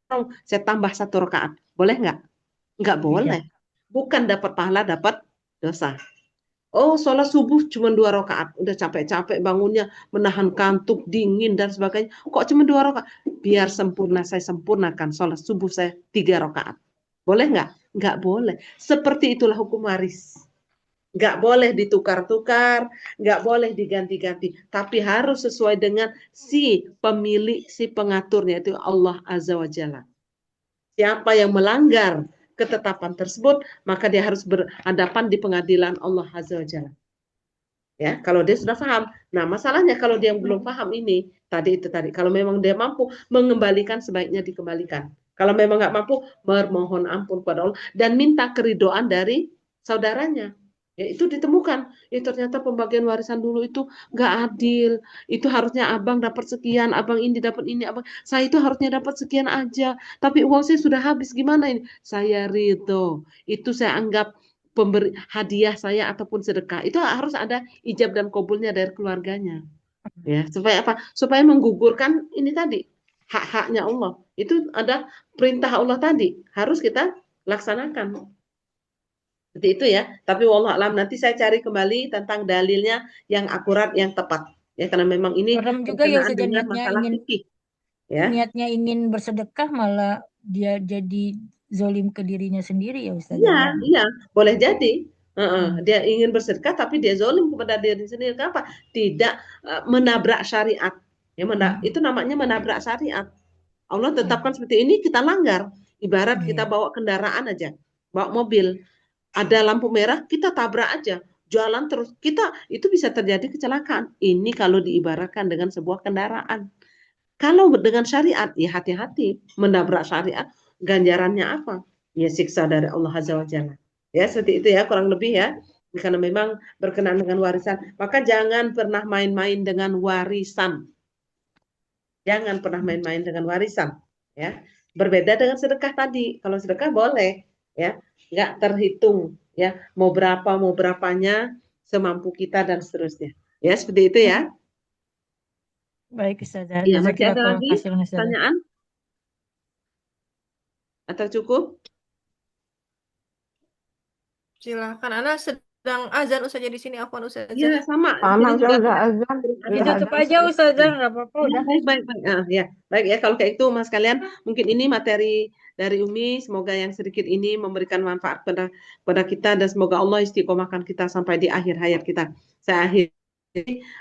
saya tambah 1 rakaat. Boleh nggak? Nggak boleh. Bukan dapat pahala, dapat dosa. Oh, sholat subuh cuma 2 rakaat. Udah capek-capek bangunnya, menahan kantuk, dingin, dan sebagainya. Kok cuma 2 rakaat? Biar sempurna, saya sempurnakan sholat subuh saya 3 rakaat. Boleh nggak? Nggak boleh. Seperti itulah hukum waris. Nggak boleh ditukar-tukar, nggak boleh diganti-ganti. Tapi harus sesuai dengan si pemilik, si pengaturnya, itu Allah Azza wa Jalla. Siapa yang melanggar ketetapan tersebut, maka dia harus berhadapan di pengadilan Allah Azza wa Jalla. Ya, kalau dia sudah paham. Nah, masalahnya kalau dia belum paham ini, tadi, kalau memang dia mampu mengembalikan, sebaiknya dikembalikan. Kalau memang nggak mampu, bermohon ampun kepada Allah dan minta keridoan dari saudaranya. Ya, itu ditemukan. Ya, ternyata pembagian warisan dulu itu nggak adil. Itu harusnya abang dapat sekian, abang ini dapat ini, abang saya itu harusnya dapat sekian aja. Tapi uang saya sudah habis, gimana ini? Saya ridho. Itu saya anggap pemberi hadiah saya ataupun sedekah. Itu harus ada ijab dan kabulnya dari keluarganya. Ya, supaya apa? Supaya menggugurkan ini tadi, hak-haknya Allah. Itu ada perintah Allah tadi, harus kita laksanakan. Seperti itu ya. Tapi wallah alam, nanti saya cari kembali tentang dalilnya yang akurat, yang tepat. Ya, karena memang ini Serem juga ya berkenaan Ustazah, dengan masalah fikih. Ya. niatnya ingin bersedekah malah dia jadi zolim ke dirinya sendiri ya Ustazah. Iya, iya, boleh jadi. Dia ingin bersedekah tapi dia zolim kepada diri sendiri. Kenapa? Tidak menabrak syariat. Ya, itu namanya menabrak syariat. Allah tetapkan seperti ini, kita langgar. Ibarat kita bawa kendaraan aja, bawa mobil, ada lampu merah, kita tabrak aja, jalan terus, itu bisa terjadi kecelakaan. Ini kalau diibaratkan dengan sebuah kendaraan. Kalau dengan syariat, ya hati-hati. Menabrak syariat, ganjarannya apa? Ya siksa dari Allah Azza wa Jalla. Ya, seperti itu ya, kurang lebih ya. Karena memang berkenaan dengan warisan, maka jangan pernah main-main dengan warisan. Jangan pernah main-main dengan warisan. Ya, berbeda dengan sedekah tadi. Kalau sedekah boleh, ya, nggak terhitung. Ya, mau berapanya, semampu kita dan seterusnya. Ya, seperti itu ya. Baik Ustazah. Ya, masih ada lagi pertanyaan? Atau cukup? Silakan. Ana sedang azan Ustazah di sini. Afwan Ya, Ustazah. sama. Sama Sini juga udah azan. Udah Ditutup azan. aja Ustazah, nggak apa-apa ya, udah. baik. Ya, baik ya. Kalau kayak itu, Mas kalian, mungkin ini materi dari Umi. Semoga yang sedikit ini memberikan manfaat pada kita dan semoga Allah istiqomahkan kita sampai di akhir hayat kita. Saya akhiri.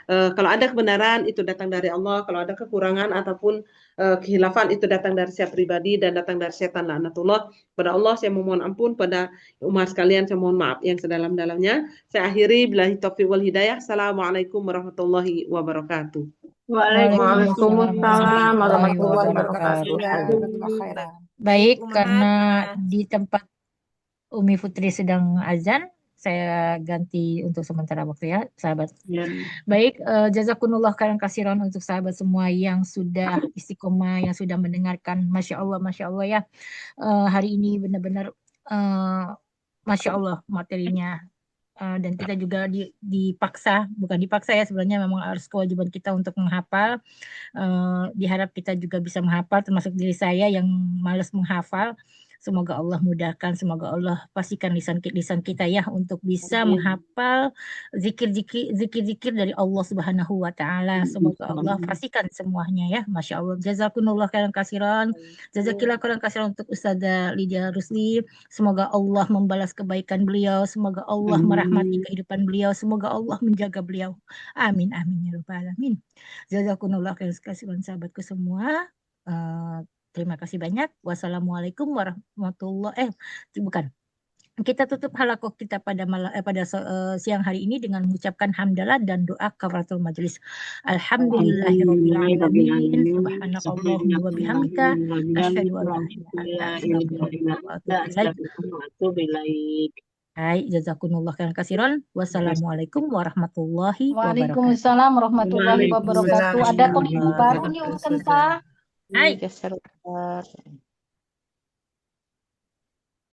Kalau ada kebenaran itu datang dari Allah, kalau ada kekurangan ataupun kehilafan itu datang dari saya pribadi dan datang dari setan laknatullah. Pada Allah saya memohon ampun, pada umat sekalian saya mohon maaf yang sedalam-dalamnya. Saya akhiri billahi taufiq wal hidayah. Assalamualaikum warahmatullahi wabarakatuh. Waalaikumsalam warahmatullahi warahmatullahi wabarakatuh. wabarakatuh. Khairan. Baik, Umat. karena di tempat Umi Putri sedang azan, saya ganti untuk sementara waktu ya, sahabat. Ya. Baik, jazakumullah khairan kasiran untuk sahabat semua yang sudah istiqomah, yang sudah mendengarkan. Masya Allah ya. Hari ini benar-benar Masya Allah materinya. Dan kita juga dipaksa, bukan dipaksa ya, sebenarnya memang harus kewajiban kita untuk menghafal. Diharap kita juga bisa menghafal, termasuk diri saya yang malas menghafal. Semoga Allah mudahkan, semoga Allah pastikan lisan kita ya untuk bisa menghafal zikir-zikir dari Allah Subhanahu wa taala. Semoga Allah pastikan semuanya ya. Masya Allah. Jazakumullah khairan kasiran. Jazakillah khairan kasiran untuk Ustazah Lydia Rusli. Semoga Allah membalas kebaikan beliau, semoga Allah merahmati kehidupan beliau, semoga Allah menjaga beliau. Amin amin ya rabbal alamin. Jazakumullah khairan kasiran sahabatku semua. Terima kasih banyak. Wassalamualaikum warahmatullahi bukan. Kita tutup halakoh kita pada siang hari ini dengan mengucapkan hamdalah dan doa kafaratul majelis. Alhamdulillahirabbil alamin. Subhanakallahumma wa bihamdika asyhadu an la ilaha illa anta Hai, jazakumullah khairan kasiran. Wassalamualaikum warahmatullahi wabarakatuh. Waalaikumsalam warahmatullahi wabarakatuh. Ada kondisi baru nih Om Kenta. Hai. Geser.